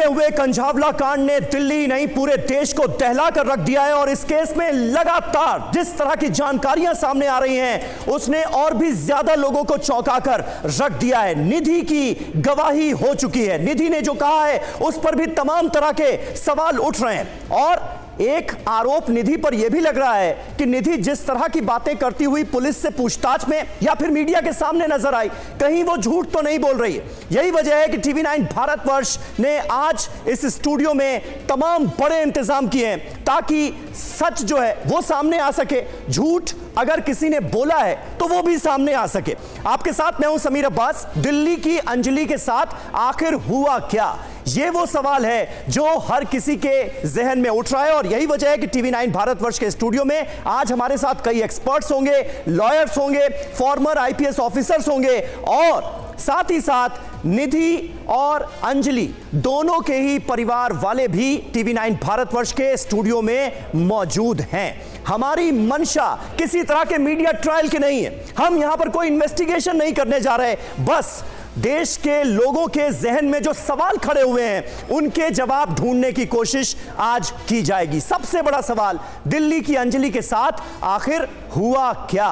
हुए कंझावला कांड ने दिल्ली नहीं पूरे देश को दहला कर रख दिया है और इस केस में लगातार जिस तरह की जानकारियां सामने आ रही हैं उसने और भी ज्यादा लोगों को चौंका कर रख दिया है। निधि की गवाही हो चुकी है, निधि ने जो कहा है उस पर भी तमाम तरह के सवाल उठ रहे हैं और एक आरोप निधि पर यह भी लग रहा है कि निधि जिस तरह की बातें करती हुई पुलिस से पूछताछ में या फिर मीडिया के सामने नजर आई, कहीं वो झूठ तो नहीं बोल रही है। यही वजह है कि टीवी9 भारतवर्ष ने आज इस स्टूडियो में तमाम बड़े इंतजाम किए हैं ताकि सच जो है वो सामने आ सके, झूठ अगर किसी ने बोला है तो वो भी सामने आ सके। आपके साथ मैं हूं समीर अब्बास। दिल्ली की अंजलि के साथ आखिर हुआ क्या, ये वो सवाल है जो हर किसी के जहन में उठ रहा है और यही वजह है कि टीवी9 भारतवर्ष के स्टूडियो में आज हमारे साथ कई एक्सपर्ट्स होंगे, लॉयर्स होंगे, फॉर्मर आईपीएस ऑफिसर्स होंगे और साथ ही साथ निधि और अंजलि दोनों के ही परिवार वाले भी टीवी9 भारतवर्ष के स्टूडियो में मौजूद हैं। हमारी मंशा किसी तरह के मीडिया ट्रायल की नहीं है, हम यहां पर कोई इन्वेस्टिगेशन नहीं करने जा रहे, बस देश के लोगों के जहन में जो सवाल खड़े हुए हैं उनके जवाब ढूंढने की कोशिश आज की जाएगी। सबसे बड़ा सवाल दिल्ली की अंजलि के साथ आखिर हुआ क्या,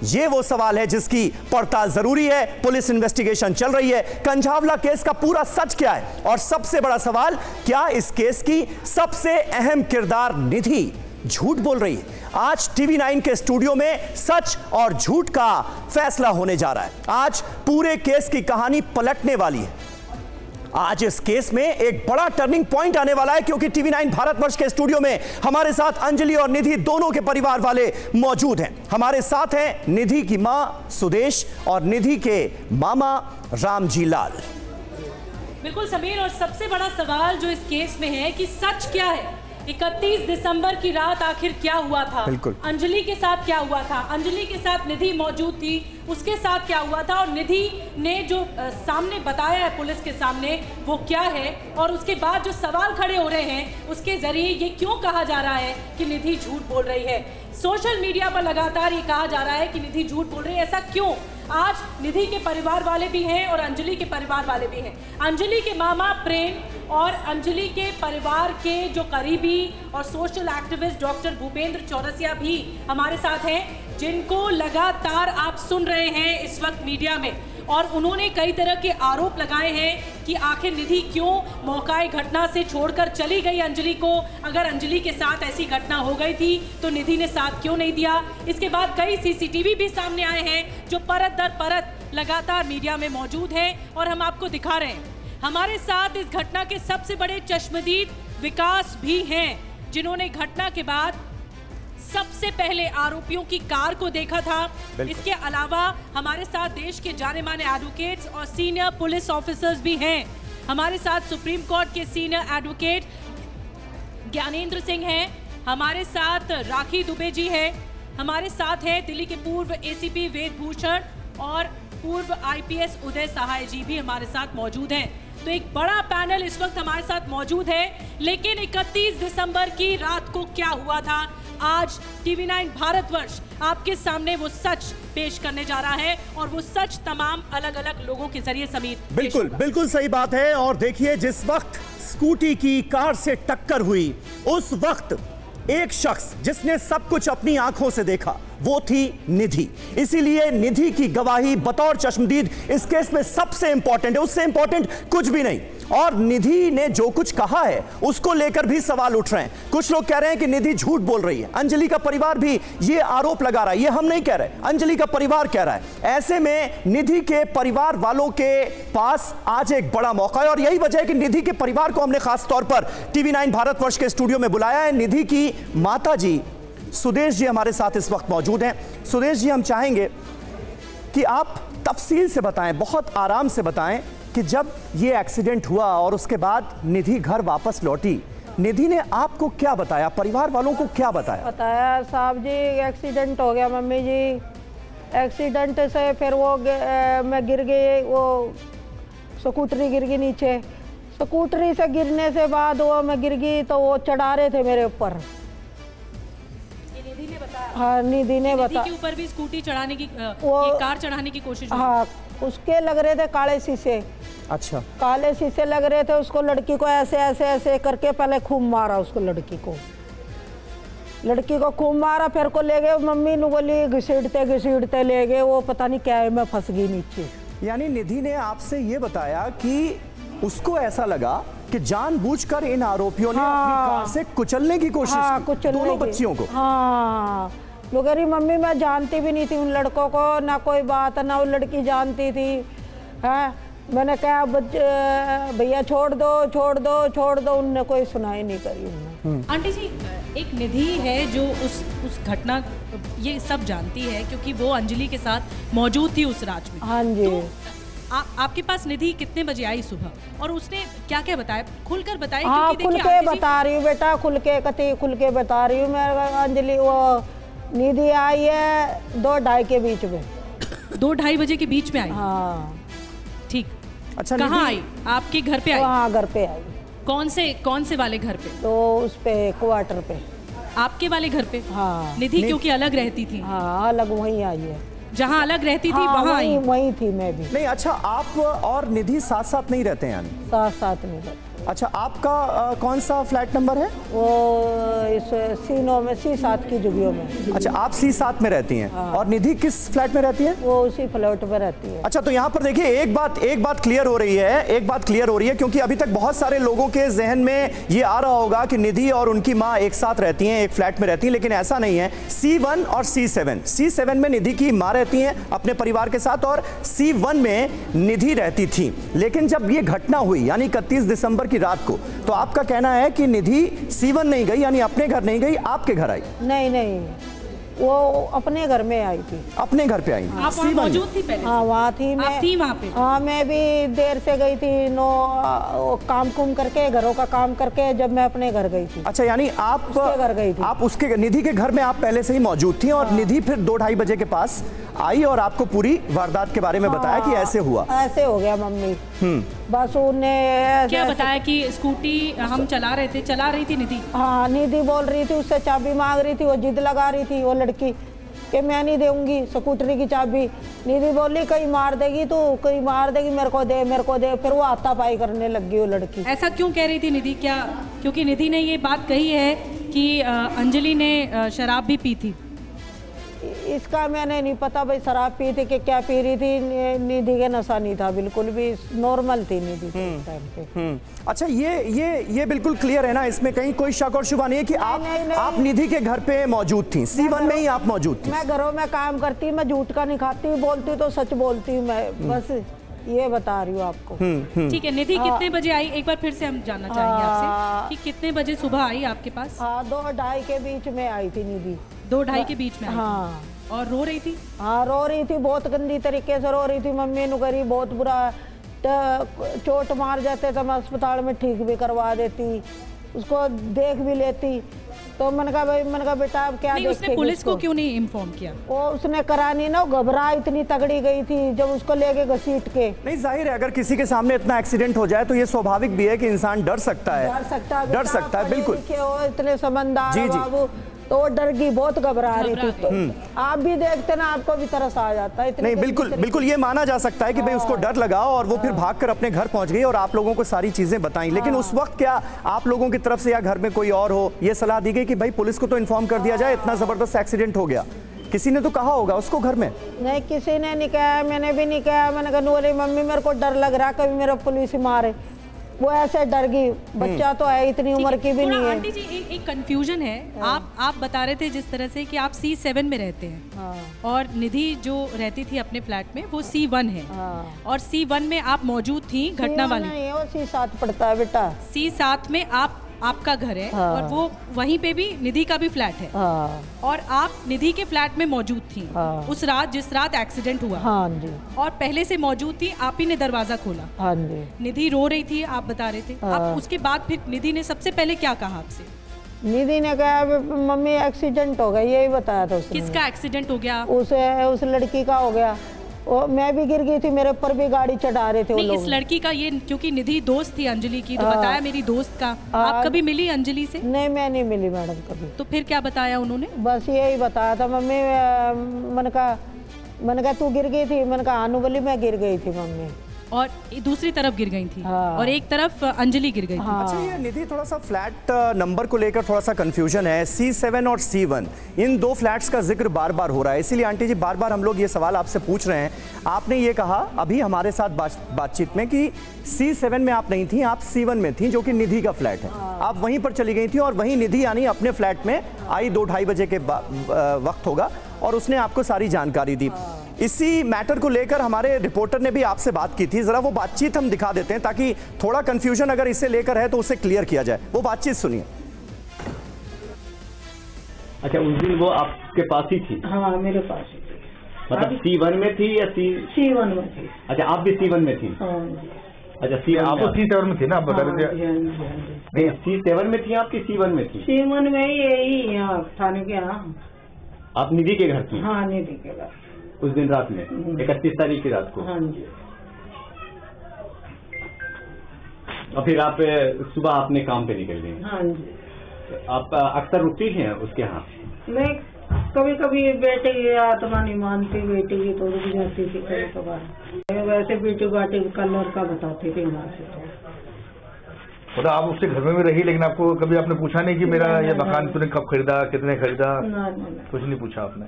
ये वो सवाल है जिसकी पड़ताल जरूरी है। पुलिस इन्वेस्टिगेशन चल रही है, कंझावला केस का पूरा सच क्या है और सबसे बड़ा सवाल, क्या इस केस की सबसे अहम किरदार निधि झूठ बोल रही है। आज टीवी9 के स्टूडियो में सच और झूठ का फैसला होने जा रहा है। आज पूरे केस की कहानी पलटने वाली है। आज इस केस में एक बड़ा टर्निंग पॉइंट आने वाला है क्योंकि टीवी9 भारतवर्ष के स्टूडियो में हमारे साथ अंजलि और निधि दोनों के परिवार वाले मौजूद हैं। हमारे साथ हैं निधि की मां सुदेश और निधि के मामा रामजी लाल। बिल्कुल समीर, और सबसे बड़ा सवाल जो इस केस में है कि सच क्या है। 31 दिसंबर की रात आखिर क्या हुआ था, अंजलि के साथ क्या हुआ था, अंजलि के साथ निधि मौजूद थी, उसके साथ क्या हुआ था और निधि ने जो सामने बताया है पुलिस के सामने वो क्या है और उसके बाद जो सवाल खड़े हो रहे हैं उसके जरिए ये क्यों कहा जा रहा है कि निधि झूठ बोल रही है। सोशल मीडिया पर लगातार ये कहा जा रहा है कि निधि झूठ बोल रही है, ऐसा क्यों। आज निधि के परिवार वाले भी हैं और अंजलि के परिवार वाले भी हैं। अंजलि के मामा प्रेम और अंजलि के परिवार के जो करीबी और social activist doctor Bhupendra Chaurasia भी हमारे साथ हैं, जिनको लगातार आप सुन रहे हैं इस वक्त मीडिया में और उन्होंने कई तरह के आरोप लगाए हैं कि आखिर निधि क्यों मौकाए घटना से छोड़कर चली गई अंजलि को। अगर अंजलि के साथ ऐसी घटना हो गई थी तो निधि ने साथ क्यों नहीं दिया। इसके बाद कई सीसीटीवी भी सामने आए हैं जो परत दर परत लगातार मीडिया में मौजूद हैं और हम आपको दिखा रहे हैं। हमारे साथ इस घटना के सबसे बड़े चश्मदीद विकास भी हैं जिन्होंने घटना के बाद सबसे पहले आरोपियों की कार को देखा था। इसके अलावा हमारे साथ देश के जाने माने एडवोकेट्स और सीनियर पुलिस ऑफिसर्स भी हैं। हमारे साथ सुप्रीम कोर्ट के सीनियर एडवोकेट ज्ञानेंद्र सिंह हैं, हमारे साथ राखी दुबे जी हैं, हमारे साथ हैं दिल्ली के पूर्व एसीपी वेद भूषण और पूर्व आईपीएस उदय सहाय जी भी हमारे साथ मौजूद हैं। तो एक बड़ा पैनल इस वक्त हमारे साथ मौजूद है। लेकिन 31 दिसंबर की रात को क्या हुआ था, आज टीवी9 भारतवर्ष आपके सामने वो सच पेश करने जा रहा है और वो सच तमाम अलग अलग लोगों के जरिए समीर बिल्कुल सही बात है। और देखिए, जिस वक्त स्कूटी की कार से टक्कर हुई उस वक्त एक शख्स जिसने सब कुछ अपनी आंखों से देखा वो थी निधि। इसीलिए निधि की गवाही बतौर चश्मदीद इस केस में सबसे इंपॉर्टेंट है, उससे इंपॉर्टेंट कुछ भी नहीं। और निधि ने जो कुछ कहा है उसको लेकर भी सवाल उठ रहे हैं। कुछ लोग कह रहे हैं कि निधि झूठ बोल रही है, अंजलि का परिवार भी ये आरोप लगा रहा है, ये हम नहीं कह रहे, अंजलि का परिवार कह रहा है। ऐसे में निधि के परिवार वालों के पास आज एक बड़ा मौका है और यही वजह है कि निधि के परिवार को हमने खास तौर पर टीवी9 भारतवर्ष के स्टूडियो में बुलाया है। निधि की माता जी सुदेश जी हमारे साथ इस वक्त मौजूद हैं। सुदेश जी, हम चाहेंगे कि आप तफसील से बताएं, बहुत आराम से बताएं कि जब ये एक्सीडेंट हुआ और उसके बाद निधि घर वापस लौटी, निधि ने आपको क्या बताया, परिवार वालों को क्या बताया साहब जी एक्सीडेंट हो गया मम्मी जी, एक्सीडेंट से फिर वो मैं गिर गई, वो स्कूटरी गिर गई नीचे, स्कूटरी से गिरने से बाद वो मैं गिर गई तो वो चढ़ा रहे थे मेरे ऊपर। हाँ, निधि ने बताया के ऊपर भी स्कूटी चढ़ाने की वो कार चढ़ाने की कोशिश। हाँ, उसके लग रहे थे काले शीशे, अच्छा। काले शीशे लग रहे थे, उसको लड़की को ऐसे ऐसे ऐसे करके पहले खूब मारा, उसको लड़की को खूब मारा, फिर को ले गए, मम्मी ने बोली घसीटते ले गए, वो पता नहीं क्या है, मैं फंस गई नीचे। यानी निधि ने आपसे ये बताया कि उसको ऐसा लगा कि जानबूझकर इन आरोपियों ने अपनी कार से कुचलने की कोशिश की दोनों बच्चियों को। हाँ, वो कह रही मम्मी मैं जानती भी नहीं थी उन लड़कों को, ना कोई बात ना वो लड़की जानती थी। है मैंने कहा भैया छोड़ दो, उनने कोई सुनाई नहीं करी। आंटी जी, एक निधि है जो उस घटना ये सब जानती है क्योंकि वो अंजलि के साथ मौजूद थी उस रात में। हाँ जी। तो आपके पास निधि कितने बजे आई सुबह और उसने क्या क्या बताया, खुलकर बताया? हाँ, खुल के बता रही हूँ बेटा, खुल के बता रही हूँ मैं। अंजलि वो निधि आई है 2-2:30 के बीच में। 2-2:30 बजे के बीच में आई? हाँ ठीक। अच्छा, कहाँ आई? आपके घर पे आई? हाँ, घर पे आई। कौन से वाले घर पे? तो उस पे क्वार्टर पे। आपके वाले घर पे? हाँ। निधि क्योंकि अलग रहती थी? हाँ, अलग वहीं आई है जहाँ अलग रहती थी। हाँ, वहाँ आई? वहीं थी मैं भी। नहीं, अच्छा, आप और निधि साथ साथ नहीं रहते हैं? यानी साथ नहीं रहते। अच्छा, आपका कौन सा फ्लैट नंबर है? वो इस C9 में, C7 की जुगियों में। अच्छा, आप C7 में रहती हैं। हाँ। और निधि किस फ्लैट में रहती है? वो उसी फ्लैट में रहती है। अच्छा, तो यहाँ पर देखिए एक बात क्लियर हो रही है, क्योंकि अभी तक बहुत सारे लोगों के जहन में ये आ रहा होगा कि निधि और उनकी माँ एक साथ रहती हैं, एक फ्लैट में रहती हैं, लेकिन ऐसा नहीं है। C1 और C7 में निधि की माँ रहती हैं अपने परिवार के साथ, और C1 में निधि रहती थी। लेकिन जब ये घटना हुई यानी 31 दिसंबर की रात को, तो आपका कहना है कि निधि C1 नहीं गई, यानी अपने घर नहीं गई, आपके घर आई? नहीं, वो अपने घर में आई थी। अपने घर पे आई? आप वहाँ मौजूद थी पहले? हाँ, वहाँ थी मैं। आप थी वहाँ पे? हाँ, मैं भी देर से गई थी, काम करके, घरों का काम करके, जब मैं अपने घर गई थी। अच्छा, यानी आप उसके घर गई थी। आप उसके निधि के घर में आप पहले से ही मौजूद थी, और निधि फिर 2-2:30 बजे के पास आई और आपको पूरी वारदात के बारे में बताया कि ऐसे हुआ। ऐसे हो गया मम्मी। बस उन्हें क्या बताया कि स्कूटी हम चला रही थी निधि? हाँ, निधि बोल रही थी, उससे चाबी मांग रही थी, वो जिद लगा रही थी वो लड़की कि मैं नहीं दूंगी स्कूटरी की चाबी। निधि बोली कहीं मार देगी मेरे को दे। फिर वो हाथापाई करने लग गई वो लड़की। ऐसा क्यों कह रही थी निधि? क्या क्योंकि निधि ने ये बात कही है कि अंजलि ने शराब भी पी थी? इसका मैंने नहीं पता भाई, शराब पी थी कि क्या पी रही थी। निधि के नशा नहीं था, बिल्कुल भी नॉर्मल थी निधि उस टाइम पे। अच्छा, ये बिल्कुल क्लियर है ना, इसमें कहीं कोई शक और शुबा नहीं है कि आप निधि के घर पे मौजूद थी? C1 में ही आप मौजूद थी? मैं घरों में काम करती, मैं झूठ का नहीं खाती, बोलती तो सच बोलती हूँ मैं, बस ये बता रही हूँ आपको। ठीक है, निधि कितने बजे आई? एक बार फिर से हम जानना चाहेंगे आपसे कि कितने बजे सुबह आई आपके पास? हाँ, 2-2:30 के बीच में आई थी निधि। 2-2:30 के बीच में आई? हाँ। और रो रही थी? हाँ, रो रही थी, बहुत गंदी तरीके से रो रही थी। मम्मी ने करी बहुत बुरा, चोट मार जाते तो मैं अस्पताल में ठीक भी करवा देती, उसको देख भी लेती। तो मैंने कहा बेटा अब क्या नहीं, उसने पुलिस को क्यों नहीं इन्फॉर्म किया? वो उसने करानी ना, घबरा इतनी तगड़ी गई थी जब उसको लेके घसीट के। नहीं, जाहिर है अगर किसी के सामने इतना एक्सीडेंट हो जाए तो ये स्वाभाविक भी है कि इंसान डर सकता है, बिल्कुल। इतने समझदार बाबू, तो वो डर गई, बहुत घबरा रही थी। तो आप भी देखते ना, आपको भी तरस आ जाता है। नहीं, बिल्कुल ये माना जा सकता है कि भाई उसको डर लगा और वो फिर भागकर अपने घर पहुंच गई और आप लोगों को सारी चीजें बताई। लेकिन उस वक्त क्या आप लोगों की तरफ से या घर में कोई और हो, ये सलाह दी गई कि भाई पुलिस को तो इन्फॉर्म कर दिया जाए, इतना जबरदस्त एक्सीडेंट हो गया? किसी ने तो कहा होगा उसको घर में? नहीं, किसी ने नहीं कहा, मैंने भी नहीं कहा। मैंने कहा बोले मम्मी मेरे को डर लग रहा कभी मेरा पुलिस मारे। वो ऐसे डर गई, बच्चा तो है, इतनी उम्र की भी नहीं है। आंटी जी, एक कंफ्यूजन है। आप बता रहे थे जिस तरह से कि आप C7 में रहते हैं। हाँ। और निधि जो रहती थी अपने फ्लैट में वो C1 है। हाँ। और C1 में आप मौजूद थी घटना वाली? नहीं, वो C7 पड़ता है बेटा। C7 में आपका घर है। हाँ। और वो वहीं पे भी निधि का भी फ्लैट है। हाँ। और आप निधि के फ्लैट में मौजूद थी। हाँ। उस रात जिस रात एक्सीडेंट हुआ। हाँ जी। और पहले से मौजूद थी, आप ही ने दरवाजा खोला। हाँ जी। निधि रो रही थी, आप बता रहे थे। हाँ। अब उसके बाद फिर निधि ने सबसे पहले क्या कहा आपसे? निधि ने कहा मम्मी एक्सीडेंट हो गया, यही बताया था उसने। किसका एक्सीडेंट हो गया? उस लड़की का हो गया। मैं भी गिर गई थी, मेरे ऊपर भी गाड़ी चढ़ा रहे थे वो लोग। इस लड़की का ये, क्योंकि निधि दोस्त थी अंजलि की, तो बताया मेरी दोस्त का। आप कभी मिली अंजलि से? नहीं, मैं नहीं मिली मैडम कभी। तो फिर क्या बताया उन्होंने? बस यही बताया था मम्मी। मैंने कहा तू गिर गई थी? मैंने कहा हाँ बोली मैं गिर गई थी मम्मी। और दूसरी तरफ गिर गई थी। हाँ। और एक तरफ अंजलि गिर गई थी। हाँ। अच्छा, ये निधि थोड़ा सा फ्लैट नंबर को लेकर थोड़ा सा कंफ्यूजन है। C7 और C1 इन दो फ्लैट्स का जिक्र बार बार हो रहा है, इसीलिए आंटी जी बार बार हम लोग ये सवाल आपसे पूछ रहे हैं। आपने ये कहा अभी हमारे साथ बातचीत में कि C7 में आप नहीं थी, आप C1 में थी, जो कि निधि का फ्लैट है। आप वहीं पर चली गई थी और वहीं निधि यानी अपने फ्लैट में आई 2-2:30 बजे के वक्त होगा और उसने आपको सारी जानकारी दी। इसी मैटर को लेकर हमारे रिपोर्टर ने भी आपसे बात की थी, जरा वो बातचीत हम दिखा देते हैं ताकि थोड़ा कंफ्यूजन अगर इसे लेकर है तो उसे क्लियर किया जाए। वो बातचीत सुनिए। अच्छा, उस दिन वो आपके पास ही थी? हाँ, मेरे पास ही थी। मतलब C1 में थी या C1 में थी। अच्छा, आप भी C1 में थी? अच्छा, आप तो C7 में थी ना? आप बता रहे थे। नहीं, C7 में थी आपकी C1 में थी? C1 में यही यहाँ थाने के यहाँ। आप निधि के घर थी? हाँ, निधि के घर उस दिन रात में 31 तारीख की रात को? हाँ जी। और फिर आप सुबह अपने काम पे निकल गए? हाँ जी। आप अक्सर रुकती हैं उसके यहाँ? मैं कभी कभी बेटे की आत्मा नहीं मानती, बेटे की तो रुक जाती थी कभी कभार। वैसे बेटी बाटी कलर का बताती थी हमारे से। मतलब आप उसके घर में भी रही, लेकिन आपको कभी आपने पूछा नहीं कि मेरा ये मकान तूने कब खरीदा, कितने खरीदा? कुछ नहीं पूछा आपने?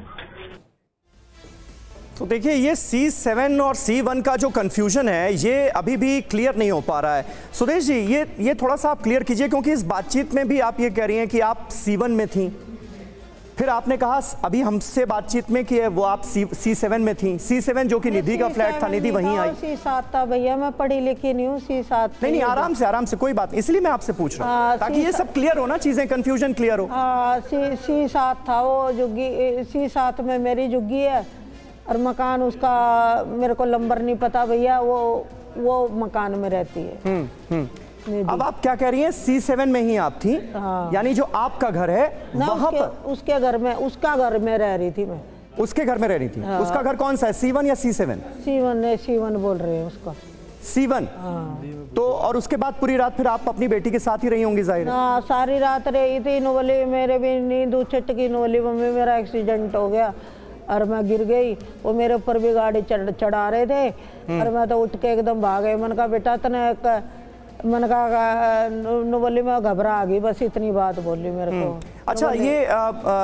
तो देखिए, ये C7 और C1 का जो कंफ्यूजन है ये अभी भी क्लियर नहीं हो पा रहा है। सुदेश जी, ये थोड़ा सा आप क्लियर कीजिए, क्योंकि इस बातचीत में भी आप ये कह रही हैं कि आप C1 में थी, फिर आपने कहा अभी हमसे बातचीत में कि वो आप C7 में थी। C7 जो कि निधि का फ्लैट था, निधि वहीं आई। C7 था भैया, मैं पढ़ी लिखी नहीं हूँ। C7 नहीं, आराम से कोई बात नहीं, इसलिए मैं आपसे पूछ रहा हूँ ताकि ये सब क्लियर हो ना, चीजें कंफ्यूजन क्लियर हो। C7 था वो जुग्गी। C7 में मेरी जुग्गी है और मकान उसका मेरे को नंबर नहीं पता भैया, वो मकान में रहती है। अब आप क्या कह रही हैं? C7 में ही आप थी? हाँ। यानी जो आपका घर है वहां पर उसके घर में, उसका घर में रह रही थी मैं। उसके घर में रह रही थी? हाँ। उसका घर कौन सा है, C1 या C7? C1 बोल रहे हैं उसका। C1। हाँ। तो और उसके बाद पूरी रात फिर आप अपनी बेटी के साथ ही रही होंगी जाहिर है? हाँ, सारी रात रही थी। नोवली मेरे भी नींद उछट की। नोवली मम्मी मेरा एक्सीडेंट हो गया और मैं गिर गई। वो मेरे ऊपर भी गाड़ी चढ़ा रहे थे और मैं तो उठ के एकदम भाग गई। मैंने कहा बेटा तने, मैंने कहा नोवली में घबरा आ गई, बस इतनी बात बोली मेरे को। अच्छा, ये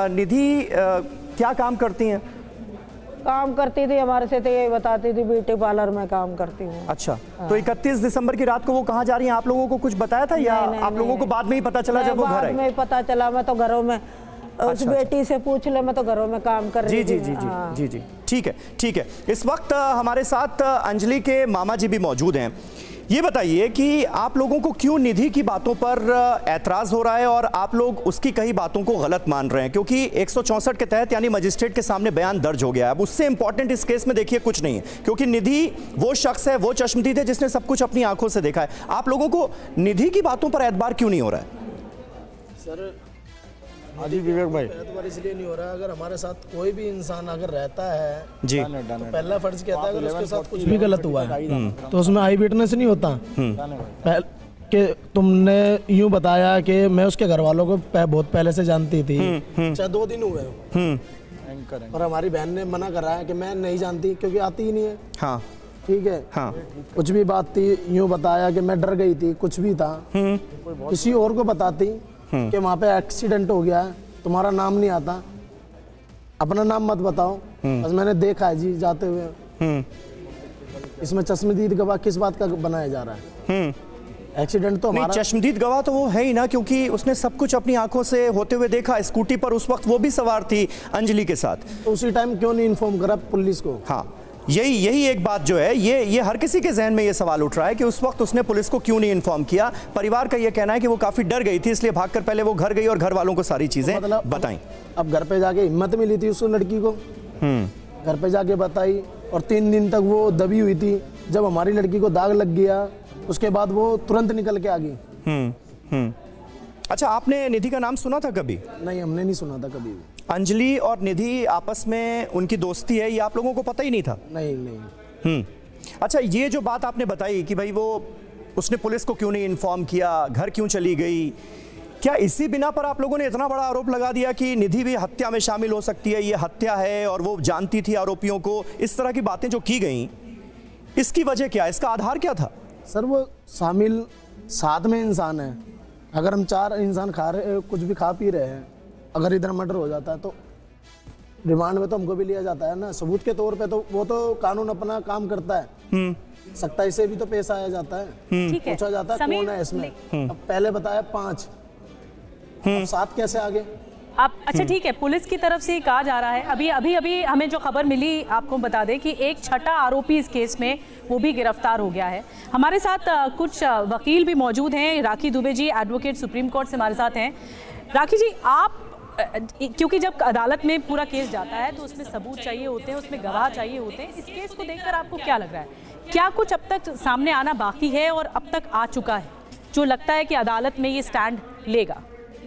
निधि क्या काम करती हैं? काम करती थी हमारे से, तो यही बताती थी ब्यूटी पार्लर में काम करती हूँ। अच्छा, तो 31 दिसंबर की रात को वो कहाँ जा रही हैं? आप लोगों को कुछ बताया था या आप लोगों को बाद में ही पता चला जब वो घर आई? बाद में ही पता चला। मैं तो घरों में उस बेटी से पूछ ले, मैं तो घरों में काम कर रही थी। जी, ठीक है। इस वक्त हमारे साथ अंजलि के मामा जी भी मौजूद हैं। ये बताइए कि आप लोगों को क्यों निधि की बातों पर ऐतराज हो रहा है और आप लोग उसकी कई बातों को गलत मान रहे हैं? क्योंकि 164 के तहत यानी मजिस्ट्रेट के सामने बयान दर्ज हो गया है। अब उससे इंपॉर्टेंट इस केस में देखिए कुछ नहीं है, क्योंकि निधि वो शख्स है, वो चश्मदीद है जिसने सब कुछ अपनी आंखों से देखा है। आप लोगों को निधि की बातों पर एतबार क्यों नहीं हो रहा है? सर, विवेक भाई, एतबार इसलिए नहीं हो रहा है, अगर हमारे साथ कोई भी इंसान अगर रहता है जी, तो पहला फर्ज कहता है अगर उसके साथ कुछ भी गलत हुआ है तो उसमें आई विटनेस नहीं होता कि तुमने यूं बताया कि मैं उसके घर वालों को बहुत पहले से जानती थी, चाहे 2 दिन हुए, और हमारी बहन ने मना करा है कि मैं नहीं जानती क्योंकि आती ही नहीं है। हाँ, ठीक है। हाँ, कुछ भी बात थी, यूं बताया कि मैं डर गई थी, कुछ भी था, किसी और को बताती कि वहाँ पे एक्सीडेंट हो गया है, तुम्हारा नाम नहीं आता, अपना नाम मत बताओ, बस मैंने देखा है जी जाते हुए। इसमें चश्मदीद गवाह किस बात का बनाया जा रहा है? एक्सीडेंट तो हमारा चश्मदीद गवाह तो वो है ही ना, क्योंकि उसने सब कुछ अपनी आंखों से होते हुए देखा। स्कूटी पर उस वक्त वो भी सवार थी अंजलि के साथ, तो उसी टाइम क्यों नहीं इन्फॉर्म करा पुलिस को? हाँ, यही एक बात जो है, ये हर किसी के जहन में ये सवाल उठ रहा है कि उस वक्त उसने पुलिस को क्यों नहीं इन्फॉर्म किया। परिवार का ये कहना है कि वो काफी डर गई थी, इसलिए भागकर पहले वो घर गई और घर वालों को सारी चीजें बताई। अब घर पे जाके हिम्मत मिली थी उस लड़की को, घर पे जाके बताई, और 3 दिन तक वो दबी हुई थी। जब हमारी लड़की को दाग लग गया उसके बाद वो तुरंत निकल के आ गई। अच्छा, आपने निधि का नाम सुना था कभी? नहीं, हमने नहीं सुना था कभी। अंजलि और निधि आपस में उनकी दोस्ती है, ये आप लोगों को पता ही नहीं था? नहीं। अच्छा, ये जो बात आपने बताई कि भाई वो उसने पुलिस को क्यों नहीं इन्फॉर्म किया, घर क्यों चली गई, क्या इसी बिना पर आप लोगों ने इतना बड़ा आरोप लगा दिया कि निधि भी हत्या में शामिल हो सकती है, ये हत्या है और वो जानती थी आरोपियों को? इस तरह की बातें जो की गई, इसकी वजह क्या, इसका आधार क्या था? सर वो शामिल साथ में इंसान है, अगर हम 4 इंसान खा रहे, कुछ भी खा पी रहे हैं, अगर इधर मर्डर हो जाता है तो रिमांड में तो हमको भी लिया जाता है ना, सबूत के तौर पे। तो वो तो कानून अपना काम करता है, सख्ताई से भी तो पेश आया जाता है, पूछा जाता है कौन है इसमें। अब पहले बताया 5, अब 7 कैसे आगे? आप अच्छा ठीक है, पुलिस की तरफ से कहा जा रहा है, अभी हमें जो खबर मिली आपको बता दें कि एक छठा आरोपी इस केस में वो भी गिरफ्तार हो गया है। हमारे साथ कुछ वकील भी मौजूद हैं। राखी Dubey ji advocate supreme court से हमारे साथ हैं। राखी जी, आप क्योंकि जब अदालत में पूरा केस जाता है तो उसमें सबूत चाहिए होते हैं, उसमें गवाह चाहिए होते हैं, इस केस को देखकर आपको क्या लग रहा है? क्या कुछ अब तक सामने आना बाकी है और अब तक आ चुका है जो लगता है कि अदालत में ये स्टैंड लेगा?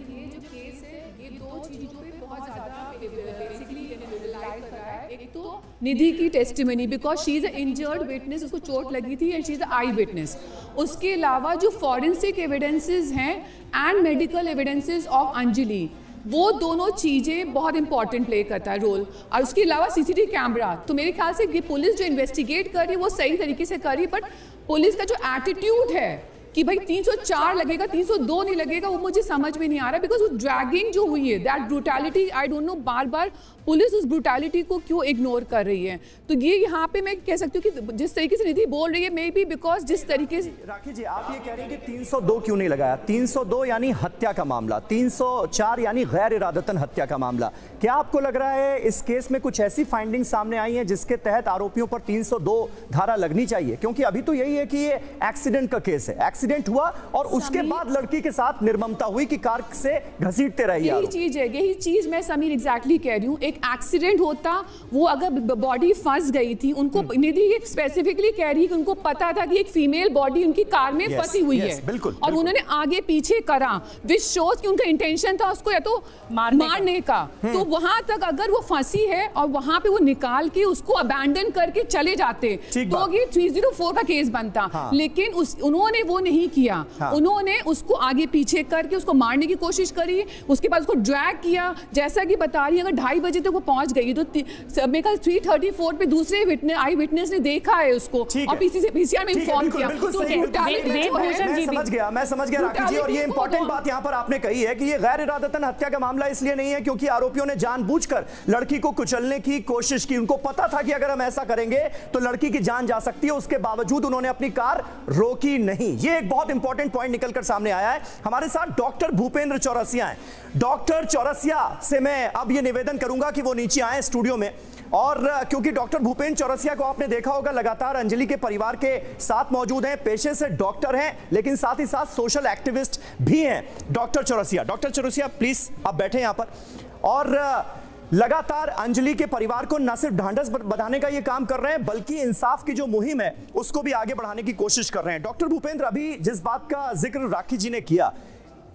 ये जो केस है ये 2 चीजों पे बहुत ज्यादा बेसिकली रिलाई कर रहा है। एक तो निधि की testimony, because she is a injured witness, उसको चोट लगी थी and she is a I witness. उसके अलावा जो फॉरेंसिक एविडेंसेस हैं and medical evidences of Anjali, वो दोनों चीज़ें बहुत इंपॉर्टेंट प्ले करता है रोल। और उसके अलावा सीसीटीवी कैमरा, तो मेरे ख्याल से ये पुलिस जो इन्वेस्टिगेट कर रही है वो सही तरीके से कर रही है, बट पुलिस का जो एटीट्यूड है कि भाई 304 लगेगा 302 नहीं लगेगा, वो मुझे समझ में नहीं आ रहा। बिकॉज वो ड्रैगिंग जो हुई है, that brutality, I don't know bar bar police उस ब्रूटैलिटी को क्यों इग्नोर कर रही है। तो ये यहाँ पे मैं कह सकती हूँ कि जिस तरीके से निधि बोल रही है, मे बी बिकॉज जिस तरीके से। राखी जी, आप ये कह रहे हैं कि 302 क्यों नहीं लगाया? 302 यानी हत्या का मामला, 304 यानी गैर इरादतन हत्या का मामला। क्या आपको लग रहा है इस केस में कुछ ऐसी फाइंडिंग सामने आई है जिसके तहत आरोपियों पर 302 धारा लगनी चाहिए? क्योंकि अभी तो यही है कि ये एक्सीडेंट का केस है, एक्सीडेंट हुआ और उसके बाद लड़की के साथ निर्ममता हुई कि कार से घसीटते रही। यही चीज है, यही चीज मैं समीर एग्जैक्टली कह रही हूँ। एक एक्सीडेंट होता, वो अगर बॉडी फंस गई थी, उनको निधि स्पेसिफिकली कह रही है कि उनको पता था कि एक फीमेल बॉडी उनकी कार में फंसी हुई है, और उन्होंने आगे पीछे करा, विच शोज कि उनका इंटेंशन था उसको या तो मारने का। तो वहां तक अगर वो फंसी है और वहां पे वो निकाल के उसको अबैंडन करके चले जाते तो ये 304 का केस बनता। लेकिन उन्होंने वो नहीं किया, उन्होंने उसको आगे पीछे करके उसको मारने की कोशिश करी, उसके बाद उसको ड्रैग किया। जैसा कि बता रही है, अगर 2:30 बजे तक वो पहुंच गई तो 334 पे दूसरे आई विटनेस ने देखा है उसको और पीसीआर में इन्फॉर्म किया। मैं समझ गया राखी जी। और ये इंपॉर्टेंट बात यहां पर आपने कही है कि ये गैर इरादतन हत्या का मामला इसलिए नहीं है क्योंकि आरोपियों ने जानबूझकर लड़की को कुचलने की कोशिश की। उनको पता था कि अगर हम ऐसा करेंगे तो लड़की की जान जा सकती है, उसके बावजूद उन्होंने अपनी कार रोकी नहीं। ये एक बहुत इंपॉर्टेंट पॉइंट निकलकर सामने आया है। हमारे साथ डॉक्टर भूपेंद्र चौरसिया हैं। डॉक्टर चौरसिया से मैं अब ये निवेदन करूंगा कि वो नीचे आए स्टूडियो में, और क्योंकि डॉक्टर भूपेंद्र चौरसिया को आपने देखा होगा लगातार अंजलि के परिवार के साथ मौजूद हैं, पेशे से डॉक्टर हैं लेकिन साथ ही साथ सोशल एक्टिविस्ट भी हैं। डॉक्टर चौरसिया प्लीज आप बैठे यहां पर। और लगातार अंजलि के परिवार को न सिर्फ ढांढस बंधाने का ये काम कर रहे हैं बल्कि इंसाफ की जो मुहिम है उसको भी आगे बढ़ाने की कोशिश कर रहे हैं। डॉक्टर भूपेंद्र, अभी जिस बात का जिक्र राखी जी ने किया,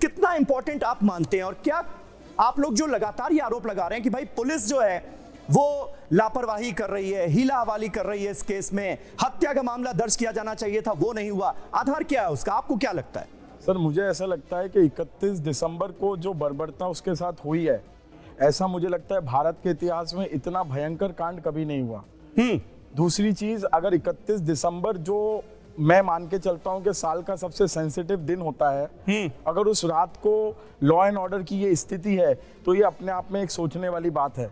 कितना इंपॉर्टेंट आप मानते हैं? और क्या आप लोग जो लगातार ये आरोप लगा रहे हैं कि भाई पुलिस जो है वो लापरवाही कर रही है, हीला हवाली कर रही है इस केस में, हत्या का मामला दर्ज किया जाना चाहिए था वो नहीं हुआ, आधार क्या है उसका? आपको क्या लगता है? सर, मुझे ऐसा लगता है कि 31 दिसंबर को जो बर्बरता उसके साथ हुई है, ऐसा मुझे लगता है भारत के इतिहास में इतना भयंकर कांड कभी नहीं हुआ। दूसरी चीज, अगर 31 दिसंबर जो मैं मान के चलता हूं कि साल का सबसे सेंसिटिव दिन होता है, अगर उस रात को लॉ एंड ऑर्डर की ये स्थिति है तो ये अपने आप में एक सोचने वाली बात है।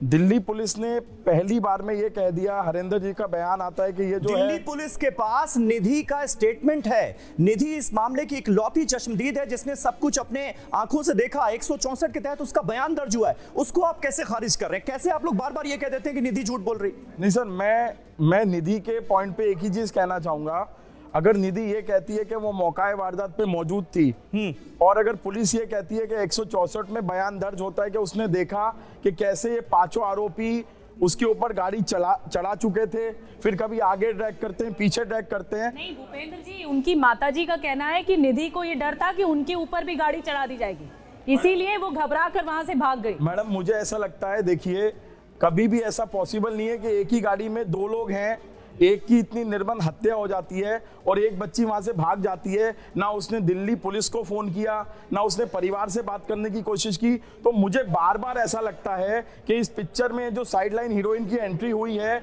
दिल्ली पुलिस ने पहली बार में ये कह दिया, हरेंद्र जी का बयान आता है कि ये जो दिल्ली पुलिस के पास निधि का स्टेटमेंट है। निधि इस मामले की इकलौती चश्मदीद है जिसने सब कुछ अपने आंखों से देखा। 164 के तहत उसका बयान दर्ज हुआ है, उसको आप कैसे खारिज कर रहे हैं? कैसे आप लोग बार बार ये कह देते हैं कि निधि झूठ बोल रही? नहीं सर, मैं निधि के पॉइंट पे एक ही चीज कहना चाहूंगा, अगर निधि ये कहती है कि वो मौकाए वारदात पे मौजूद थी और अगर पुलिस ये कहती है कि 164 में बयान दर्ज होता है कि उसने देखा कि कैसे ये 5 आरोपी उसके ऊपर गाड़ी चढ़ा चुके थे, फिर कभी आगे ड्रैग करते हैं, पीछे ड्रैग करते हैं। नहीं भूपेंद्र जी, उनकी माताजी का कहना है कि निधि को ये डर था कि उनके ऊपर भी गाड़ी चढ़ा दी जाएगी, इसीलिए वो घबरा कर वहां से भाग गई। मैडम, मुझे ऐसा लगता है, देखिए कभी भी ऐसा पॉसिबल नहीं है कि एक ही गाड़ी में 2 लोग हैं, एक की इतनी निर्मम हत्या हो जाती है और एक बच्ची वहां से भाग जाती है। ना उसने दिल्ली पुलिस को फोन किया, ना उसने परिवार से बात करने की कोशिश की। तो मुझे बार बार ऐसा लगता है कि इस पिक्चर में जो साइडलाइन हीरोइन की एंट्री हुई है,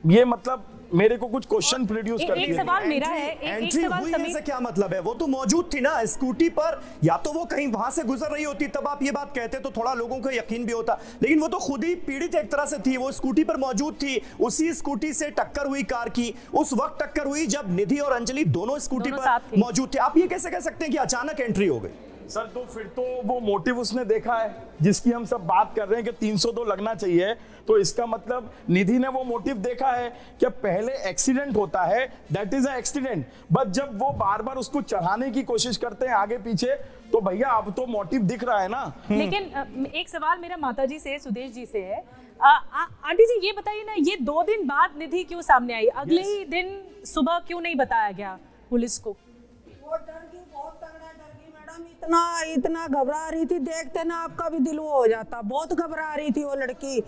ये मतलब मेरे को कुछ क्वेश्चन प्रोड्यूस करती है। एक सवाल मेरा है, एक सवाल समीर से क्या मतलब है? वो तो मौजूद थी ना स्कूटी पर, या तो वो कहीं वहां से गुजर रही होती तब आप ये बात कहते तो थोड़ा लोगों को यकीन भी होता, लेकिन वो तो खुद ही पीड़ित एक तरह से थी, वो स्कूटी पर मौजूद थी, उसी स्कूटी से टक्कर हुई कार की, उस वक्त टक्कर हुई जब निधि और अंजलि दोनों स्कूटी पर मौजूद थे। आप ये कैसे कह सकते हैं कि अचानक एंट्री हो गई? सर तो फिर तो वो मोटिव उसने देखा है जिसकी हम सब बात कर रहे हैं कि 302 लगना चाहिए, तो इसका मतलब निधि ने वो मोटिव देखा है कि पहले एक्सीडेंट होता है, that is a accident, but जब वो बार बार उसको चढ़ाने की कोशिश करते हैं आगे पीछे, तो भैया अब तो मोटिव दिख रहा है ना। लेकिन एक सवाल मेरा माताजी से, सुदेश जी से है, आंटी जी ये बताइए ना, ये 2 दिन बाद निधि क्यों सामने आई, अगले ही दिन सुबह क्यों नहीं बताया गया पुलिस को? वो डर गई, बहुत तगड़ा डर गई मैडम, इतना घबरा रही थी, देखते ना आपका भी दिल वो हो जाता, बहुत घबरा रही थी वो लड़की।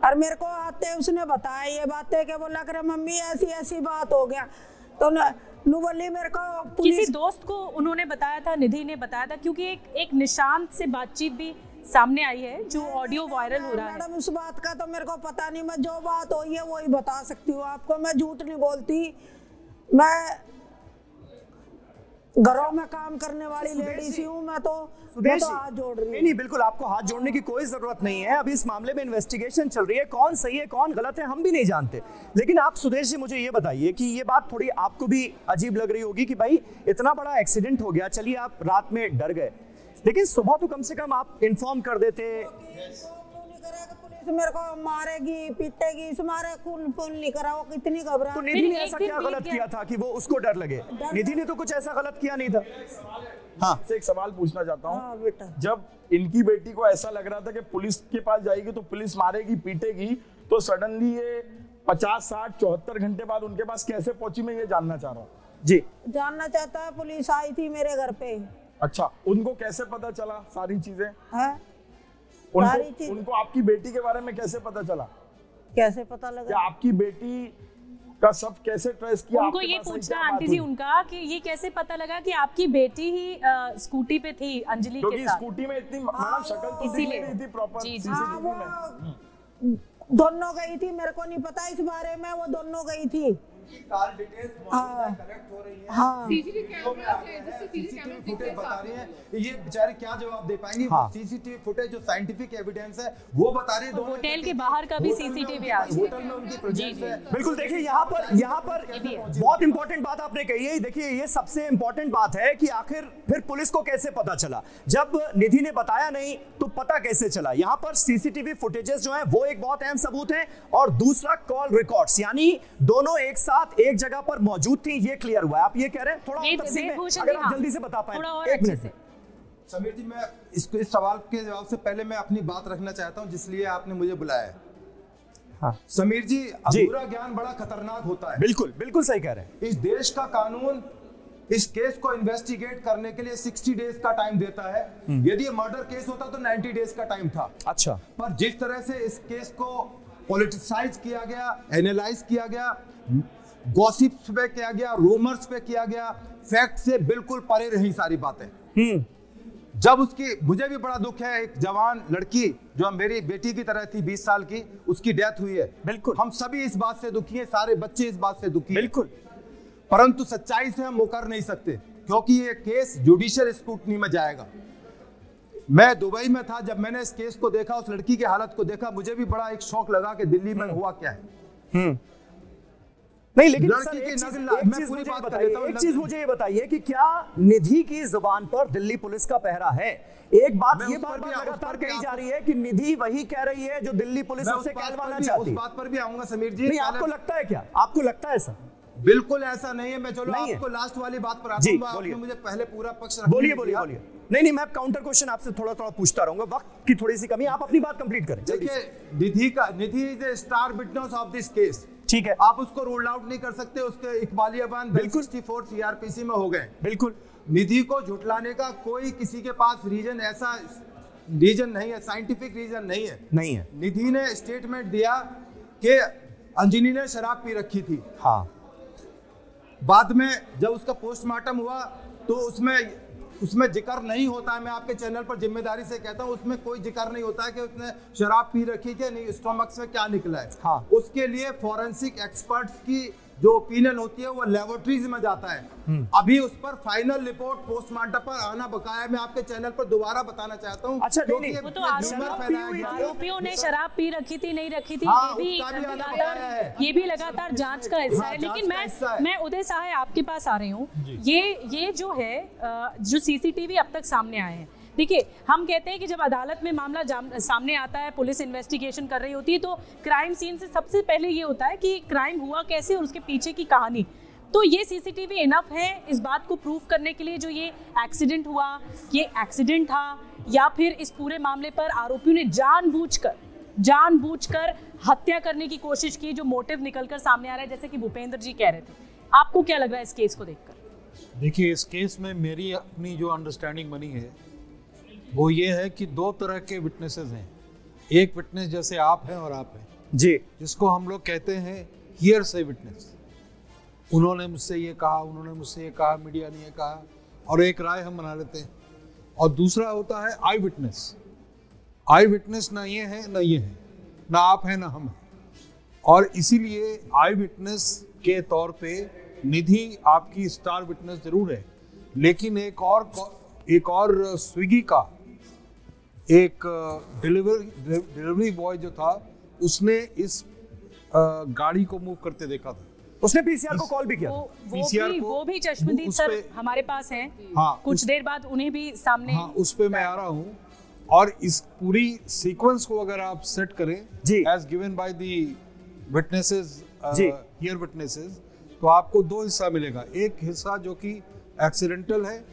और मेरे को आते उसने बताया ये बातें कि बोला करे मम्मी ऐसी ऐसी बात हो गया, तो नु बोली मेरे को किसी दोस्त को उन्होंने बताया था, निधि ने बताया था, क्योंकि एक निशांत से बातचीत भी सामने आई है जो ऑडियो वायरल हो रहा है। मैडम उस बात का तो मेरे को पता नहीं, मैं जो बात हुई है वही बता सकती हूँ आपको, मैं झूठ नहीं बोलती, मैं घरों में काम करने वाली लेडीज हूँ, मैं तो हाथ जोड़ रही हूँ। नहीं बिल्कुल, आपको हाथ जोड़ने की कोई जरूरत नहीं है, अभी इस मामले में इन्वेस्टिगेशन चल रही है, कौन सही है कौन गलत है हम भी नहीं जानते। लेकिन आप सुदेश जी मुझे ये बताइए कि ये बात थोड़ी आपको भी अजीब लग रही होगी कि भाई इतना बड़ा एक्सीडेंट हो गया, चलिए आप रात में डर गए, लेकिन सुबह तो कम से कम आप इन्फॉर्म कर देते। मेरे को मारेगी पीटेगी, इस मारे खून नहीं करा, वो कितनी घबरा। तो निधि ने ऐसा क्या गलत किया था कि वो उसको डर लगे? निधि ने तो कुछ ऐसा गलत किया नहीं था। हाँ से एक सवाल पूछना चाहता हूँ, जब इनकी बेटी को ऐसा लग रहा था कि पुलिस के पास जाएगी तो पुलिस मारेगी पीटेगी, तो सडनली ये 50, 60, 74 घंटे बाद उनके पास कैसे पहुंची, मैं ये जानना चाह रहा हूँ। जी जानना चाहता है, पुलिस आई थी मेरे घर पे। अच्छा, उनको कैसे पता चला सारी चीजें? है उनको आपकी बेटी के बारे में कैसे पता चला? कैसे पता लगा? आपकी बेटी का सब कैसे ट्रेस किया? उनको ये पूछना आंटी जी उनका कि ये कैसे पता लगा कि आपकी बेटी ही स्कूटी पे थी अंजलि के साथ? स्कूटी में इतनी शक्ल तो दिख नहीं थी प्रॉपर सीसीटीवी में। दोनों गई थी, मेरे को नहीं पता इस बारे में, वो दोनों गई थी। कार डिटेल्स कलेक्ट हो रही है, हाँ। सीसीटीवी फुटेज बता रही है, ये बेचारे क्या जवाब दे पाएंगे? हाँ। सीसीटीवी फुटेज जो साइंटिफिक एविडेंस है वो बता रही है। होटल के बाहर का भी सीसीटीवी आ रही है, होटल में उनकी प्रेजेंस है। बिल्कुल, देखिए यहाँ पर बहुत इंपॉर्टेंट बात आपने कही है। देखिए ये सबसे इंपॉर्टेंट बात है कि आखिर फिर पुलिस को कैसे पता चला, जब निधि ने बताया नहीं तो पता कैसे चला? यहाँ पर सीसीटीवी फुटेजेस जो है वो एक बहुत अहम सबूत है, और दूसरा कॉल रिकॉर्ड्स, यानी दोनों एक साथ एक जगह पर मौजूद थी, ये क्लियर हुआ है। आप ये कह रहे हैं, थोड़ा तफसील में अगर आप जल्दी से बता पाएं। एक मिनट समीर जी, मैं इस सवाल के जवाब से पहले मैं अपनी बात रखना चाहता हूं जिसलिए आपने मुझे बुलाया है। हाँ। समीर जी, अधूरा ज्ञान बड़ा खतरनाक होता है। बिल्कुल बिल्कुल सही कह रहे हैं। इस देश का कानून इस केस को इन्वेस्टिगेट करने के लिए 60 डेज का टाइम देता है। यदि ये मर्डर केस होता तो 90 डेज का टाइम था। अच्छा, पर जिस तरह से इस केस को पॉलिटिसाइज किया गया, एनालाइज किया गया, गॉसिप्स पे किया गया, रूमर्स पे किया गया, फैक्ट से बिल्कुल परे रही सारी बातें। जब उसकी, मुझे भी बड़ा दुख है, एक जवान लड़की जो मेरी बेटी की तरह थी 20 साल की, उसकी डेथ हुई है। बिल्कुल, हम सभी इस बात से दुखी हैं, सारे बच्चे इस बात से दुखी हैं। बिल्कुल, परंतु सच्चाई से हम मुकर नहीं सकते क्योंकि ये केस जुडिशियल स्क्रूटनी में जाएगा। मैं दुबई में था, जब मैंने इस केस को देखा, उस लड़की की हालत को देखा, मुझे भी बड़ा एक शौक लगा कि दिल्ली में हुआ क्या है। नहीं, लेकिन सर, एक चीज मुझे ये बताइए कि क्या निधि की जुबान पर दिल्ली पुलिस का पहरा है? एक बात ये बार-बार लगातार कही जा रही है कि निधि वही कह रही है जो दिल्ली पुलिस उससे कहलवाना चाहती है। उस बात पर भी आऊंगा समीर जी। नहीं, आपको लगता है क्या? आपको लगता है ऐसा? बिल्कुल ऐसा नहीं है। मैं चलो आपको लास्ट वाली बात पर आता हूं, आपने मुझे पहले पूरा पक्ष रखने बोलिए बोलिए बोलिए। नहीं, मैं काउंटर क्वेश्चन आपसे थोड़ा थोड़ा पूछता रहूंगा, वक्त की थोड़ी सी कमी, आप अपनी बात कंप्लीट करें। देखिए, Nidhi is a star witness of this case. ठीक है, आप उसको रूल आउट नहीं कर सकते, उसके इकबालिया बयान 64 सीआरपीसी में हो गए। बिल्कुल, निधि को झुटलाने का कोई किसी के पास रीजन, ऐसा रीजन नहीं है, साइंटिफिक रीजन नहीं है। निधि ने स्टेटमेंट दिया कि अंजलि ने शराब पी रखी थी। हाँ, बाद में जब उसका पोस्टमार्टम हुआ तो उसमें उसमें जिक्र नहीं होता है, मैं आपके चैनल पर जिम्मेदारी से कहता हूँ, उसमें कोई जिक्र नहीं होता है कि उसने शराब पी रखी थी नहीं, स्टोमक से क्या निकला है। हाँ। उसके लिए फॉरेंसिक एक्सपर्ट्स की जो ओपिनियन होती है वो लेबोरेटरीज में जाता है। अभी उस पर फाइनल रिपोर्ट पोस्टमार्टम पर आना बकाया है। मैं आपके चैनल पर दोबारा बताना चाहता हूँ। अच्छा, वो तो आरोपियों ने शराब पी रखी थी नहीं रखी थी, ये भी लगातार जांच का हिस्सा है। लेकिन मैं उदय सहाय आपके पास आ रही हूँ। ये जो है जो सीसीटीवी अब तक सामने आए हैं, देखिए हम कहते हैं कि जब अदालत में मामला सामने आता है, पुलिस इन्वेस्टिगेशन कर रही होती है, तो क्राइम सीन से सबसे पहले ये होता है कि क्राइम हुआ कैसे और उसके पीछे की कहानी। तो ये सीसीटीवी इनफ है इस बात को प्रूव करने के लिए जो ये एक्सीडेंट हुआ, ये एक्सीडेंट था या फिर इस पूरे मामले पर आरोपियों ने जानबूझकर हत्या करने की कोशिश की, जो मोटिव निकलकर सामने आ रहा है, जैसे कि भूपेंद्र जी कह रहे थे। आपको क्या लग रहा है इस केस को देखकर? देखिए, इस केस में मेरी अपनी जो अंडरस्टैंडिंग बनी है वो ये है कि दो तरह के विटनेसेस हैं। एक विटनेस जैसे आप हैं और आप हैं जी, जिसको हम लोग कहते हैं हियर से विटनेस, उन्होंने मुझसे ये कहा, उन्होंने मुझसे ये कहा, मीडिया ने ये कहा, और एक राय हम बना लेते हैं। और दूसरा होता है आई विटनेस। आई विटनेस ना ये है ना ये है, ना आप हैं ना हम हैं। और इसीलिए आई विटनेस के तौर पे निधि आपकी स्टार विटनेस जरूर है, लेकिन एक और स्विगी का एक डिलीवरी बॉय जो था, उसने इस गाड़ी को मूव करते देखा था। उसने पीसीआर को कॉल भी किया। वो भी चश्मदीद सर हमारे पास हैं। हाँ, कुछ देर बाद उन्हें भी सामने। हाँ, उस पे मैं आ रहा हूँ। और इस पूरी सीक्वेंस को अगर आप सेट करें as given by the witnesses, here witnesses, तो आपको दो हिस्सा मिलेगा। एक हिस्सा जो कि एक्सीडेंटल है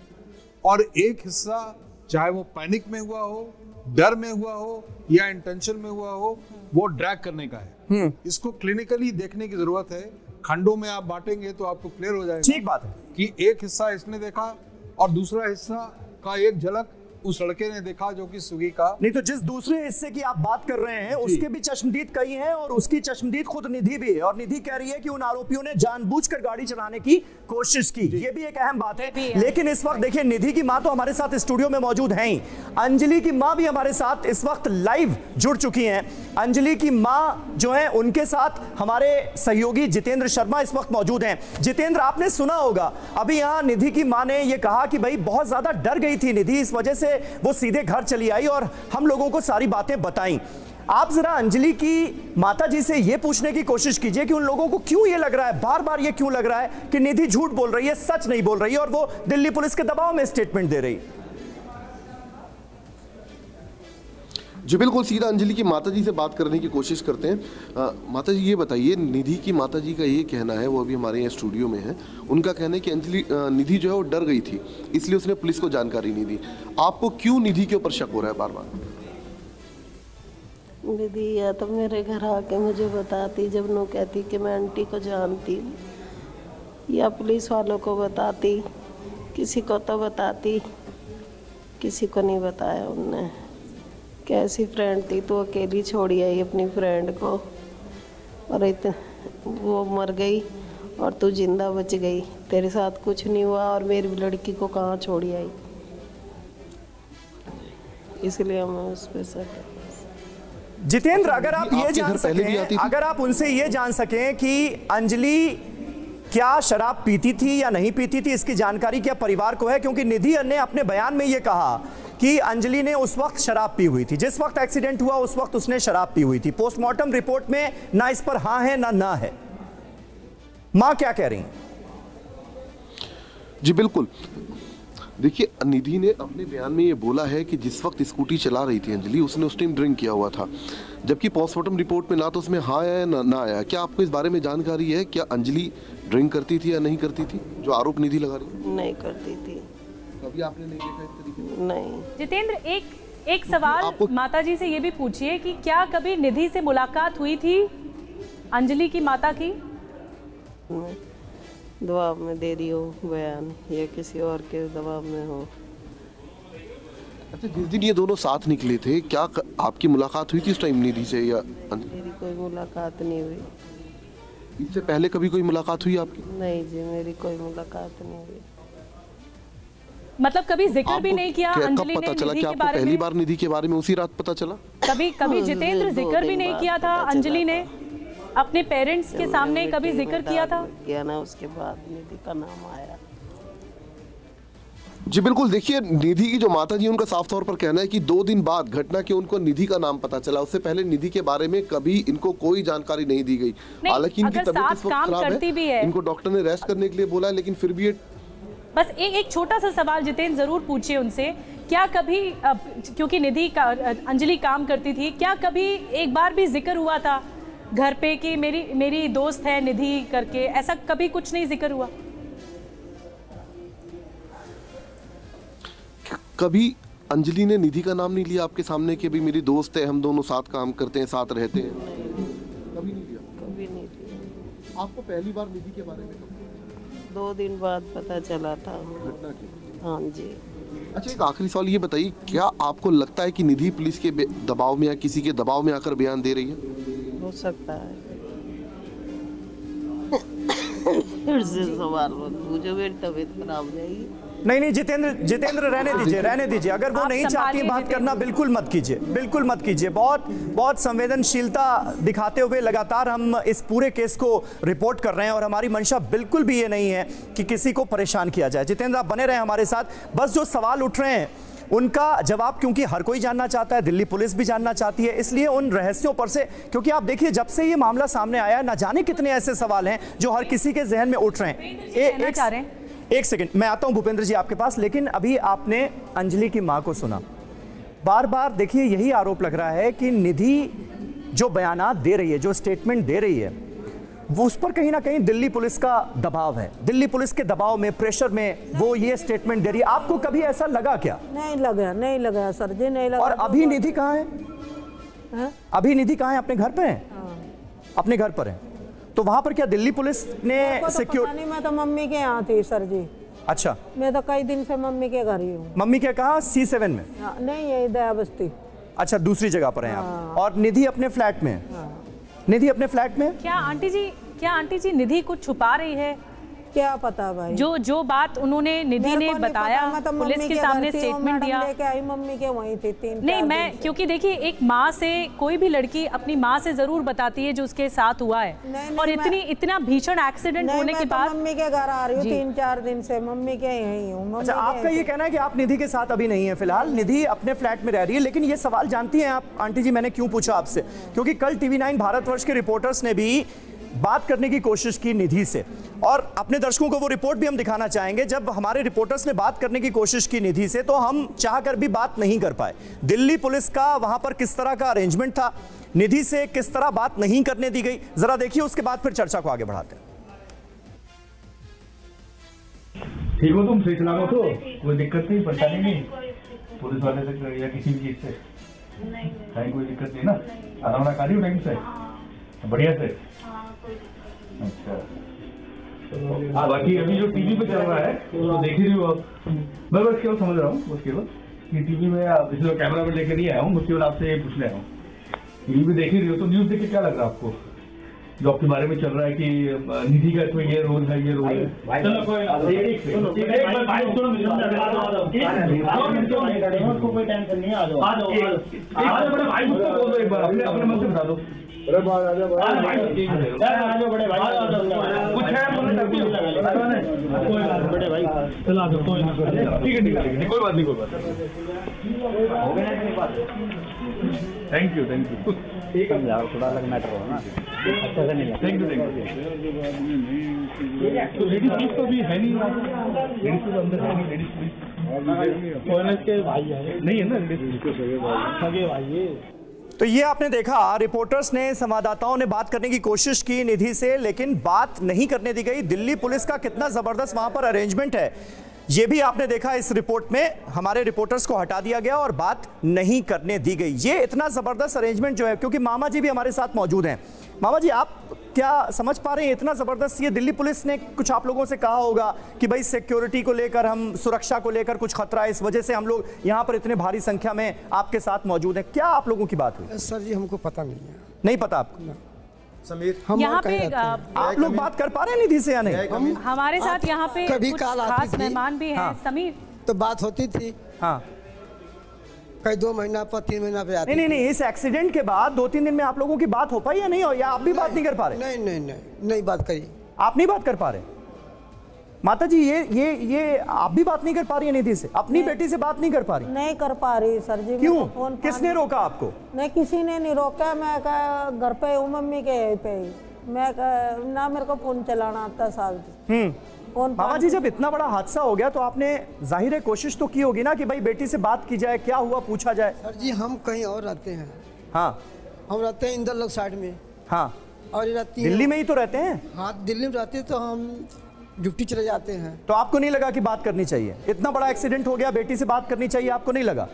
और एक हिस्सा चाहे वो पैनिक में हुआ हो, डर में हुआ हो या इंटेंशन में हुआ हो, वो ड्रैग करने का है। इसको क्लिनिकली देखने की जरूरत है। खंडों में आप बांटेंगे तो आपको क्लियर हो जाएगा। ठीक बात है कि एक हिस्सा इसने देखा और दूसरा हिस्सा का एक झलक उस लड़के ने देखा जो कि स्विगी का। नहीं तो जिस दूसरे हिस्से की आप बात कर रहे हैं उसके भी चश्मदीद कई हैं और उसकी चश्मदीद खुद निधि भी है। और निधि कह रही है कि उन आरोपियों ने जानबूझकर गाड़ी चलाने की कोशिश की। ये भी एक अहम बात है। लेकिन इस वक्त देखिए, निधि की मां तो हमारे साथ स्टूडियो में मौजूद हैं ही, अंजलि की मां भी हमारे साथ इस वक्त लाइव जुड़ चुकी हैं। अंजलि की मां जो है उनके साथ हमारे सहयोगी जितेंद्र शर्मा इस वक्त मौजूद हैं। जितेंद्र, आपने सुना होगा अभी यहाँ निधि की मां ने यह कहा कि भाई बहुत ज्यादा डर गई थी निधि, इस वजह से वो सीधे घर चली आई और हम लोगों को सारी बातें बताई। आप जरा अंजलि की माताजी से यह पूछने की कोशिश कीजिए कि उन लोगों को क्यों ये लग रहा है, बार बार ये क्यों लग रहा है कि निधि झूठ बोल रही है, सच नहीं बोल रही है और वो दिल्ली पुलिस के दबाव में स्टेटमेंट दे रही है। जी बिल्कुल, सीधा अंजलि की माताजी से बात करने की कोशिश करते हैं। माताजी ये बताइए, निधि की माताजी का ये कहना है, वो अभी हमारे यहाँ स्टूडियो में है, उनका कहना है कि निधि जो है वो डर गई थी, इसलिए उसने पुलिस को जानकारी नहीं दी। आपको क्यों निधि के ऊपर शक हो रहा है बार बार? निधि या तो मेरे घर आके मुझे बताती जब नो कहती कि मैं आंटी को जानती हूँ, या पुलिस वालों को बताती, किसी को तो बताती, किसी को नहीं बताया उनने। कैसी फ्रेंड थी, तो अकेली छोड़ी आई अपनी फ्रेंड को और वो मर गई और तू जिंदा बच गई, तेरे साथ कुछ नहीं हुआ और मेरी लड़की को कहाँ छोड़ी आई, इसलिए मैं उस पर शक। जितेंद्र, अगर आप ये जान सकें, अगर आप उनसे ये जान सकें कि अंजलि क्या शराब पीती थी या नहीं पीती थी, इसकी जानकारी क्या परिवार को है? क्योंकि निधि ने अपने बयान में ये कहा कि अंजलि ने उस वक्त शराब पी हुई थी, जिस वक्त एक्सीडेंट हुआ उस वक्त उसने शराब पी हुई थी। पोस्टमार्टम रिपोर्ट में ना इस पर हाँ है ना है। मां क्या कह रही हैं? जी बिल्कुल, देखिए निधि ने अपने बयान में ये बोला है कि जिस वक्त स्कूटी चला रही थी अंजलि, उसने उस टाइम ड्रिंक किया हुआ था, जबकि पोस्टमार्टम रिपोर्ट में ना तो उसमें हाँ आया ना आया। क्या आपको इस बारे में जानकारी है, क्या अंजलि ड्रिंक करती थी या नहीं करती थी, जो आरोप निधि लगा रही है? नहीं करती थी। कभी आपने नहीं देखा इस तरीके से? नहीं। जितेंद्र, एक सवाल माताजी से ये भी पूछिए कि क्या कभी निधि से मुलाकात हुई थी अंजलि की माता की? दबाव में दे रही हो बयान या किसी और के दबाव में हो। अच्छा, जिस दिन ये दोनों साथ निकले थे, क्या आपकी मुलाकात हुई थी उस टाइम निधि से या? मेरी कोई मुलाकात नहीं हुई। इससे पहले कभी कोई मुलाकात हुई आपकी? नहीं जी, मेरी कोई मुलाकात नहीं हुई। मतलब कभी जिक्र भी नहीं किया अंजलि ने पता चला निधि कि के आपको बारे पहली में? बार निधि के बारे में उसी रात पता चला? कभी जितेंद्र जिक्र भी नहीं किया था अंजलि ने अपने पेरेंट्स के सामने, कभी जिक्र किया था किया ना, उसके बाद निधि का नाम आया। जी बिल्कुल, देखिए निधि की जो माता जी उनका साफ तौर पर कहना है कि 2 दिन बाद घटना के उनको निधि का नाम पता चला। उससे पहले निधि के बारे में कभी इनको कोई जानकारी नहीं दी गई। हालांकि इनकी तबीयत इस वक्त खराब है, इनको डॉक्टर ने रेस्ट करने के लिए बोला है, लेकिन फिर भी बस एक छोटा सा सवाल जितेंद्र जरूर पूछिए उनसे, क्या कभी क्योंकि निधि का अंजलि काम करती थी, क्या कभी एक बार भी जिक्र हुआ था घर पे कि मेरी दोस्त है निधि करके? ऐसा कभी कुछ नहीं जिक्र हुआ? कभी अंजलि ने निधि का नाम नहीं लिया आपके सामने कि अभी मेरी दोस्त है, हम दोनों साथ काम करते हैं, साथ रहते हैं? कभी नहीं लिया? कभी नहीं लिया। आपको पहली बार निधि के बारे में 2 दिन बाद पता चला था घटना की? हाँ जी। अच्छा, एक आखिरी सवाल ये बताइए, क्या आपको लगता है कि निधि पुलिस के दबाव में या किसी के दबाव में आकर बयान दे रही है? हो सकता है। फिर से सवाल मत पूछो, मेरी तबीयत खराब हो जाएगी। नहीं जितेंद्र रहने दीजिए। अगर वो नहीं चाहती बात करना, बिल्कुल मत कीजिए। बहुत संवेदनशीलता दिखाते हुए लगातार हम इस पूरे केस को रिपोर्ट कर रहे हैं और हमारी मंशा बिल्कुल भी ये नहीं है कि किसी को परेशान किया जाए। जितेंद्र, आप बने रहे हमारे साथ। बस जो सवाल उठ रहे हैं उनका जवाब क्योंकि हर कोई जानना चाहता है, दिल्ली पुलिस भी जानना चाहती है, इसलिए उन रहस्यों पर से, क्योंकि आप देखिए जब से ये मामला सामने आया ना जाने कितने ऐसे सवाल हैं जो हर किसी के जहन में उठ रहे हैं। एक सेकंड, मैं आता हूं भूपेंद्र जी आपके पास, लेकिन अभी आपने अंजलि की मां को सुना। बार बार देखिए यही आरोप लग रहा है कि निधि जो बयानात दे रही है, जो स्टेटमेंट दे रही है, वो उस पर कहीं ना कहीं दिल्ली पुलिस का दबाव है। दिल्ली पुलिस के दबाव में, प्रेशर में वो ये स्टेटमेंट दे रही है। आपको कभी ऐसा लगा क्या? नहीं लगा सर जी, नहीं लगा। और अभी निधि कहाँ है? अभी निधि कहाँ है? अपने घर पे है? अपने घर पर है। तो वहां पर क्या दिल्ली पुलिस ने सिक्योर? नहीं, मैं तो मम्मी के यहाँ थी सर जी। अच्छा, मैं तो कई दिन से मम्मी के घर ही हूँ। मम्मी के कहाँ? C7 में? नहीं, यही दया बस्ती। अच्छा, दूसरी जगह पर हैं आप। और निधि अपने फ्लैट में? निधि अपने फ्लैट में? क्या आंटी जी निधि कुछ छुपा रही है? क्या पता भाई। जो बात उन्होंने निधि ने बताया, तो पुलिस के सामने स्टेटमेंट दिया। लेके आई मम्मी के वहीं थी 3-4 नहीं, मैं क्योंकि देखिए एक माँ से, कोई भी लड़की अपनी माँ से जरूर बताती है जो उसके साथ हुआ है। और इतना भीषण एक्सीडेंट होने के बाद मम्मी के घर आ रही हूँ 3-4 दिन से, मम्मी के यहीं हूँ। अच्छा, आपका ये कहना है कि आप निधि के साथ अभी नहीं है फिलहाल, निधि अपने फ्लैट में रह रही है। लेकिन ये सवाल जानती हैं आप आंटी जी, मैंने क्यों पूछा आपसे? क्योंकि कल TV9 भारतवर्ष के रिपोर्टर्स ने भी बात करने की कोशिश की निधि से, और अपने दर्शकों को वो रिपोर्ट भी हम दिखाना चाहेंगे। जब हमारे रिपोर्टर्स ने बात करने की कोशिश की निधि से, तो हम चाहकर भी बात नहीं कर पाए। दिल्ली पुलिस का वहां पर किस तरह का अरेंजमेंट था, निधि से किस तरह बात नहीं करने दी गई, जरा देखिए, उसके बाद फिर चर्चा को आगे बढ़ाते हैं। ठीक हो तुम? सही चला रहे हो तो? कोई दिक्कत नहीं, परेशानी नहीं पुलिस वाले से या किसी भी चीज से? नहीं, कोई दिक्कत नहीं ना? खाना खा रही हो टाइम से? बढ़िया से? अच्छा, बाकी अभी जो टीवी पे चल रहा है तो देख ही रही हो आप। मैं बस केवल समझ रहा हूँ, बस केवल कि टीवी में इसलिए कैमरा में लेकर नहीं आया हूँ, बस केवल आपसे पूछने आया हूँ। टीवी पे देख ही रही हो तो न्यूज देख के क्या लग रहा है आपको, जो आपके बारे में चल रहा है कि निधि का इसमें ये रोल है, ये रोल है? कोई टेंशन नहीं, आ जाओ भाई, मुझको बोल दो एक बार, अपने मन से बता दो। बड़े भाई आ जाओ, बड़े भाई कुछ है बड़े भाई, चला दो, कोई ना, ठीक है, कोई बात नहीं। थैंक यू ठीक है यार, थोड़ा अलग मैटर हो ना, अच्छा से नहीं। थैंक यू तो लेडीज पुलिस तो भी है नहीं, लेडीज तो अंदर है नहीं, लेडीज पुलिस के भाई है नहीं है ना, लेडीज सगे भाई। तो ये आपने देखा, रिपोर्टर्स ने, संवाददाताओं ने बात करने की कोशिश की निधि से, लेकिन बात नहीं करने दी गई। दिल्ली पुलिस का कितना जबरदस्त वहां पर अरेंजमेंट है, ये भी आपने देखा। इस रिपोर्ट में हमारे रिपोर्टर्स को हटा दिया गया और बात नहीं करने दी गई। ये इतना जबरदस्त अरेंजमेंट जो है, क्योंकि मामा जी भी हमारे साथ मौजूद हैं। मामा जी, आप क्या समझ पा रहे हैं इतना जबरदस्त? ये दिल्ली पुलिस ने कुछ आप लोगों से कहा होगा कि भाई सिक्योरिटी को लेकर, हम सुरक्षा को लेकर कुछ खतरा है, इस वजह से हम लोग यहाँ पर इतने भारी संख्या में आपके साथ मौजूद हैं। क्या आप लोगों की बात हुई? सर जी, हमको पता नहीं है। नहीं पता आपको? समीर, हम यहाँ पे आप लोग बात कर पा रहे हैं निधि से या नहीं? हमारे साथ यहाँ पे कभी कुछ खास मेहमान भी हैं। समीर, तो बात होती थी। हाँ, कई 2 महीना पर 3 महीना पे आती। नहीं, इस एक्सीडेंट के बाद 2-3 दिन में आप लोगों की बात हो पाई या नहीं हो, या आप भी बात नहीं कर पा रहे? नहीं बात करी। आप नहीं बात कर पा रहे? माता जी, ये आप भी बात नहीं कर पा रही है निधि से? अपनी बेटी से बात नहीं कर पा रही? नहीं कर पा रही सर जी। क्यों? किसने रोका आपको? नहीं, किसी ने नहीं रोका। मैं घर पे हूँ, मम्मी के पे। मैं ना मेरे को फोन चलाना आता साल। मामा जी, जब इतना बड़ा हादसा हो गया तो आपने जाहिर है कोशिश तो की होगी ना कि भाई बेटी से बात की जाए, क्या हुआ पूछा जाए। सर जी, हम कहीं और रहते हैं। हाँ, हम रहते हैं इंदर लोग साइड में। हाँ, और ये रहती दिल्ली में ही तो रहते हैं। हाँ, दिल्ली में रहते तो हम ड्यूटी चले जाते हैं। तो आपको नहीं लगा कि बात करनी चाहिए? इतना बड़ा एक्सीडेंट हो गया, बेटी से बात करनी चाहिए, आपको नहीं लगा?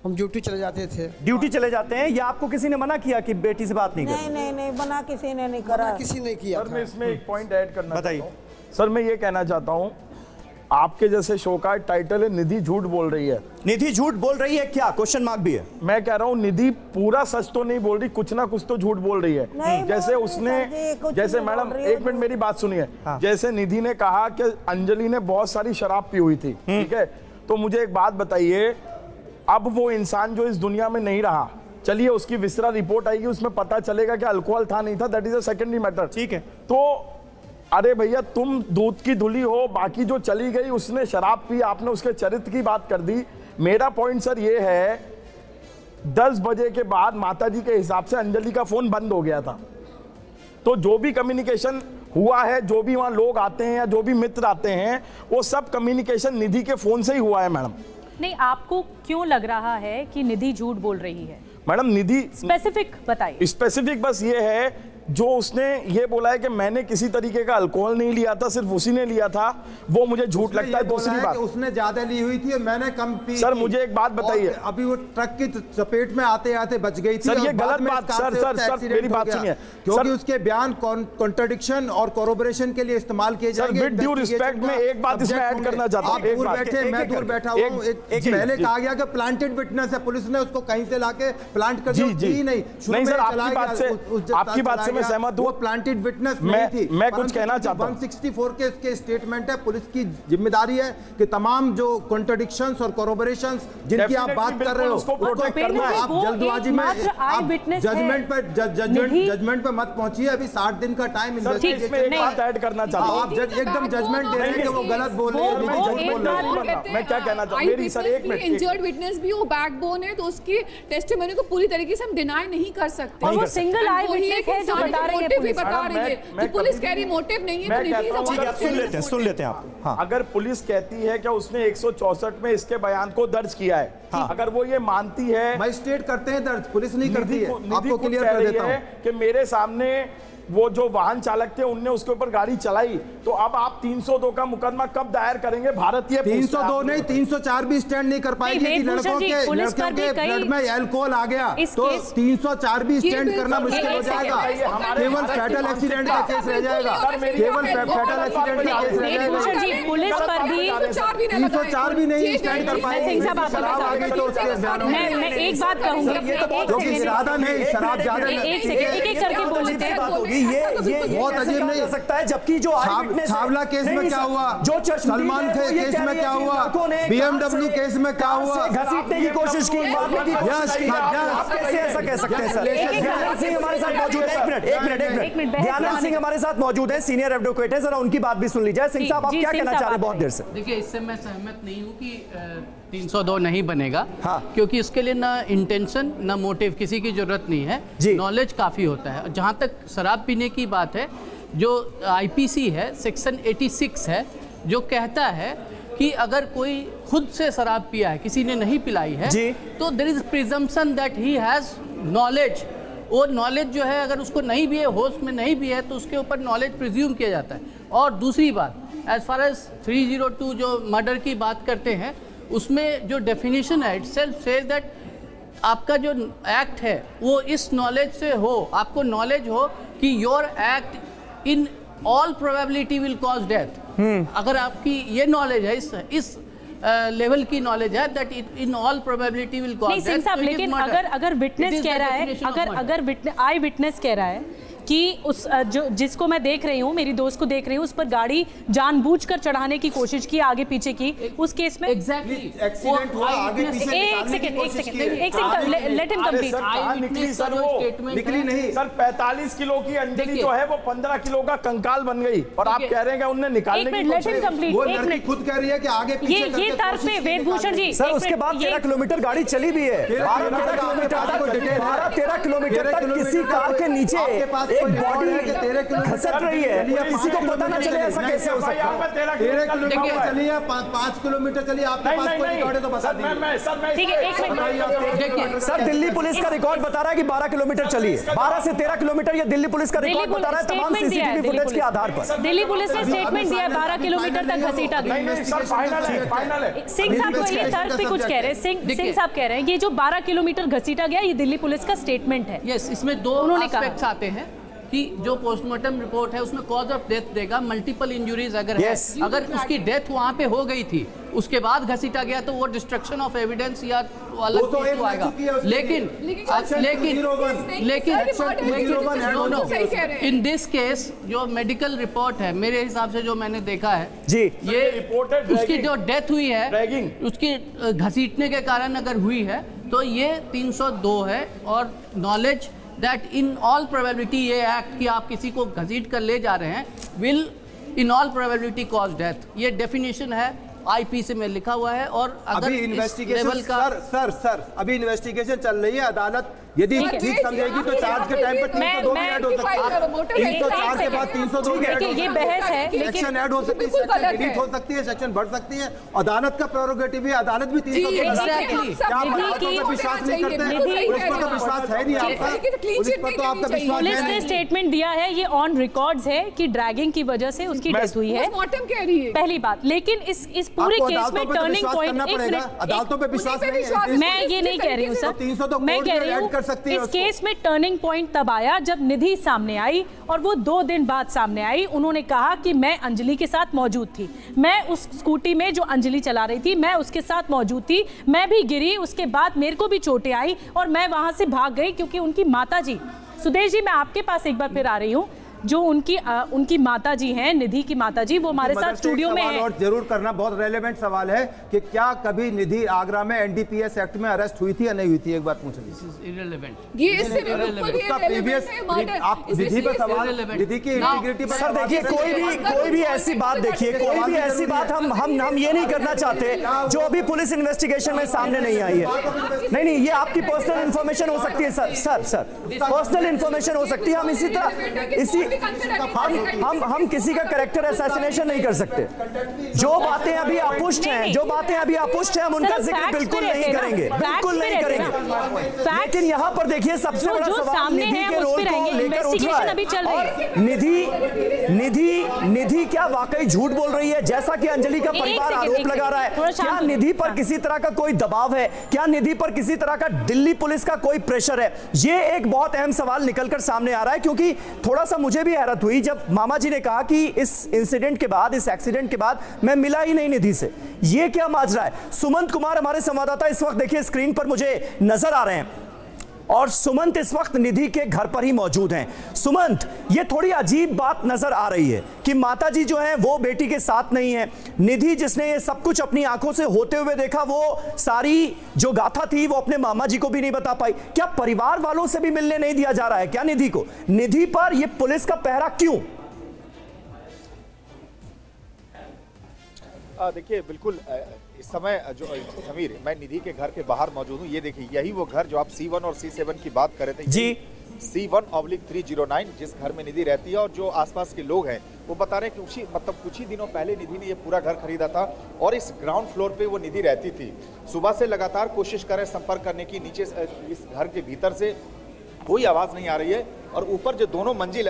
हम ड्यूटी चले जाते थे। ड्यूटी चले जाते हैं, या आपको किसी ने मना किया कि बेटी से बात नहीं करनी? नहीं, बना किसी ने नहीं करा। किसी ने किया। सर, मैं इसमें एक पॉइंट ऐड करना बताइए। सर, मैं ये कहना चाहता हूँ, आपके जैसे शो का टाइटल है निधि झूठ बोल रही है। निधि झूठ बोल रही है क्या? क्वेश्चन मार्क भी है। मैं कह रहा हूँ निधि पूरा सच तो नहीं बोल रही, कुछ ना कुछ तो झूठ बोल रही है। जैसे उसने, जैसे मैडम एक मिनट मेरी बात सुनिए। जैसे निधि ने कहा कि अंजलि ने बहुत सारी शराब पी हुई थी, ठीक है, तो मुझे एक बात बताइए, अब वो इंसान जो इस दुनिया में नहीं रहा, चलिए उसकी विसरा रिपोर्ट आएगी, उसमें पता चलेगा कि अल्कोहल था नहीं था, that is a secondary matter, ठीक है। तो अरे भैया, तुम दूध की धुली हो, बाकी जो चली गई उसने शराब पी, आपने उसके चरित्र की बात कर दी। मेरा पॉइंट सर ये है, 10 बजे के बाद माताजी के हिसाब से अंजलि का फोन बंद हो गया था, तो जो भी कम्युनिकेशन हुआ है, जो भी वहां लोग आते हैं या जो भी मित्र आते हैं, वो सब कम्युनिकेशन निधि के फोन से ही हुआ है। मैडम, नहीं, आपको क्यों लग रहा है कि निधि झूठ बोल रही है? मैडम, निधि स्पेसिफिक बताइए। स्पेसिफिक बस ये है, जो उसने ये बोला है कि मैंने किसी तरीके का अल्कोहल नहीं लिया था, सिर्फ उसी ने लिया था, वो मुझे झूठ लगता है। दूसरी बात, उसने ज्यादा ली हुई थी और मैंने कम पी। सर, मुझे एक बात बताइए, अभी वो ट्रक की चपेट में आते आते बच गई थी। सर, ये गलत बात। सर मेरी बात सुनिए, क्योंकि उसके बयान कॉन्ट्रडिक्शन और कोरोबोरेशन के लिए इस्तेमाल किए जाएंगे। विद ड्यू रिस्पेक्ट, मैं एक बात इसमें ऐड करना चाहता हूं। आप दूर बैठे, मैं दूर बैठा हूं। पहले कहा गया कि प्लांटेड विटनेस है, पुलिस ने उसको कहीं से लाके प्लांट कर दिया। नहीं सर, आपकी बात से मैं सहमत हूं। विटनेस नहीं थी। मैं कुछ कहना चाहता हूं। 164 के इसके स्टेटमेंट है, पुलिस की जिम्मेदारी है कि तमाम जो कॉन्ट्रडिक्शंस और कोरोबोरेशंस जिनकी आप बात कर रहे हो उसको प्रोटेक्ट करना है। आप जल्दबाजी में जजमेंट पे मत पहुंचिए। अभी 60 दिन का टाइम इन्वेस्टिगेशन में एक बात ऐड करना चाहता हूं। आप एकदम जजमेंट दे रहे हैं कि वो गलत बोल रहे हैं। मैं क्या कहना चाहता हूं, मेरी सर एक मिनट। इंजर्ड विटनेस भी वो बैकबोन है, तो उसकी टेस्टिमनी को पूरी तरीके से हम डिनाई नहीं कर सकते। और वो सिंगल आई विटनेस है जो बता रही है, पुलिस बता रही है कि पुलिस कह रही मोटिव नहीं है, तो सुन लेते हैं आप। हाँ, अगर पुलिस कहती है कि उसने 164 में इसके बयान को दर्ज किया है, हाँ, अगर वो ये मानती है, मजिस्ट्रेट करते हैं दर्ज, पुलिस नहीं करती है। आपको क्लियर कर देता हूं कि मेरे सामने वो जो वाहन चालक थे उनने उसके ऊपर गाड़ी चलाई, तो अब आप 302 का मुकदमा कब दायर करेंगे? भारतीय 302 नहीं, 304 भी स्टैंड नहीं कर पाएगी कि लड़कियों के ब्लड में अल्कोहल आ गया, तो 304 भी स्टैंड करना मुश्किल हो जाएगा। केवल फैटल एक्सीडेंट का केस रह जाएगा, केवल फैटल एक्सीडेंट का केस रह जाएगा। पुलिस पर भी 304 भी नहीं स्टैंड कर पाएगी। शराब आ गई तो उसके मैं एक बात कहूंगी, इरादा नहीं, शराब ज्यादा एक करके बोल लेते हैं। ये बहुत अजीब नहीं हो सकता है। जबकि जो छावला केस में क्या हुआ, जो सलमान केस में क्या हुआ, BMW केस में क्या हुआ, घसीटने की कोशिश की, आप कैसे ऐसा कह सकते हैं सर? ज्ञानंद सिंह हमारे साथ मौजूद है। एक मिनट ज्ञानंद सिंह हमारे साथ मौजूद है, सीनियर एडवोकेट है, जरा उनकी बात भी सुन लीजिए। सिंह साहब, आप क्या कहना चाह रहे हैं बहुत देर से? देखिए, इससे मैं सहमत नहीं हूँ कि 302 नहीं बनेगा, हाँ, क्योंकि इसके लिए ना इंटेंशन ना मोटिव किसी की जरूरत नहीं है, नॉलेज काफ़ी होता है। जहाँ तक शराब पीने की बात है, जो IPC है सेक्शन 86 है, जो कहता है कि अगर कोई खुद से शराब पिया है, किसी ने नहीं पिलाई है, तो there is presumption that he has knowledge. वो नॉलेज जो है, अगर उसको नहीं भी है, होश में नहीं भी है, तो उसके ऊपर नॉलेज प्रिज्यूम किया जाता है। और दूसरी बात, एज फार एज 302 जो मर्डर की बात करते हैं, उसमें जो डेफिनेशन है, इट सेल्फ सेज दैट आपका जो एक्ट है वो इस नॉलेज से हो, आपको नॉलेज हो कि your act in all probability will cause death. अगर आपकी ये नॉलेज है, इस लेवल की नॉलेज है that in all probability will cause death. लेकिन अगर विटनेस कह रहा है, अगर आई विटनेस कह रहा है कि उस जिसको मैं देख रही हूँ, मेरी दोस्त को देख रही हूँ, उस पर गाड़ी जानबूझकर चढ़ाने की कोशिश की, आगे पीछे की, उस केस में एक्सीडेंट हुआ, आगे पीछे एक सेकंड लेट हिम कंप्लीट। निकली नहीं सर, 45 किलो की अंजलि जो है वो 15 किलो का कंकाल बन गई, और आप कह रहे हैं कि उन्हें निकालने की कोशिश। वो लड़की खुद कह रही है कि आगे पीछे ये तर्क पे वेदभूषण जी सर, उसके बाद 13 किलोमीटर गाड़ी चली भी है, 12-13 किलोमीटर तक किसी कार के नीचे एक बॉडी खसक रही है, किसी को पता ना चले ऐसा कैसे हो सकता है? 13 किलोमीटर चली है, 5 किलोमीटर चली, आपके पास कोई रिकॉर्ड है तो बता दीजिए। ठीक है, एक मिनट सर, दिल्ली पुलिस का रिकॉर्ड बता रहा है कि 12 किलोमीटर चली है, 12 से 13 किलोमीटर ये दिल्ली पुलिस का रिकॉर्ड बता रहा है तमाम सीसीटीवी फुटेज के आधार पर। दिल्ली पुलिस ने स्टेटमेंट दिया है 12 किलोमीटर तक घसीटा गया। सिंह साहब तो ये तर्क पे कुछ कह रहे हैं, सिंह साहब कह रहे हैं ये जो 12 किलोमीटर घसीटा गया ये दिल्ली पुलिस का स्टेटमेंट है। यस, इसमें दो एस्पेक्ट्स आते हैं कि जो पोस्टमार्टम रिपोर्ट है उसमें कॉज ऑफ डेथ देगा, मल्टीपल इंजरीज अगर है, अगर उसकी डेथ वहां पे हो गई थी उसके बाद घसीटा गया तो वो डिस्ट्रक्शन ऑफ एविडेंस या अलग चीज आएगा। लेकिन इन दिस केस जो मेडिकल रिपोर्ट है मेरे हिसाब से जो मैंने देखा है जी, ये उसकी जो डेथ हुई है उसकी घसीटने के कारण अगर हुई है तो ये 302 है, और knowledge that in all probability ये एक्ट कि आप किसी को घसीट कर ले जा रहे हैं will in all probability cause death, ये डेफिनेशन है आईपीसी में लिखा हुआ है। और अगर अभी इन्वेस्टिगेशन सर अभी इन्वेस्टिगेशन चल रही है, अदालत यदि ठीक समझेगी तो चार्ज के टाइम पर 302 भी ऐड हो सकता है, 304 के बाद 302 भी ऐड हो सकता है, ये बहस है, सेक्शन ऐड हो सकती है, सेक्शन डिलीट हो सकती है, सेक्शन बढ़ सकती है, अदालत का प्रेरोगेटिव है, अदालत भी 302 क्या आप अदालतों पर विश्वास नहीं करते हैं? पुलिस पर तो विश्वास है नहीं आपका, पुलिस पर तो आपका विश्वास है नहीं। पुलिस ने स्टेटमेंट दिया है, ये ऑन रिकॉर्ड्स है कि ड्रैगिंग की वजह से उसकी डेथ हुई है, पहली बात। लेकिन इस पूरे केस में टर्निंग पॉइंट, अदालतों पे विश्वास नहीं है, मैं ये नहीं कह रही हूँ सर, मैं कह रही हूँ इस केस में टर्निंग पॉइंट तब आया जब निधि सामने आई, और वो 2 दिन बाद सामने आई। उन्होंने कहा कि मैं अंजलि के साथ मौजूद थी, मैं उस स्कूटी में जो अंजलि चला रही थी मैं उसके साथ मौजूद थी, मैं भी गिरी, उसके बाद मेरे को भी चोटें आई और मैं वहां से भाग गई क्योंकि उनकी माताजी, सुदेश जी मैं आपके पास एक बार फिर आ रही हूँ, जो उनकी माताजी हैं, निधि की माताजी, वो हमारे साथ स्टूडियो में है। और जरूर करना बहुत रेलेवेंट सवाल है कि क्या कभी निधि आगरा में एनडीपीएस एक्ट में अरेस्ट हुई थी या नहीं हुई थी, एक बात पूछ लीजिए। आप निधि पर सवाल, निधि की इंटीग्रिटी पर सर देखिए, कोई भी ऐसी बात, देखिए कोई भी ऐसी बात हम ये नहीं करना चाहते जो अभी पुलिस इन्वेस्टिगेशन में सामने नहीं आई है। नहीं, ये आपकी पर्सनल इंफॉर्मेशन हो सकती है सर, पर्सनल इंफॉर्मेशन हो सकती है। हम इसी तरह हम किसी का कैरेक्टर असैसिनेशन नहीं कर सकते। जो बातें अभी अपुष्ट हैं, हम उनका जिक्र बिल्कुल नहीं करेंगे। लेकिन यहाँ पर देखिए सबसे बड़ा सवाल निधि के रोल को लेकर उठ रहा है, और निधि क्या वाकई झूठ बोल रही है जैसा कि अंजलि का परिवार आरोप लगा रहा है? क्या निधि पर किसी तरह का कोई दबाव है? क्या निधि पर किसी तरह का दिल्ली पुलिस का कोई प्रेशर है? ये एक बहुत अहम सवाल निकलकर सामने आ रहा है, क्योंकि थोड़ा सा मुझे भी हैरत हुई जब मामा जी ने कहा कि इस इंसिडेंट के बाद, इस एक्सीडेंट के बाद मैं मिला ही नहीं निधि से। ये क्या माजरा है? सुमंत कुमार हमारे संवाददाता इस वक्त देखिए स्क्रीन पर मुझे नजर आ रहे हैं, और सुमंत इस वक्त निधि के घर पर ही मौजूद हैं। सुमंत, ये थोड़ी अजीब बात नजर आ रही है कि माताजी जो है वो बेटी के साथ नहीं है। निधि जिसने ये सब कुछ अपनी आंखों से होते हुए देखा, वो सारी जो गाथा थी वो अपने मामा जी को भी नहीं बता पाई। क्या परिवार वालों से भी मिलने नहीं दिया जा रहा है क्या निधि को? निधि पर ये पुलिस का पहरा क्यों? देखिए, बिल्कुल इस समय जो समीर, मैं निधि के घर के बाहर मौजूद हूँ। ये देखिए, यही वो घर जो आप C1 और C7 की बात कर रहे थे जी, C1/309, जिस घर में निधि रहती है। और जो आसपास के लोग हैं वो बता रहे हैं कि कुछ ही दिनों पहले निधि ने ये पूरा घर खरीदा था और इस ग्राउंड फ्लोर पे वो निधि रहती थी। सुबह से लगातार कोशिश कर रहे हैं संपर्क करने की, नीचे इस घर के भीतर से कोई आवाज़ नहीं आ रही है, और ऊपर जो दोनों मंजिल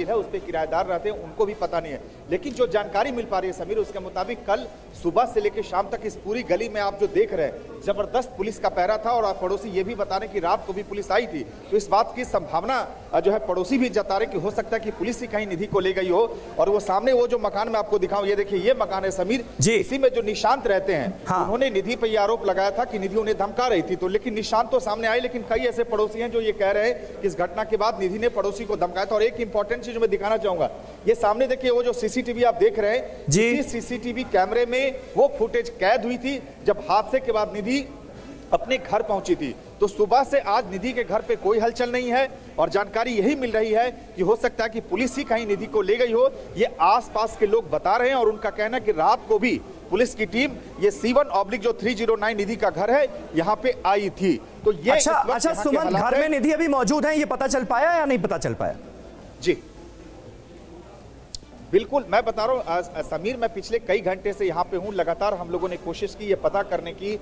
है उस पर किराएदार रहते हैं, उनको भी पता नहीं है। लेकिन जो जानकारी मिल पा रही है समीर, उसके मुताबिक कल सुबह से लेकर शाम तक इस पूरी गली में आप जो देख रहे हैं जबरदस्त पुलिस का पहरा था। और पड़ोसी ये भी बता रहे कि रात को भी पुलिस आई थी, तो इस बात की संभावना जो है पड़ोसी भी जता रहे कि हो सकता है कि पुलिस ही कहीं निधि को ले गई हो। और वो सामने वो जो मकान में आपको दिखाऊं, ये देखिए, ये मकान है समीर, इसी में जो निशांत रहते हैं, उन्होंने निधि पर यह आरोप लगाया था कि निधि उन्हें धमका रही थी। तो लेकिन निशांत तो सामने आए, लेकिन कई ऐसे पड़ोसी हैं जो ये कह रहे हैं रहे हैं कि इस घटना के बाद निधि ने पड़ोसी को धमकाया था। और एक इंपॉर्टेंट चीज मैं दिखाना चाहूंगा, ये सामने देखिए वो जो सीसीटीवी आप देख रहे हैं, इसी सीसीटीवी कैमरे में वो फुटेज कैद हुई थी जब हादसे के बाद निधि अपने घर पहुंची थी। तो सुबह से आज निधि के घर पे कोई हलचल नहीं है और जानकारी यही मिल रही है कि हो सकता है कि पुलिस ही कहीं निधि को ले गई हो, ये आसपास के लोग बता रहे हैं। और उनका कहना है कि रात को भी पुलिस की टीम ये C1 जो 309 निधि का घर है यहाँ पे आई थी। तो ये अच्छा सुमन, घर में निधि अभी मौजूद है, ये पता चल पाया या नहीं पता चल पाया? जी बिल्कुल, मैं बता रहा हूँ समीर, मैं पिछले कई घंटे से यहाँ पे हूँ, लगातार हम लोगों ने कोशिश की ये पता करने की,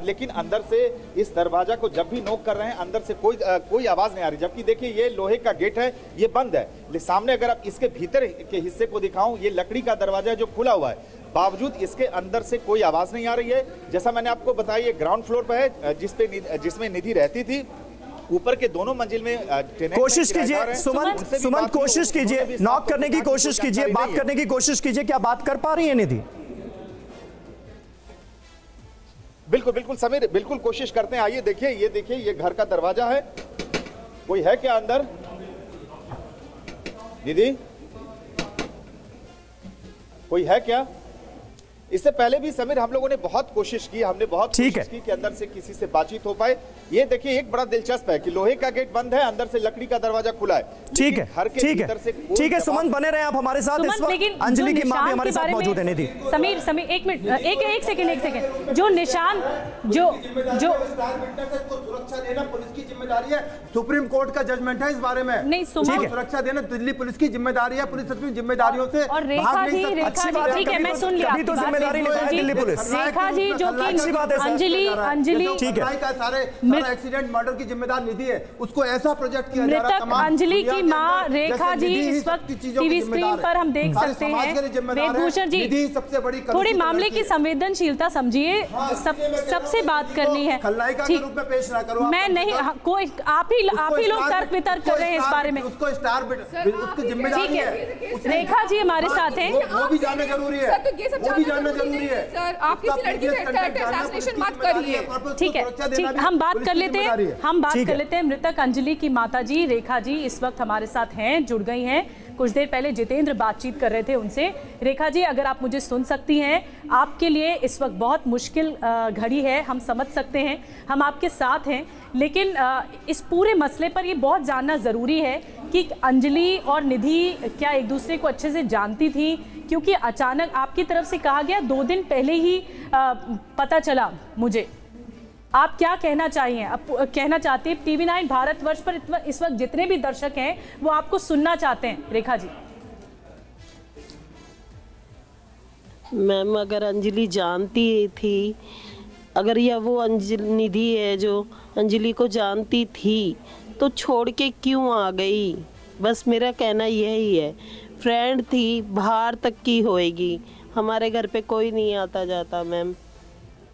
लेकिन अंदर से इस दरवाजा को जब भी नॉक कर रहे हैं अंदर से कोई आवाज नहीं आ रही। जबकि देखिए ये लोहे का गेट है, ये बंद है। सामने अगर आप इसके भीतर के हिस्से को दिखाऊं, ये लकड़ी का दरवाजा है जो खुला हुआ है, बावजूद इसके अंदर से कोई आवाज नहीं आ रही है। जैसा मैंने आपको बताया ये ग्राउंड फ्लोर पर है जिसमें निधि रहती थी। ऊपर के दोनों मंजिल में कोशिश कीजिए सुमन कोशिश कीजिए, नॉक करने की कोशिश कीजिए, बात करने की कोशिश कीजिए। क्या बात कर पा रही है निधि? बिल्कुल बिल्कुल समीर, बिल्कुल कोशिश करते हैं। आइए देखिए, ये घर का दरवाजा है, कोई है क्या अंदर? निधि कोई है क्या? इससे पहले भी समीर हम लोगों ने बहुत कोशिश की, हमने बहुत कोशिश की कि अंदर से किसी से बातचीत हो पाए। ये देखिए एक बड़ा दिलचस्प है कि लोहे का गेट बंद है, अंदर से लकड़ी का दरवाजा खुला है। ठीक है सुमन, बने रहे आप हमारे साथ। इस वक्त अंजलि की मां भी हमारे साथ मौजूद है। निधि समीर एक मिनट, एक सेकंड, जो निशान जो सुरक्षा देना पुलिस की जिम्मेदारी है, सुप्रीम कोर्ट का जजमेंट है इस बारे में। नहीं, सुरक्षा देना दिल्ली पुलिस की जिम्मेदारी है, पुलिस अपनी जिम्मेदारियों से भाग नहीं सकती। ठीक है, मैं सुन लिया। दिल्ली पुलिस रेखा जी जो कि अंजलि ठीक है, सारे एक्सीडेंट मर्डर की जिम्मेदार निधि है, उसको ऐसा प्रोजेक्ट किया जा रहा है। तमाम अंजलि की मां रेखा जी इस वक्त टीवी स्क्रीन पर हम देख सकते हैं। वेदभूषण जी सबसे बड़ी थोड़ी मामले की संवेदनशीलता समझिए, सबसे बात करनी है। खलनायिका के रूप में पेश ना करो। मैं नहीं, कोई आप ही लोग तर्क वितर्क कर रहे हैं इस बारे में। उसको स्टार उसकी जिम्मेदारी है। रेखा जी हमारे साथ हैं, वो भी जानना जरूरी है, वो भी जानना जरूरी है। सर आप किसी लड़की पे असैसिनेशन मत करिए। ठीक है, हम बात कर लेते हैं। मृतक अंजलि की माताजी रेखा जी इस वक्त हमारे साथ हैं, जुड़ गई हैं। कुछ देर पहले जितेंद्र बातचीत कर रहे थे उनसे। रेखा जी, अगर आप मुझे सुन सकती हैं, आपके लिए इस वक्त बहुत मुश्किल घड़ी है, हम समझ सकते हैं, हम आपके साथ हैं, लेकिन इस पूरे मसले पर ये बहुत जानना ज़रूरी है कि अंजलि और निधि क्या एक दूसरे को अच्छे से जानती थी? क्योंकि अचानक आपकी तरफ से कहा गया 2 दिन पहले ही पता चला मुझे। आप क्या कहना चाहते हैं? TV9 भारतवर्ष पर इस वक्त जितने भी दर्शक हैं वो आपको सुनना चाहते हैं। रेखा जी। मैम, अगर अंजलि जानती थी, अगर यह वो निधि है जो अंजलि को जानती थी, तो छोड़ के क्यों आ गई? बस मेरा कहना यही है। फ्रेंड थी, बाहर तक की होएगी, हमारे घर पे कोई नहीं आता जाता। मैम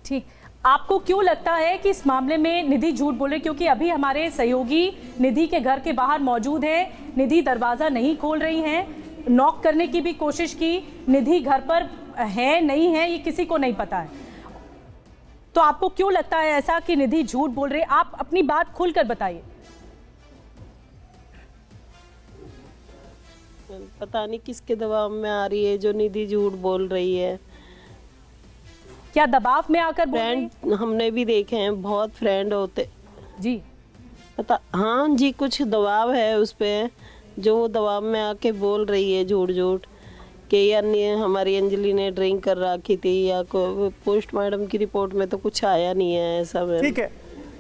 ठीक, आपको क्यों लगता है कि इस मामले में निधि झूठ बोल रही? क्योंकि अभी हमारे सहयोगी निधि के घर के बाहर मौजूद हैं, निधि दरवाजा नहीं खोल रही हैं, नॉक करने की भी कोशिश की, निधि घर पर है नहीं है ये किसी को नहीं पता है। तो आपको क्यों लगता है ऐसा कि निधि झूठ बोल रही है? आप अपनी बात खुलकर बताइए। पता नहीं किसके दबाव में आ रही है जो निधि झूठ बोल रही है। क्या दबाव में आकर बोल रही है? हमने भी देखे हैं, बहुत फ्रेंड होते जी। पता, हाँ जी, कुछ दबाव है उस पे, जो वो दबाव में आके बोल रही है झूठ कि अन्य हमारी अंजलि ने ड्रिंक कर रखी थी, या पोस्टमार्टम की रिपोर्ट में तो कुछ आया नहीं है ऐसा। ठीक है,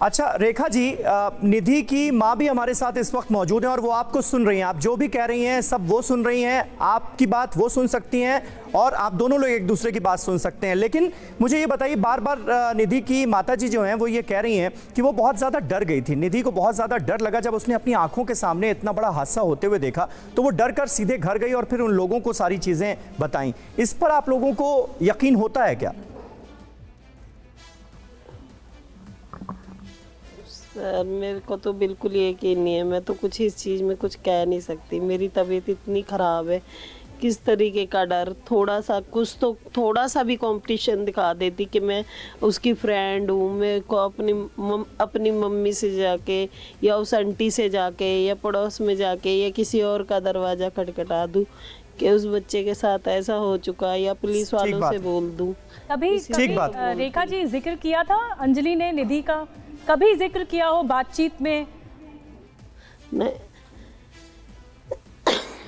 अच्छा रेखा जी, निधि की मां भी हमारे साथ इस वक्त मौजूद हैं और वो आपको सुन रही हैं। आप जो भी कह रही हैं सब वो सुन रही हैं, आपकी बात वो सुन सकती हैं और आप दोनों लोग एक दूसरे की बात सुन सकते हैं। लेकिन मुझे ये बताइए, बार बार निधि की माताजी जो हैं वो ये कह रही हैं कि वो बहुत ज़्यादा डर गई थी, निधि को बहुत ज़्यादा डर लगा जब उसने अपनी आंखों के सामने इतना बड़ा हादसा होते हुए देखा, तो वो डर कर सीधे घर गई और फिर उन लोगों को सारी चीज़ें बताई। इस पर आप लोगों को यकीन होता है क्या? सर, मेरे को तो बिल्कुल यकीन नहीं है। मैं तो कुछ इस चीज़ में कुछ कह नहीं सकती। मेरी तबीयत इतनी ख़राब है किस तरीके का डर, थोड़ा सा कुछ तो थोड़ा सा भी कंपटीशन दिखा देती कि मैं उसकी फ्रेंड हूँ, मैं को अपनी मम्मी से जाके या उस आंटी से जाके या पड़ोस में जाके या किसी और का दरवाज़ा खटखटा दूँ कि उस बच्चे के साथ ऐसा हो चुका, या पुलिस वालों से बोल दूँ। कभी रेखा जी जिक्र किया था अंजलि ने निधि का, कभी जिक्र किया हो बातचीत में?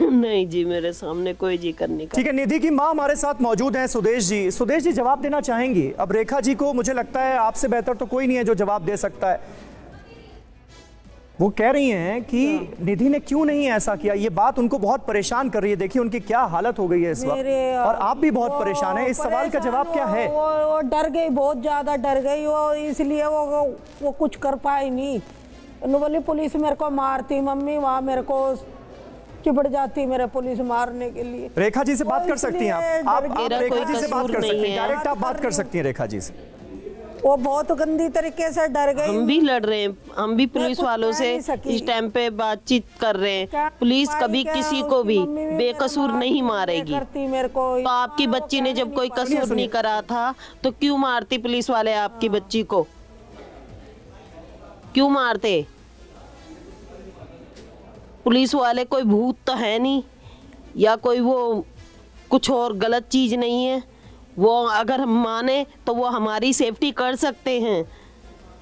नहीं जी, मेरे सामने कोई जिक्र नहीं। ठीक है, निधि की मां हमारे साथ मौजूद हैं, सुदेश जी। सुदेश जी जवाब देना चाहेंगी? अब रेखा जी को मुझे लगता है आपसे बेहतर तो कोई नहीं है जो जवाब दे सकता है। वो कह रही हैं कि निधि ने क्यों नहीं ऐसा किया, ये बात उनको बहुत परेशान कर रही है। देखिए उनकी क्या हालत हो गई है इस वक्त, और आप भी बहुत परेशान हैं। इस सवाल का जवाब क्या है? वो डर गई, बहुत ज्यादा डर गई वो, इसलिए वो कुछ कर पाई नहीं। बोली पुलिस मेरे को मारती, मम्मी वहाँ मेरे को चिपट जाती मेरे पुलिस मारने के लिए। रेखा जी से बात कर सकती हैं आप रेखा जी से बात कर सकती हैं, डायरेक्ट आप बात कर सकती हैं रेखा जी से। वो बहुत गंदी तरीके से डर गई। हम भी लड़ रहे हैं, हम भी पुलिस वालों से इस टाइम पे बातचीत कर रहे हैं। पुलिस कभी किसी को भी बेकसूर नहीं मारेगी। तो आपकी बच्ची ने जब कोई कसूर नहीं करा था तो क्यों मारती पुलिस वाले आपकी बच्ची को? क्यों मारते? पुलिस वाले कोई भूत तो है नहीं, या कोई वो कुछ और गलत चीज नहीं है। वो अगर हम माने तो वो हमारी सेफ्टी कर सकते हैं,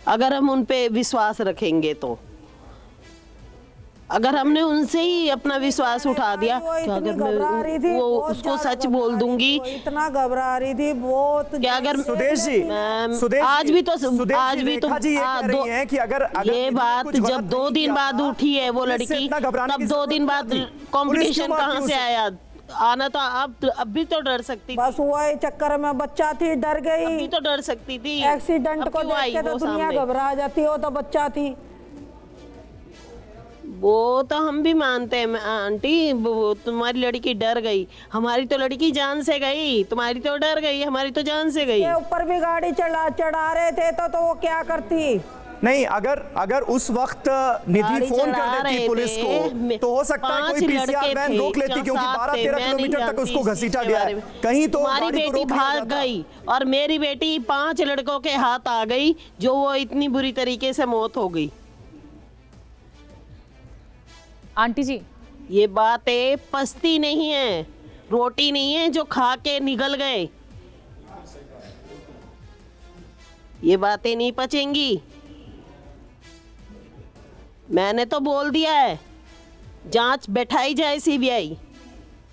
अगर हम उन पे विश्वास रखेंगे तो। अगर हमने उनसे ही अपना विश्वास उठा दिया तो अगर मैं वो उसको सच बोल दूंगी, इतना घबरा रही थी बहुत। क्या अगर सुदेश जी आज भी तो कि अगर ये बात जब 2 दिन बाद उठी है वो लड़की, तब 2 दिन बाद कंपटीशन कहाँ से आया? आना तो अब भी तो डर सकती थी। बस वही चक्कर में बच्चा थी, डर गई। अभी तो डर सकती थी। एक्सीडेंट को देख के तो दुनिया घबरा जाती हो, तो बच्चा थी। वो तो हम भी मानते हैं आंटी, तुम्हारी लड़की डर गई, हमारी तो लड़की जान से गई। तुम्हारी तो डर गई, हमारी तो जान से गई। ऊपर भी गाड़ी चढ़ा रहे थे तो वो क्या करती? नहीं, अगर उस वक्त निधि फोन कर देती पुलिस को तो हो सकता है कोई पीसीआर वैन रोक लेती, क्योंकि 12-13 किलोमीटर तक उसको घसीटा गया है। कहीं तो हमारी बेटी भाग गई और मेरी बेटी 5 लड़कों के हाथ आ गई, जो वो इतनी बुरी तरीके से मौत हो गई। आंटी जी ये बातें पचती नहीं है, रोटी नहीं है जो खा के निगल गए। ये बातें नहीं पचेंगी। मैंने तो बोल दिया है, जांच बैठाई जाए सीबीआई।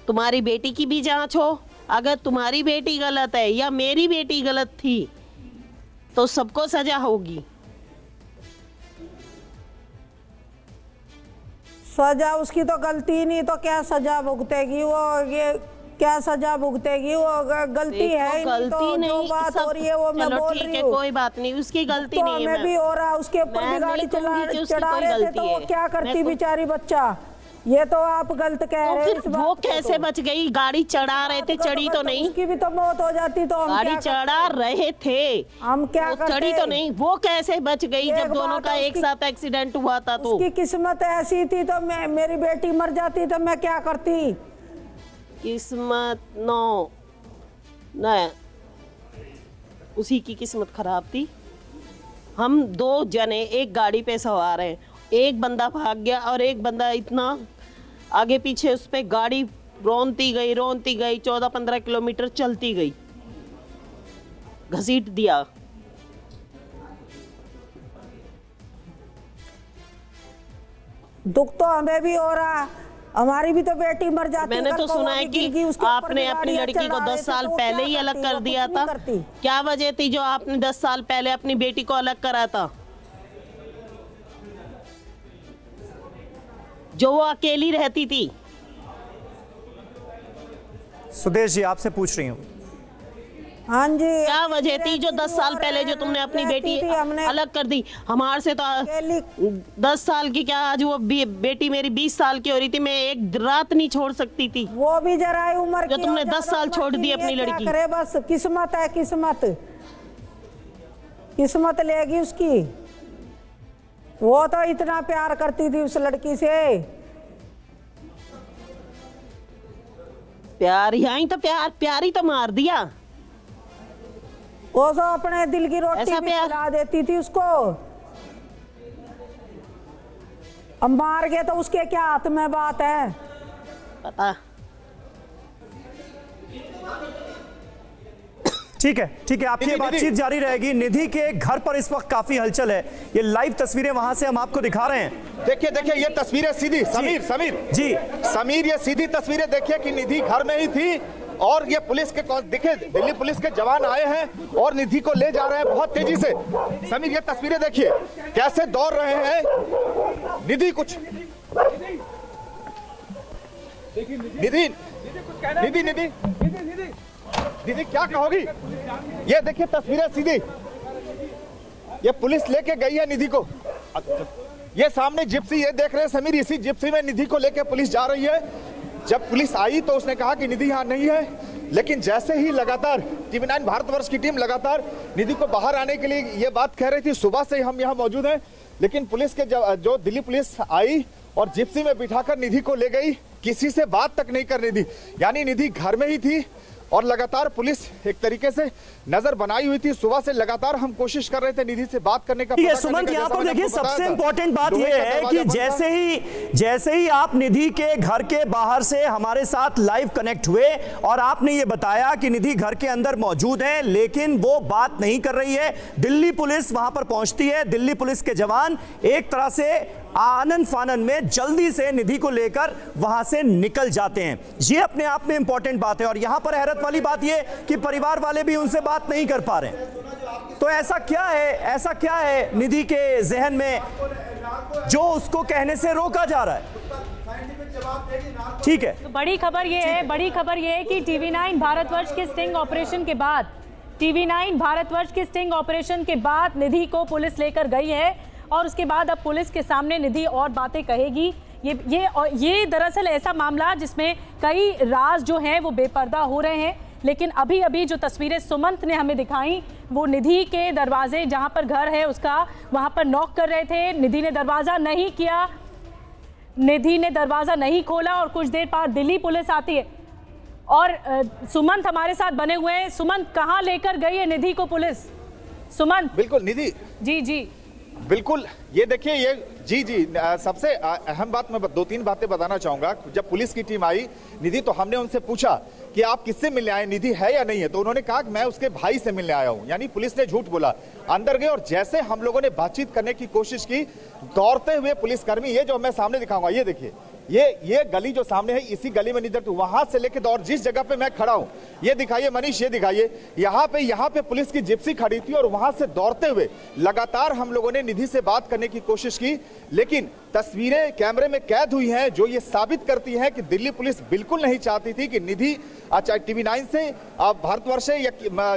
तुम्हारी बेटी की भी जांच हो। अगर तुम्हारी बेटी गलत है या मेरी बेटी गलत थी तो सबको सजा होगी। सजा उसकी तो गलती नहीं, तो क्या सजा भुगतेगी वो? ये क्या सजा भुगतेगी वो? गलती है गलती तो नहीं, जो बात हो रही है वो मैं बोल रही हूँ। कोई बात नहीं, उसकी गलती तो नहीं है। हमें भी हो रहा, उसके ऊपर भी गाड़ी चढ़ा रहे थे तो वो क्या करती बेचारी बच्चा? ये तो आप गलत कह रहे हैं। वो कैसे बच गई? गाड़ी चढ़ा रहे थे, चढ़ी तो नहीं। उसकी भी तो मौत हो जाती तो हम गाड़ी चढ़ा रहे थे, हम क्या करते? चढ़ी तो नहीं। वो कैसे बच गई जब दोनों का एक साथ एक्सीडेंट हुआ था? तो उसकी किस्मत ऐसी थी, तो मेरी बेटी मर जाती तो मैं क्या करती? किस्मत नो न, उसी की किस्मत खराब थी। हम 2 जने एक गाड़ी पे सवार हैं, एक बंदा भाग गया और एक बंदा इतना आगे पीछे उस पे गाड़ी रोनती गई 14-15 किलोमीटर चलती गई, घसीट दिया। दुख तो हमें भी हो रहा, हमारी भी तो बेटी मर जाती। मैंने तो सुना है कि आपने अपनी लड़की को 10 साल पहले ही अलग कर दिया था। क्या वजह थी जो आपने 10 साल पहले अपनी बेटी को अलग करा था? जो वो अकेली रहती थी। सुदेश जी आपसे पूछ रही हूँ। हाँ जी, क्या वजह थी जो 10 साल पहले जो तुमने अपनी बेटी अलग कर दी? हमारे से तो 10 साल की क्या, आज वो बेटी मेरी 20 साल की हो रही थी, मैं एक रात नहीं छोड़ सकती थी। वो भी जरा उम्र जो तुमने 10 साल छोड़ दी अपनी लड़की। करे बस किस्मत है, किस्मत लेगी उसकी। वो तो इतना प्यार करती थी उस लड़की से। प्यार यहीं तो प्यार ही तो मार दिया। वो तो अपने दिल की रोटी भी खिला देती थी उसको, अब मार गए तो उसके क्या हाथ में बात है पता। ठीक है, आपकी बातचीत जारी रहेगी। निधि के घर पर इस वक्त काफी हलचल है, ये लाइव तस्वीरें वहां से हम आपको दिखा रहे हैं। देखिए ये तस्वीरें सीधी समीर ये सीधी तस्वीरें देखिए कि निधि घर में ही थी और ये पुलिस के दिखे दिल्ली पुलिस के जवान आए हैं और निधि को ले जा रहे हैं बहुत तेजी से। समीर ये तस्वीरें देखिए कैसे दौड़ रहे हैं। निधि कुछ निधि क्या कहोगी? ये देखिए तस्वीरें सीधी, ये पुलिस लेके गई है निधि को। ये सामने जिप्सी ये देख रहे हैं समीर, इसी जिप्सी में निधि को लेके पुलिस जा रही है। जब पुलिस आई तो उसने कहा कि निधि यहाँ नहीं है, लेकिन जैसे ही लगातार TV9 भारतवर्ष की टीम लगातार निधि को बाहर आने के लिए ये बात कह रही थी, सुबह से हम यहाँ मौजूद हैं, लेकिन पुलिस के जो दिल्ली पुलिस आई और जिप्सी में बिठाकर निधि को ले गई, किसी से बात तक नहीं करने दी। यानी निधि घर में ही थी और लगातार पुलिस एक तरीके से नजर बनाई हुई थी। सुबह से लगातार हम कोशिश कर रहे थे निधि से बात करने का। सुमंत, यहाँ पर देखिए सबसे इंपॉर्टेंट बात यह है कि जैसे ही आप निधि के घर के बाहर से हमारे साथ लाइव कनेक्ट हुए और आपने ये बताया कि निधि घर के अंदर मौजूद है, लेकिन वो बात नहीं कर रही है। दिल्ली पुलिस वहां पर पहुंचती है, दिल्ली पुलिस के जवान एक तरह से आनन फानन में जल्दी से निधि को लेकर वहां से निकल जाते हैं। ये अपने आप में इंपॉर्टेंट बात है और यहां पर हैरत वाली बात ये कि परिवार वाले भी उनसे बात नहीं कर पा रहे। तो ऐसा क्या है निधि के जहन में जो उसको कहने से रोका जा रहा है? ठीक है, तो बड़ी खबर ये है कि TV9 भारतवर्ष के स्टिंग ऑपरेशन के बाद निधि को पुलिस लेकर गई है और उसके बाद अब पुलिस के सामने निधि और बातें कहेगी। ये दरअसल ऐसा मामला जिसमें कई राज जो हैं वो बेपर्दा हो रहे हैं, लेकिन अभी जो तस्वीरें सुमंत ने हमें दिखाई वो निधि के दरवाजे जहां पर घर है उसका, वहां पर नॉक कर रहे थे। निधि ने दरवाजा नहीं किया, निधि ने दरवाजा नहीं खोला और कुछ देर बाद दिल्ली पुलिस आती है और सुमंत हमारे साथ बने हुए हैं। सुमंत, कहाँ लेकर गई है निधि को पुलिस? सुमंत। बिल्कुल निधि जी बिल्कुल, ये देखिए ये जी सबसे अहम बात मैं 2-3 बातें बताना चाहूंगा। जब पुलिस की टीम आई निधि, तो हमने उनसे पूछा कि आप किससे मिलने आए, निधि है या नहीं है, तो उन्होंने कहा कि मैं उसके भाई से मिलने आया हूं। यानी पुलिस ने झूठ बोला। अंदर गए और जैसे हम लोगों ने बातचीत करने की कोशिश की, दौड़ते हुए पुलिसकर्मी, ये जो मैं सामने दिखाऊंगा, ये देखिए ये गली जो सामने है, इसी गली में निधि वहां से लेके दौड़ जिस जगह पे मैं खड़ा हूं, ये दिखाइए मनीष, ये दिखाइए, यहाँ पे पुलिस की जिप्सी खड़ी थी और वहां से दौड़ते हुए लगातार हम लोगों ने निधि से बात करने की कोशिश की, लेकिन तस्वीरें कैमरे में कैद हुई हैं जो ये साबित करती हैं कि दिल्ली पुलिस बिल्कुल नहीं चाहती थी कि निधि TV9 से भारतवर्ष से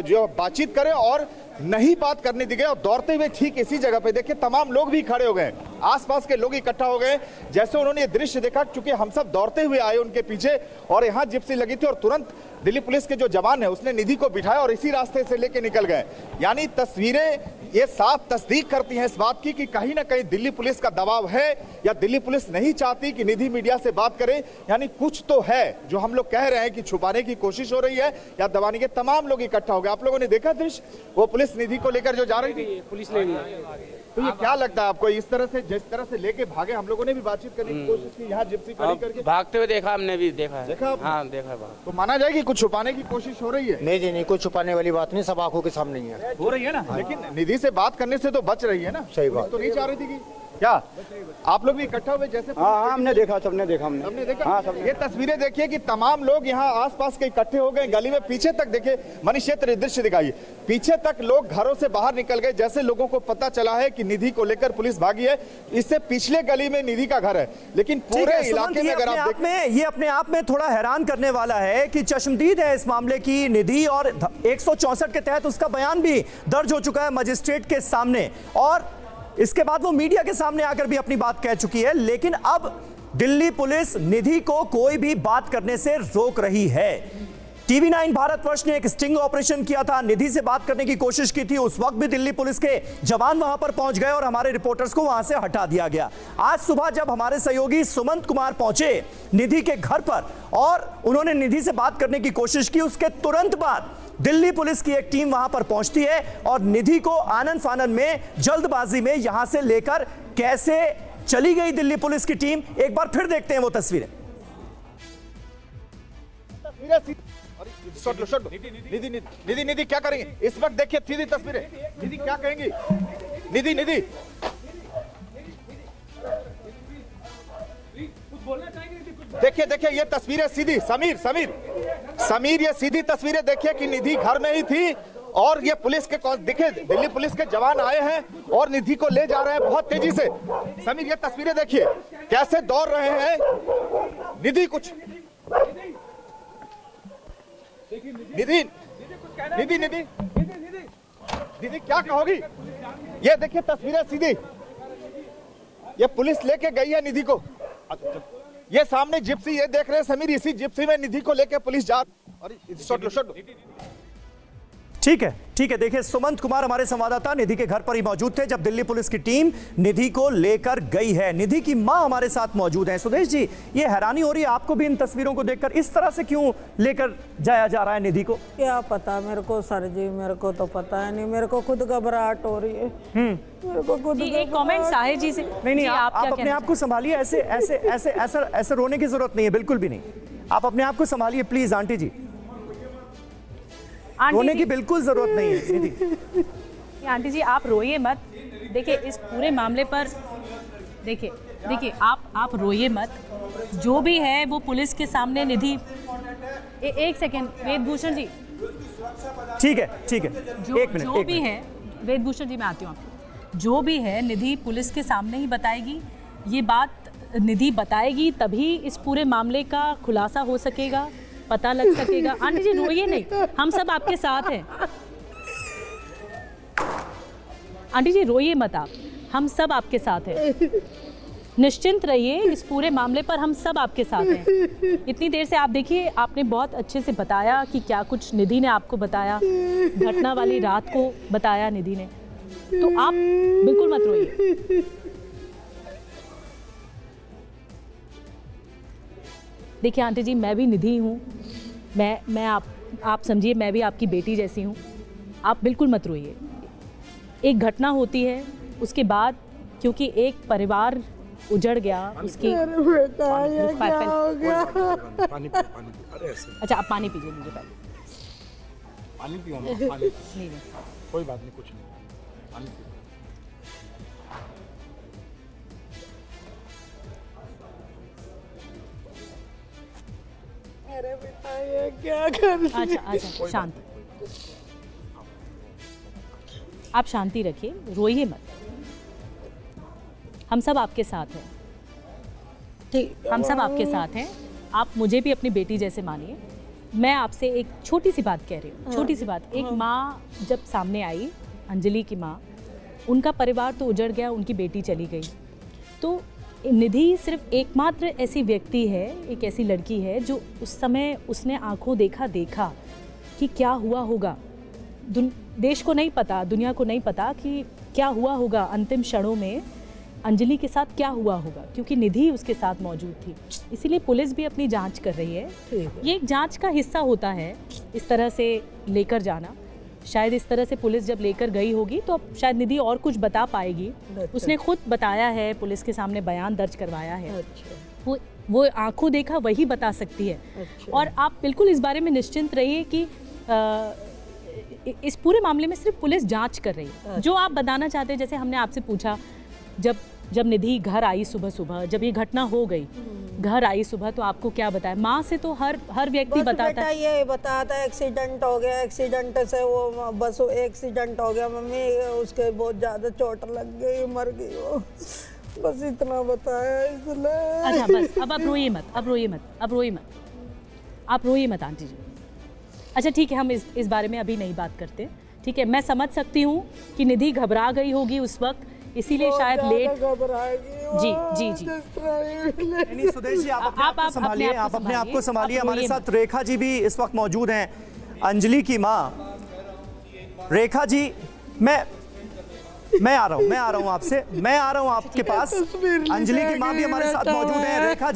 जो बातचीत करे और नहीं बात करने दी गई। और दौड़ते हुए ठीक इसी जगह पे देखिए तमाम लोग भी खड़े हो गए, आसपास के लोग इकट्ठा हो गए। जैसे उन्होंने ये दृश्य देखा, क्योंकि हम सब दौड़ते हुए आए उनके पीछे और यहाँ जिप्सी लगी थी और तुरंत दिल्ली पुलिस के जो जवान है उसने निधि को बिठाया और इसी रास्ते से लेके निकल गए। यानी तस्वीरें ये साफ तस्दीक करती हैं इस बात की कि कहीं ना कहीं दिल्ली पुलिस का दबाव है या दिल्ली पुलिस नहीं चाहती कि निधि मीडिया से बात करे। यानी कुछ तो है जो हम लोग कह रहे हैं कि छुपाने की कोशिश हो रही है या दबाने के। तमाम लोग इकट्ठा हो गए। आप लोगों ने देखा दृश्य, वो पुलिस निधि को लेकर जो जा रही थी, पुलिस ले गई। तो ये क्या लगता है आपको, इस तरह से जिस तरह से लेके भागे, हम लोगों ने भी बातचीत करने की कोशिश की, यहाँ जिप्सी खड़ी करके भागते हुए देखा, हमने भी देखा है। देखा? हाँ देखा। तो माना जाए कि कुछ छुपाने की कोशिश हो रही है? नहीं जी नहीं, कुछ छुपाने वाली बात नहीं, सब आंखों के सामने ही है। हो रही है ना, लेकिन निधि से बात करने से तो बच रही है ना। सही बात। तो नहीं चाह रही थी कि क्या आप लोग भी इकट्ठा हुए? जैसे हाँ हमने देखा, सबने देखा, हमने देखा। हाँ, ये तस्वीरें देखिए कि तमाम लोग यहाँ आसपास के इकट्ठे हो गए गली में। पीछे तक देखिए मनीष, दृश्य दिखाइए, पीछे तक लोग घरों से बाहर निकल गए जैसे लोगों को पता चला है कि निधि को लेकर पुलिस भागी है। इससे पिछले गली में निधि का घर है, लेकिन पूरे इलाके में अगर आप ये अपने आप में थोड़ा हैरान करने वाला है कि चश्मदीद है इस मामले की निधि और 164 के तहत उसका बयान भी दर्ज हो चुका है मजिस्ट्रेट के सामने और इसके बाद वो मीडिया के सामने आकर भी अपनी बात कह चुकी है। लेकिन अब दिल्ली पुलिस निधि को कोई भी बात करने से रोक रही है। TV9 भारतवर्ष ने एक स्टिंग ऑपरेशन किया था, निधि से बात करने की कोशिश की थी। उस वक्त भी दिल्ली पुलिस के जवान वहां पर पहुंच गए और हमारे रिपोर्टर्स को वहां से हटा दिया गया। आज सुबह जब हमारे सहयोगी सुमंत कुमार पहुंचे निधि के घर पर और उन्होंने निधि से बात करने की कोशिश की, उसके तुरंत बाद दिल्ली पुलिस की एक टीम वहां पर पहुंचती है और निधि को आनन फानन में जल्दबाजी में यहां से लेकर कैसे चली गई दिल्ली पुलिस की टीम, एक बार फिर देखते हैं वो तस्वीरें। निधि निधि निधि क्या करेंगे इस वक्त? देखिए सीधी तस्वीरें, निधि क्या कहेंगी? निधि निधि देखिए देखिए ये तस्वीरें सीधी, समीर समीर समीर ये सीधी तस्वीरें देखिए कि निधि घर में ही थी और ये पुलिस के देखिए दिल्ली पुलिस के जवान आए हैं और निधि को ले जा रहे हैं बहुत तेजी से। समीर ये तस्वीरें देखिए कैसे दौड़ रहे हैं। निधि कुछ निधि निधि निधि निधि क्या कहोगी? ये देखिए तस्वीरें सीधी, ये पुलिस लेके गई है निधि को। ये सामने जिप्सी ये देख रहे हैं समीर, इसी जिप्सी में निधि को लेके पुलिस जा। ठीक है देखिए सुमंत कुमार हमारे संवाददाता निधि के घर पर ही मौजूद थे जब दिल्ली पुलिस की टीम निधि को लेकर गई है। निधि की मां हमारे साथ मौजूद हैं। सुदेश जी, ये हैरानी हो रही है आपको भी इन तस्वीरों को देखकर, इस तरह से क्यों लेकर जाया जा रहा है निधि को? क्या पता मेरे को सर जी, मेरे को तो पता है नहीं, मेरे को खुद घबराहट हो रही है। मेरे को खुद एक कमेंट साहिर जी से। नहीं आप अपने आप को संभालिए, ऐसे ऐसे ऐसे ऐसे रोने की जरूरत नहीं है, बिल्कुल भी नहीं। आप अपने आप को संभालिए प्लीज आंटी जी, रोने की बिल्कुल जरूरत नहीं है दीदी। आंटी जी आप रोइए मत। देखिए इस पूरे मामले पर देखिए आप रोइए मत। जो भी है वो पुलिस के सामने निधि एक सेकेंड वेदभूषण जी, ठीक है एक मिनट जो भी है वेदभूषण जी मैं आती हूँ आपको। जो भी है निधि पुलिस के सामने ही बताएगी, ये बात निधि बताएगी तभी इस पूरे मामले का खुलासा हो सकेगा, पता लग सकेगा। आंटी जी रोइए नहीं, हम सब आपके साथ हैं। आंटी जी रोइए मत आप, हम सब आपके साथ हैं। निश्चिंत रहिए, इस पूरे मामले पर हम सब आपके साथ हैं। इतनी देर से आप देखिए आपने बहुत अच्छे से बताया कि क्या कुछ निधि ने आपको बताया, घटना वाली रात को बताया निधि ने, तो आप बिल्कुल मत रोइए। देखिए आंटी जी मैं भी निधि हूँ, मैं आप समझिए मैं भी आपकी बेटी जैसी हूँ। आप बिल्कुल मत रोइए। एक घटना होती है उसके बाद क्योंकि एक परिवार उजड़ गया, उसकी अच्छा आप पानी पीजिए मुझे पहले। पानी पियो ना, पानी कोई बात नहीं, कुछ नहीं, पानी पियो। अरे बेटा ये क्या कर? अच्छा शांत, आप शांति रखिए, रोइए मत। हम सब आपके साथ हैं, ठीक, हम सब आपके साथ हैं। आप मुझे भी अपनी बेटी जैसे मानिए। मैं आपसे एक छोटी सी बात कह रही हूँ, छोटी सी बात। एक माँ जब सामने आई, अंजलि की माँ, उनका परिवार तो उजड़ गया, उनकी बेटी चली गई। तो निधि सिर्फ एकमात्र ऐसी व्यक्ति है, एक ऐसी लड़की है जो उस समय उसने आंखों देखा कि क्या हुआ होगा। देश को नहीं पता, दुनिया को नहीं पता कि क्या हुआ होगा अंतिम क्षणों में, अंजलि के साथ क्या हुआ होगा, क्योंकि निधि उसके साथ मौजूद थी। इसीलिए पुलिस भी अपनी जांच कर रही है। ये एक जांच का हिस्सा होता है इस तरह से लेकर जाना। शायद इस तरह से पुलिस जब लेकर गई होगी तो अब शायद निधि और कुछ बता पाएगी। उसने खुद बताया है, पुलिस के सामने बयान दर्ज करवाया है। वो आंखों देखा वही बता सकती है। और आप बिल्कुल इस बारे में निश्चिंत रहिए कि इस पूरे मामले में सिर्फ पुलिस जांच कर रही है। जो आप बताना चाहते हैं, जैसे हमने आपसे पूछा जब निधि घर आई सुबह, जब ये घटना हो गई, घर आई सुबह, तो आपको क्या बताया? माँ से तो हर व्यक्ति बताता है। ये बताता एक्सीडेंट हो गया, एक्सीडेंट से वो बस एक्सीडेंट हो गया मम्मी, उसके बहुत ज्यादा चोट लग गई, मर गई वो, बस इतना बताया इसलिए। अच्छा बस, अब आप रोइए मत, आप रोइए मत आंटी जी। अच्छा ठीक है, हम इस बारे में अभी नहीं बात करते। ठीक है, मैं समझ सकती हूँ कि निधि घबरा गई होगी उस वक्त इसीलिए शायद लेट। जी जी जी नहीं सुदेश जी, आप आपको संभालिए, आप अपने आप को संभालिए। हमारे साथ रेखा जी भी इस वक्त मौजूद हैं, अंजलि की माँ। रेखा जी, मैं आ रहा हूँ आपसे, मैं आ रहा हूँ आपके पास। अंजलि की माँ भी हमारे साथ मौजूद हैं। रेखा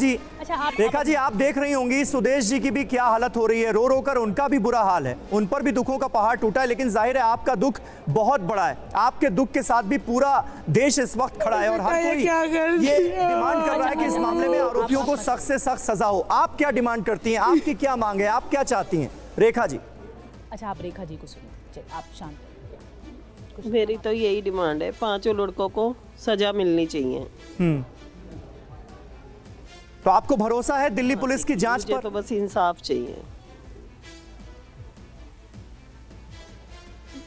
जी, आप देख रही होंगी सुदेश जी की भी क्या हालत हो रही है, रो रो कर उनका भी बुरा हाल है, उन पर भी दुखों का पहाड़ टूटा है। लेकिन जाहिर है आपका दुख बहुत बड़ा है, आपके दुख के साथ भी पूरा देश इस वक्त खड़ा है और हर कोई ये डिमांड कर रहा है कि इस मामले में आरोपियों को सख्त से सख्त सजा हो। आप क्या डिमांड करती हैं, आपकी क्या मांग है, आप क्या चाहती हैं रेखा जी? अच्छा, आप रेखा जी को सुनो, आप शांत। मेरी तो यही डिमांड है, 5 लड़कों को सजा मिलनी चाहिए। तो आपको भरोसा है दिल्ली पुलिस की जांच पर? तो बस इंसाफ चाहिए।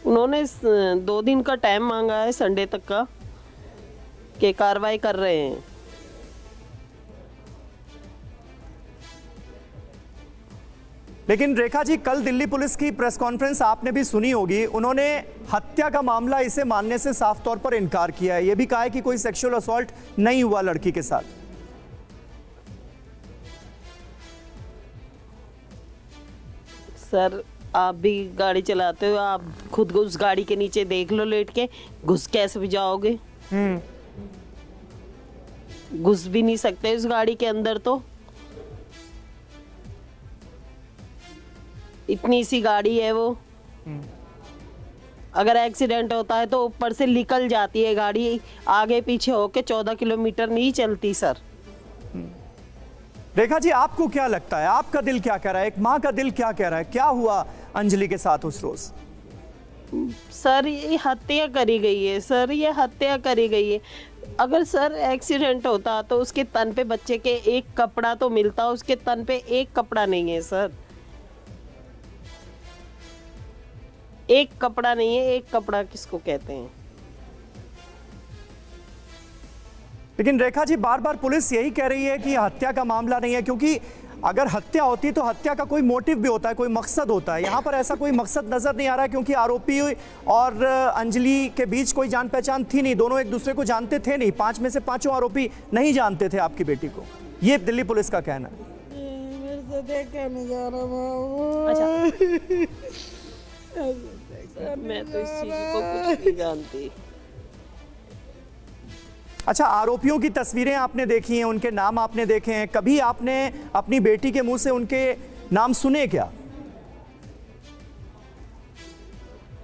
उन्होंने 2 दिन का टाइम मांगा है, संडे तक का, कि कार्रवाई कर रहे हैं। लेकिन रेखा जी, कल दिल्ली पुलिस की प्रेस कॉन्फ्रेंस आपने भी सुनी होगी, उन्होंने हत्या का मामला इसे मानने से साफ तौर पर इनकार किया है। यह भी कहा है कि कोई सेक्सुअल असॉल्ट नहीं हुआ लड़की के साथ। सर, आप भी गाड़ी चलाते हो, आप खुद उस गाड़ी के नीचे देख लो लेट के, घुस कैसे भी जाओगे? घुस भी नहीं सकते उस गाड़ी के अंदर, तो इतनी सी गाड़ी है वो। अगर एक्सीडेंट होता है तो ऊपर से निकल जाती है गाड़ी, आगे पीछे होके 14 किलोमीटर नहीं चलती सर। रेखा जी, आपको क्या लगता है, आपका दिल क्या कह रहा है, एक माँ का दिल क्या कह रहा है, क्या हुआ अंजलि के साथ उस रोज? सर, ये हत्या करी गई है सर, ये हत्या करी गई है। अगर सर एक्सीडेंट होता तो उसके तन पे बच्चे के एक कपड़ा तो मिलता, उसके तन पे एक कपड़ा नहीं है सर, एक कपड़ा नहीं है। एक कपड़ा किसको कहते हैं? लेकिन रेखा जी, बार बार पुलिस यही कह रही है कि हत्या का मामला नहीं है, क्योंकि अगर हत्या होती तो हत्या का कोई मोटिव भी होता है, कोई मकसद होता है। यहाँ पर ऐसा कोई मकसद नजर नहीं आ रहा है, क्योंकि आरोपी और अंजलि के बीच कोई जान पहचान थी नहीं, दोनों एक दूसरे को जानते थे नहीं। 5 में से 5 आरोपी नहीं जानते थे आपकी बेटी को, ये दिल्ली पुलिस का कहना है। मेरे से देख के नहीं जा रहा। मैं तो इस चीज को कुछ नहीं जानती। अच्छा, आरोपियों की तस्वीरें आपने देखी हैं, उनके नाम आपने देखे हैं, कभी आपने अपनी बेटी के मुंह से उनके नाम सुने क्या?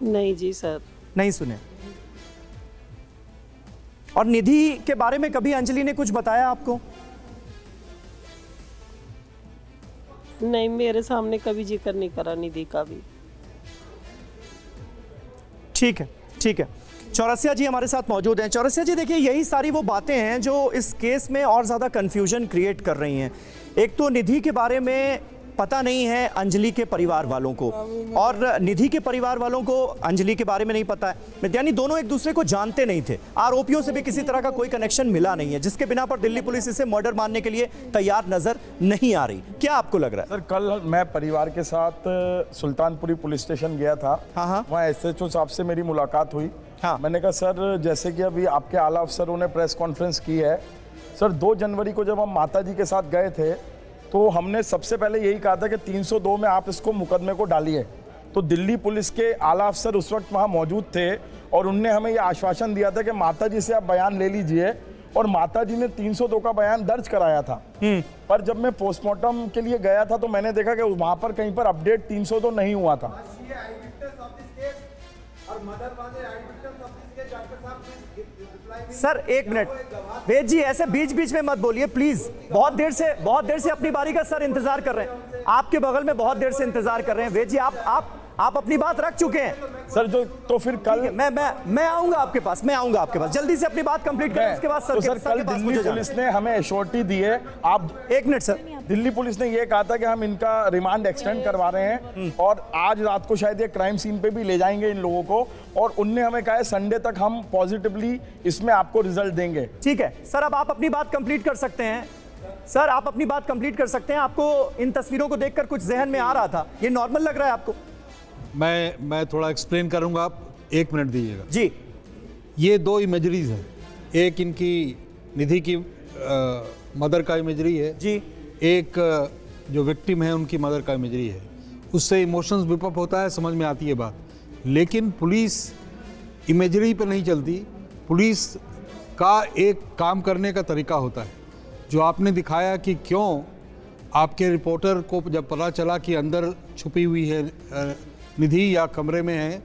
नहीं जी सर, नहीं सुने। और निधि के बारे में कभी अंजलि ने कुछ बताया आपको? नहीं, मेरे सामने कभी जिक्र नहीं करा निधि का भी। ठीक है, ठीक है। चौरसिया जी हमारे साथ मौजूद हैं। चौरसिया जी, देखिए, यही सारी वो बातें हैं जो इस केस में और ज़्यादा कंफ्यूजन क्रिएट कर रही हैं। एक तो निधि के बारे में पता नहीं है अंजलि के परिवार वालों को, और निधि के परिवार वालों को अंजलि के बारे में नहीं पता है, यानी दोनों एक दूसरे को जानते नहीं थे। आरोपियों से भी किसी तरह का कोई कनेक्शन मिला नहीं है, जिसके बिना पर दिल्ली पुलिस इसे मर्डर मानने के लिए तैयार नजर नहीं आ रही। क्या आपको लग रहा है? सर, कल मैं परिवार के साथ सुल्तानपुरी पुलिस स्टेशन गया था। वहाँ SHO साहब से मेरी मुलाकात हुई। मैंने कहा, सर, जैसे कि अभी आपके आला अफसरों ने प्रेस कॉन्फ्रेंस की है, सर 2 जनवरी को जब हम माता जी के साथ गए थे तो हमने सबसे पहले यही कहा था कि 302 में आप इसको मुकदमे को डालिए। तो दिल्ली पुलिस के आला अफसर उस वक्त वहाँ मौजूद थे और उनने हमें ये आश्वासन दिया था कि माता जी से आप बयान ले लीजिए, और माता जी ने 302 का बयान दर्ज कराया था। पर जब मैं पोस्टमार्टम के लिए गया था तो मैंने देखा कि वहाँ पर कहीं पर अपडेट 302 नहीं हुआ था। सर, 1 मिनट, वेद जी ऐसे बीच बीच में मत बोलिए प्लीज। बहुत देर से अपनी बारी का सर इंतजार कर रहे हैं, आपके बगल में बहुत देर से इंतजार कर रहे हैं। वेद जी, आप अपनी बात रख चुके हैं सर। जो तो फिर कल मैं आऊंगा आपके पास, जल्दी से अपनी बात कंप्लीट करें, उसके बाद सर कल दिल्ली पुलिस ने हमें एश्योरिटी दी है। आप 1 मिनट सर, दिल्ली पुलिस ने ये कहा था कि हम इनका रिमांड एक्सटेंड करवा रहे हैं और आज रात को शायद ये क्राइम सीन पे भी ले जाएंगे इन लोगों को, और उनने हमें कहा है संडे तक हम पॉजिटिवली इसमें आपको रिजल्ट देंगे। ठीक है सर, अब आप अपनी बात कंप्लीट कर सकते हैं। सर, आप अपनी बात कंप्लीट कर सकते हैं। आपको इन तस्वीरों को देखकर कुछ जहन में आ रहा था, ये नॉर्मल लग रहा है आपको? मैं थोड़ा एक्सप्लेन करूंगा, आप 1 मिनट दीजिएगा जी। ये 2 इमेजरीज है, एक इनकी निधि की मदर का इमेजरी है जी, एक जो विक्टिम है उनकी मदर का इमेजरी है। उससे इमोशंस विपअप होता है, समझ में आती है बात। लेकिन पुलिस इमेजरी पे नहीं चलती, पुलिस का एक काम करने का तरीका होता है। जो आपने दिखाया कि क्यों आपके रिपोर्टर को जब पता चला कि अंदर छुपी हुई है निधि या कमरे में है,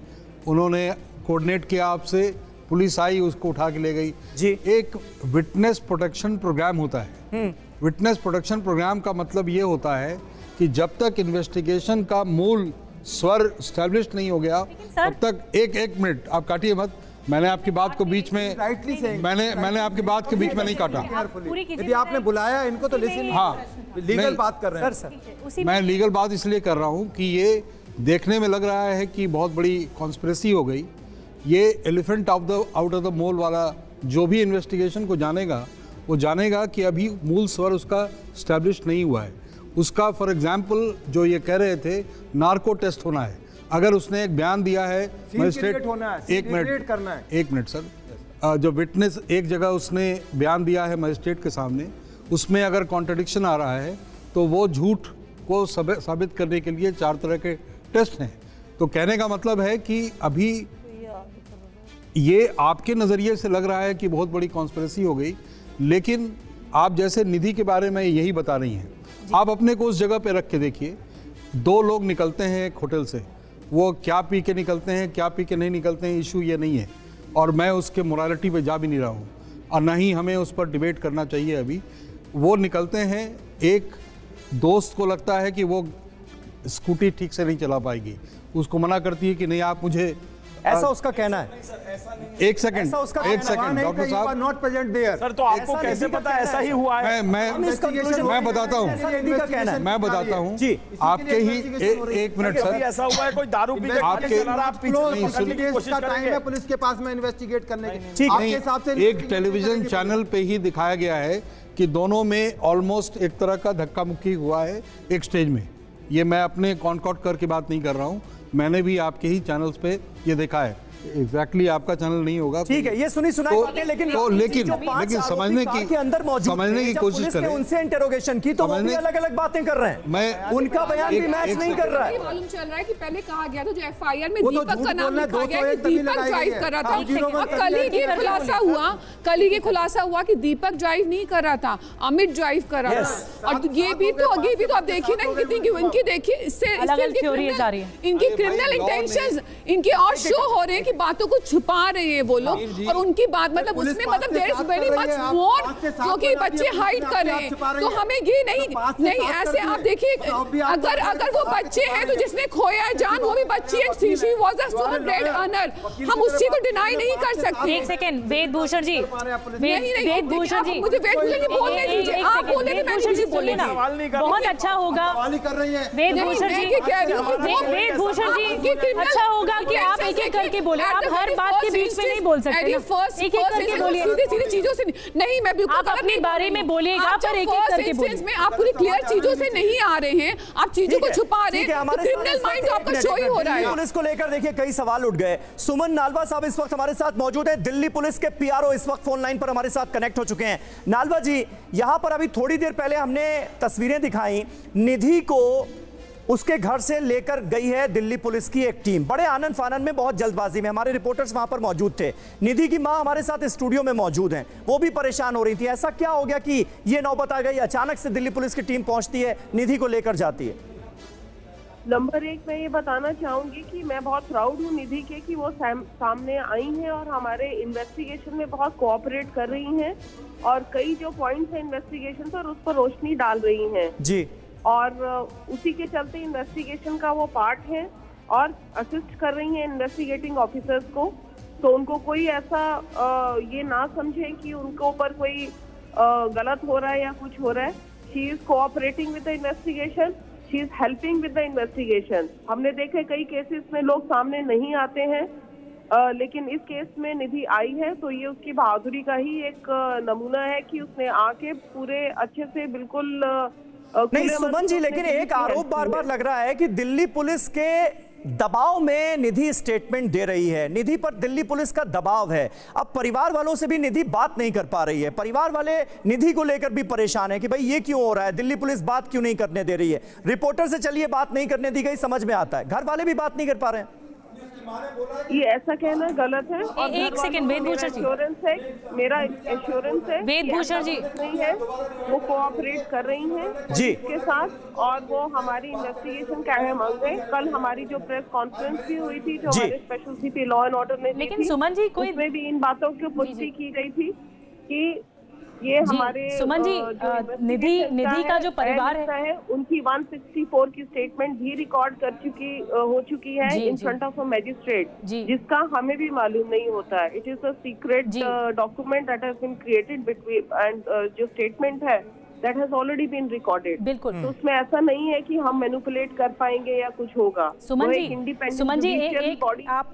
उन्होंने कोऑर्डिनेट किया आपसे, पुलिस आई, उसको उठा के ले गई जी। एक विटनेस प्रोटेक्शन प्रोग्राम होता है। विटनेस प्रोटेक्शन प्रोग्राम का मतलब ये होता है कि जब तक इन्वेस्टिगेशन का मूल स्वर स्टैब्लिश नहीं हो गया तब तक एक मिनट आप काटिए मत, मैंने आपकी बात को बीच में मैंने आपकी बात के बीच में नहीं काटा। यदि आपने बुलाया इनको तो लिसन, हाँ लीगल बात कर रहे हैं सर। मैं लीगल बात इसलिए कर रहा हूँ कि ये देखने में लग रहा है कि बहुत बड़ी कॉन्स्पिरेसी हो गई। ये elephant out of the mole वाला जो भी इन्वेस्टिगेशन को जानेगा वो जानेगा कि अभी मूल स्वर उसका स्टैब्लिश नहीं हुआ है। उसका फॉर एग्जाम्पल जो ये कह रहे थे नार्को टेस्ट होना है, अगर उसने एक बयान दिया है मजिस्ट्रेट, एक मिनट सर, जो विटनेस एक जगह उसने बयान दिया है मजिस्ट्रेट के सामने, उसमें अगर कॉन्ट्रडिक्शन आ रहा है तो वो झूठ को साबित करने के लिए 4 तरह के टेस्ट हैं। तो कहने का मतलब है कि अभी ये आपके नज़रिए से लग रहा है कि बहुत बड़ी कॉन्स्पिरेसी हो गई, लेकिन आप जैसे निधि के बारे में यही बता रही हैं, आप अपने को उस जगह पे रख के देखिए। 2 लोग निकलते हैं एक होटल से, वो क्या पी के निकलते हैं क्या पी के नहीं निकलते हैं इशू ये नहीं है, और मैं उसके मोरालिटी पे जा भी नहीं रहा हूँ और ना ही हमें उस पर डिबेट करना चाहिए। अभी वो निकलते हैं, एक दोस्त को लगता है कि वो स्कूटी ठीक से नहीं चला पाएगी, उसको मना करती है कि नहीं आप मुझे, ऐसा उसका कहना है। एक सेकंड डॉक्टर साहब, नॉट प्रेजेंट देयर। सर तो आपको कैसे पता ऐसा ही हुआ है? मैं बताता हूँ जी, आपके ही एक मिनट सर, ऐसा हुआ है कोई दारू पी के पुलिस के पास में इन्वेस्टिगेट करने के आपके हिसाब से एक टेलीविजन चैनल पे ही दिखाया गया है कि दोनों में ऑलमोस्ट एक तरह का धक्का मुक्की हुआ है एक स्टेज में। ये मैं अपने कॉन्कॉर्ड करके बात नहीं कर रहा हूँ, मैंने भी आपके ही चैनल्स पे ये देखा है। एग्जैक्टली आपका चैनल नहीं होगा, ठीक है, ये सुनी सुनाई बातें, लेकिन समझने की कोशिश करें, उनसे इंटरोगेशन की तो वो भी अलग-अलग बातें कर रहे हैं। मैं उनका बयान भी मैच नहीं कर रहा है। मालूम चल रहा है कि पहले कहा गया था जो एफआईआर में दीपक का नाम लिखा गया कि दीपक ड्राइव कर रहा था, और कल ही ये खुलासा हुआ कि दीपक ड्राइव नहीं कर रहा था, अमित ड्राइव कर रहा था। और ये भी तो आप देखिए ना कितनी इनकी, देखिए इससे इनकी क्रिमिनल इंटेंशंस इनकी और शो हो रहे हैं कि बातों को छुपा रहे हैं वो लोग, और उनकी बात मतलब उसमें मतलब there is very much more जो कि बच्चे हाइड कर रहे हैं। तो हमें ये नहीं ऐसे आप देखिए, अगर वो बच्चे हैं तो जिसने खोया जान वो भी बच्ची है, she was a so great earner, हम उस चीज को डिनाई नहीं कर सकते। एक सेकंड वेदभूषण जी, वेदभूषण जी मुझे वेदभूषण जी बोलने दीजिए, आप बोले तो मैं मुझे बोलने ना, बहुत अच्छा होगा वेदभूषण जी, वेदभूषण जी अच्छा होगा कि आप एक-एक करके बोले, आप हर बात के बीच में नहीं बोल सकते, एक-एक करके बोलिए, सीधी चीजों से नहीं, मैं बिल्कुल आप अपने बारे में बोलिएगा पर एक-एक करके बोलिए। में आप पूरी क्लियर चीजों से नहीं आ रहे हैं, आप चीजों को छुपा रहे हैं, तो क्रिमिनल माइंड आपका शो ही हो रहा है। पुलिस को लेकर देखिए कई सवाल उठ गए। सुमन नालवा साहब इस वक्त हमारे साथ मौजूद हैं, दिल्ली पुलिस के पीआरओ इस वक्त फोन लाइन पर हमारे साथ कनेक्ट हो चुके हैं। नालवा जी, यहां पर अभी थोड़ी देर पहले हमने तस्वीरें दिखाई, निधि को उसके घर से लेकर गई है दिल्ली पुलिस की एक टीम, बड़े आनंद फानन में, बहुत जल्दबाजी में। हमारे रिपोर्टर्स वहां पर मौजूद थे, निधि की मां हमारे साथ स्टूडियो में मौजूद हैं, वो भी परेशान हो रही थी। ऐसा क्या हो गया कि ये नौबत आ गई, अचानक से दिल्ली पुलिस की टीम पहुंचती है, निधि को लेकर जाती है? नंबर 1 मैं ये बताना चाहूंगी कि मैं बहुत प्राउड हूँ निधि के कि वो सामने आई हैं और हमारे इन्वेस्टिगेशन में बहुत कोऑपरेट कर रही हैं, और कई जो पॉइंट्स हैं इन्वेस्टिगेशन पर उस पर रोशनी डाल रही हैं जी, और उसी के चलते इन्वेस्टिगेशन का वो पार्ट है और असिस्ट कर रही हैं इन्वेस्टिगेटिंग ऑफिसर्स को। तो उनको कोई ऐसा ये ना समझे कि उनको ऊपर कोई गलत हो रहा है या कुछ हो रहा है। She is cooperating with the investigation, she is helping with the investigation. हमने देखे कई केसेस में लोग सामने नहीं आते हैं, लेकिन इस केस में निधि आई है तो ये उसकी बहादुरी का ही एक नमूना है कि उसने आके पूरे अच्छे से बिल्कुल नहीं सुमन जी, लेकिन एक आरोप बार बार लग रहा है कि दिल्ली पुलिस के दबाव में निधि स्टेटमेंट दे रही है, निधि पर दिल्ली पुलिस का दबाव है। अब परिवार वालों से भी निधि बात नहीं कर पा रही है, परिवार वाले निधि को लेकर भी परेशान है कि भाई ये क्यों हो रहा है, दिल्ली पुलिस बात क्यों नहीं करने दे रही है। रिपोर्टर से चलिए बात नहीं करने दी गई, समझ में आता है, घर वाले भी बात नहीं कर पा रहे हैं। ये ऐसा कहना गलत है। और एक सेकंड वेदभूषण जी, मेरा एश्योरेंस है वेदभूषण जी नहीं है, वो कोऑपरेट कर रही हैं जी के साथ, और वो हमारी इन्वेस्टिगेशन का अहम अंग है। कल हमारी जो प्रेस कॉन्फ्रेंस भी हुई थी जो हमारे special CP law and order ने, लेकिन सुमन जी कोई उसमें भी इन बातों की पुष्टि की गई थी कि ये हमारे सुमन जी निधि का जो परिवार है उनकी 164 की स्टेटमेंट भी रिकॉर्ड हो चुकी है in front of a magistrate, जिसका हमें भी मालूम नहीं होता है। It is a secret document that has been created between, and जो स्टेटमेंट है that has already been recorded। बिल्कुल, तो उसमें ऐसा नहीं है कि हम मैनिपुलेट कर पाएंगे या कुछ होगा। सुमन जी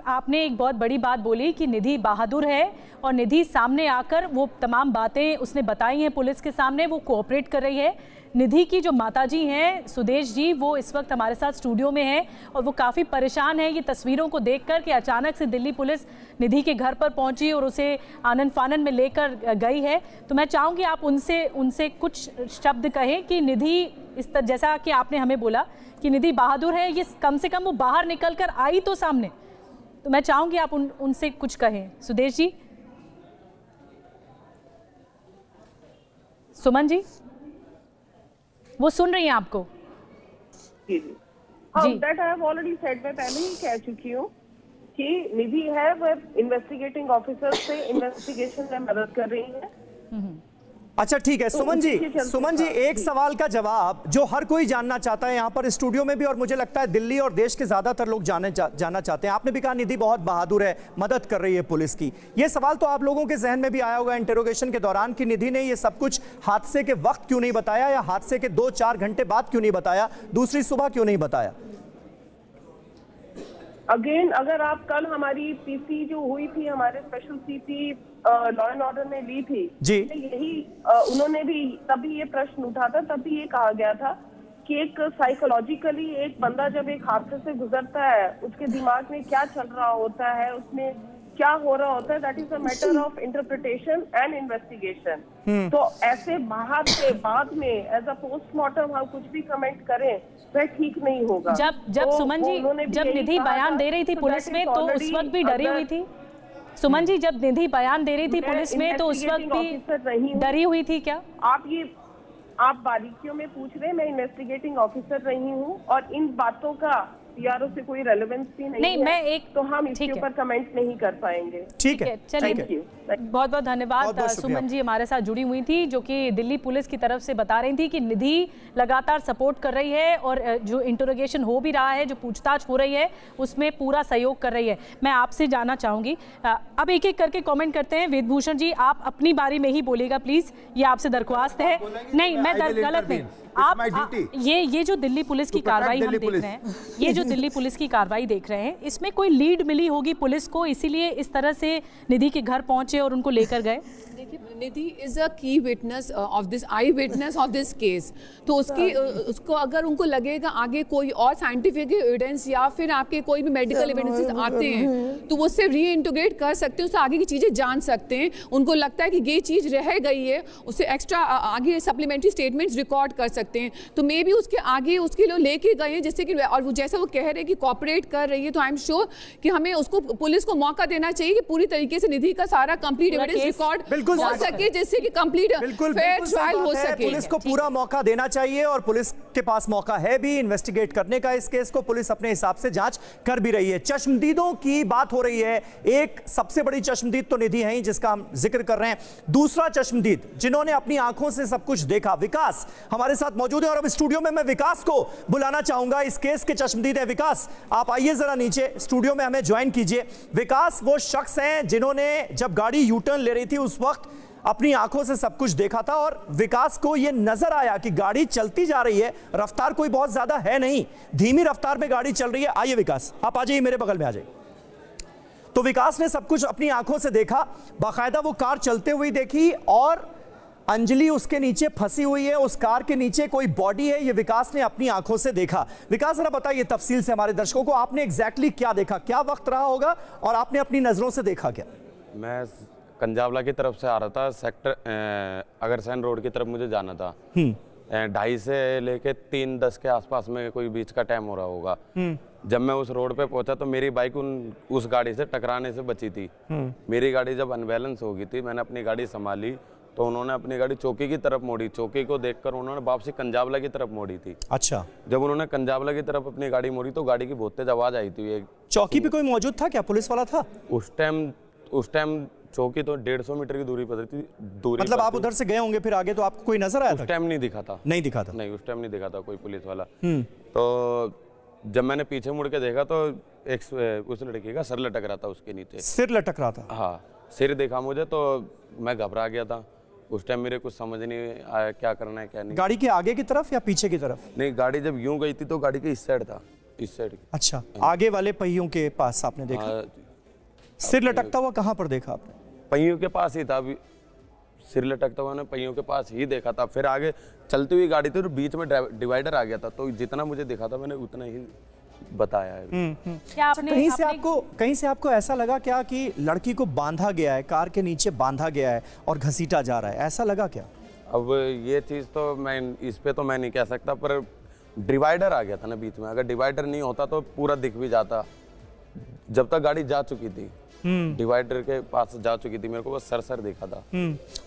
आपने एक बहुत बड़ी बात बोली कि निधि बहादुर है और निधि सामने आकर वो तमाम बातें उसने बताई हैं पुलिस के सामने, वो कोऑपरेट कर रही है। निधि की जो माताजी हैं सुदेश जी, वो इस वक्त हमारे साथ स्टूडियो में हैं और वो काफ़ी परेशान है ये तस्वीरों को देखकर कि अचानक से दिल्ली पुलिस निधि के घर पर पहुंची और उसे आनन फानन में लेकर गई है। तो मैं चाहूँगी आप उनसे कुछ शब्द कहें कि निधि इस तरह, जैसा कि आपने हमें बोला कि निधि बहादुर है, ये कम से कम वो बाहर निकल कर आई तो सामने, तो मैं चाहूँगी आप उनसे कुछ कहें। सुदेश जी, सुमन जी वो सुन रही हैं आपको? जी, that I have already said, मैं पहले ही कह चुकी हूँ कि निधि है वो इन्वेस्टिगेटिंग ऑफिसर से इन्वेस्टिगेशन में मदद कर रही है। अच्छा ठीक है सुमन जी एक सवाल का जवाब जो हर कोई जानना चाहता है यहाँ पर स्टूडियो में भी, और मुझे लगता है दिल्ली और देश के ज्यादातर लोग जानना चाहते हैं। आपने भी कहा निधि बहुत बहादुर है, मदद कर रही है पुलिस की। ये सवाल तो आप लोगों के जहन में भी आया होगा इंटरोगेशन के दौरान कि निधि ने ये सब कुछ हादसे के वक्त क्यों नहीं बताया, या हादसे के 2-4 घंटे बाद क्यों नहीं बताया, दूसरी सुबह क्यों नहीं बताया। अगेन अगर आप कल हमारी पीसी जो हुई थी हमारे special CP law and order ने ली थी जी, यही उन्होंने भी तभी ये प्रश्न उठा था, तभी ये कहा गया था कि एक साइकोलॉजिकली एक बंदा जब एक हादसे से गुजरता है उसके दिमाग में क्या चल रहा होता है, उसमें क्या हो रहा होता है, that is a matter of interpretation and investigation. तो ऐसे बाहर के बाद में एज अ पोस्टमार्टम हम कुछ भी कमेंट करें वह ठीक नहीं होगा। जब सुमन जी जब निधि बयान दे रही थी पुलिस में तो उस वक्त भी डरी हुई थी। सुमन जी जब निधि बयान दे रही थी पुलिस में तो उस वक्त भी डरी हुई थी क्या? आप बारीकियों में पूछ रहे हैं, मैं इन्वेस्टिगेटिंग ऑफिसर रही हूँ और इन बातों का पीआरओ से कोई रेलेवेंस भी नहीं है, मैं एक तो हम इसके ऊपर कमेंट नहीं कर पाएंगे। ठीक है, चलिए बहुत बहुत धन्यवाद। सुमन जी हमारे साथ जुड़ी हुई थी जो कि दिल्ली पुलिस की तरफ से बता रही थी कि निधि लगातार सपोर्ट कर रही है और जो इंटरोगेशन हो भी रहा है, जो पूछताछ हो रही है उसमें पूरा सहयोग कर रही है। मैं आपसे जानना चाहूंगी, अब एक एक करके कमेंट करते हैं। वेदभूषण जी आप अपनी बारी में ही बोलिएगा प्लीज, ये आपसे दरख्वास्त है। नहीं मैं गलत नहीं, आप ये जो दिल्ली पुलिस की कार्रवाई हम देख रहे हैं, ये जो दिल्ली पुलिस की कार्रवाई देख रहे हैं, इसमें कोई लीड मिली होगी पुलिस को, इसीलिए इस तरह से निधि के घर पहुंचे और उनको लेकर गए। देखिए निधि इज अ की witness of this, I witness of this case, तो उसको अगर उनको लगेगा आगे कोई और साइंटिफिक एविडेंस या फिर आपके कोई भी मेडिकल एविडेंसेस आते हैं तो वो उससे रीइंटीग्रेट कर सकते हैं, उससे आगे की चीज़ें जान सकते हैं। उनको लगता है कि ये चीज़ रह गई है, उससे एक्स्ट्रा आगे सप्लीमेंट्री स्टेटमेंट्स रिकॉर्ड कर सकते हैं, तो मे बी उसके आगे उसके लिए लेके गए हैं जिससे कि, और वो जैसा वो कह रहे हैं कि कॉपरेट कर रही है, तो आई एम श्योर कि हमें उसको पुलिस को मौका देना चाहिए कि पूरी तरीके से निधि का सारा कंप्लीट एविडेंस रिकॉर्ड हो सके जिससे कि कंप्लीट फेयर ट्रायल हो सके। पुलिस को पूरा मौका देना चाहिए और पुलिस के पास मौका है भी इन्वेस्टिगेट करने का। इस केस को पुलिस अपने हिसाब से जांच कर भी रही है। चश्मदीदों की बात हो रही है, एक सबसे बड़ी चश्मदीद तो निधि है ही जिसका हम जिक्र कर रहे हैं, दूसरा चश्मदीद जिन्होंने अपनी आंखों से सब कुछ देखा, विकास हमारे साथ मौजूद है और अब स्टूडियो में मैं विकास को बुलाना चाहूंगा। इस केस के चश्मदीद है विकास, आप आइए जरा नीचे स्टूडियो में हमें ज्वाइन कीजिए। विकास वो शख्स हैं जिन्होंने जब गाड़ी यू टर्न ले रही थी उस वक्त अपनी आंखों से सब कुछ देखा था और विकास को यह नजर आया कि गाड़ी चलती जा रही है, रफ्तार कोई बहुत ज्यादा है नहीं, धीमी रफ्तार में गाड़ी चल रही है। आइए विकास आप आ जाइए, मेरे बगल में आ जाइए। तो विकास ने सब कुछ अपनी आंखों से देखा, बाकायदा वो कार चलते हुए देखी और अंजलि उसके नीचे फंसी हुई है, उस कार के नीचे कोई बॉडी है, ये विकास ने अपनी आंखों से देखा। विकास जरा बताइए तफसील से हमारे दर्शकों को, आपने एग्जैक्टली क्या देखा, क्या वक्त रहा होगा और आपने अपनी नजरों से देखा क्या? मैं कंजावला की तरफ से आ रहा था, सेक्टर अगरसैन रोड की तरफ मुझे जाना था। 2:30 से लेके 3:10 के आसपास में कोई बीच का टाइम हो रहा होगा। जब मैं उस रोड पे पहुंचा तो मेरी बाइक उस गाड़ी से टकराने से बची थी। मेरी गाड़ी जब अनबैलेंस हो गई थी, मैंने अपनी गाड़ी संभाली तो उन्होंने अपनी गाड़ी चौकी की तरफ मोड़ी। चौकी को देखकर उन्होंने वापसी कंजावला की तरफ मोड़ी थी। अच्छा। जब उन्होंने कंजावला की तरफ अपनी गाड़ी मोड़ी तो गाड़ी की बहुत तेज आवाज आई थी। चौकी पे कोई मौजूद था क्या, पुलिस वाला था? उस टाइम चौकी तो 150 मीटर की दूरी पर थी। मतलब आप उधर से गए होंगे फिर आगे, तो आपको कोई नजर आया था? उस टाइम नहीं दिखा था। नहीं दिखा था? नहीं, उस टाइम नहीं दिखा था कोई पुलिस वाला। तो जब मैंने पीछे मुड़ के देखा तो एक उस लड़की का सर लटक रहा था उसके नीचे। सिर लटक रहा था? हाँ, सिर देखा मुझे तो मैं घबरा गया था। उस टाइम मेरे कुछ समझ नहीं आया क्या करना है क्या नहीं। गाड़ी के आगे की तरफ या पीछे की तरफ? नहीं, गाड़ी जब यूं गई थी तो गाड़ी के इस साइड था, इस साइड। अच्छा, आगे वाले पहियों के पास आपने देखा? सिर लटकता हुआ कहाँ पर देखा आपने? पहियों के पास ही था। सिर लटकता हुआ पहियों के पास ही देखा था। फिर आगे चलती हुई गाड़ी थी तो बीच में डिवाइडर आ गया था, तो जितना मुझे दिखा था मैंने उतना ही बताया है। क्या कहीं से आपको ऐसा लगा क्या कि लड़की को बांधा गया है, कार के नीचे बांधा गया है और घसीटा जा रहा है, ऐसा लगा क्या? अब ये चीज़ तो मैं इस पे तो मैं नहीं कह सकता, पर डिवाइडर आ गया था ना बीच में। अगर डिवाइडर नहीं होता तो पूरा दिख भी जाता। जब तक गाड़ी जा चुकी थी, डिवाइडर के पास जा चुकी थी, मेरे को बस सर दिखा था।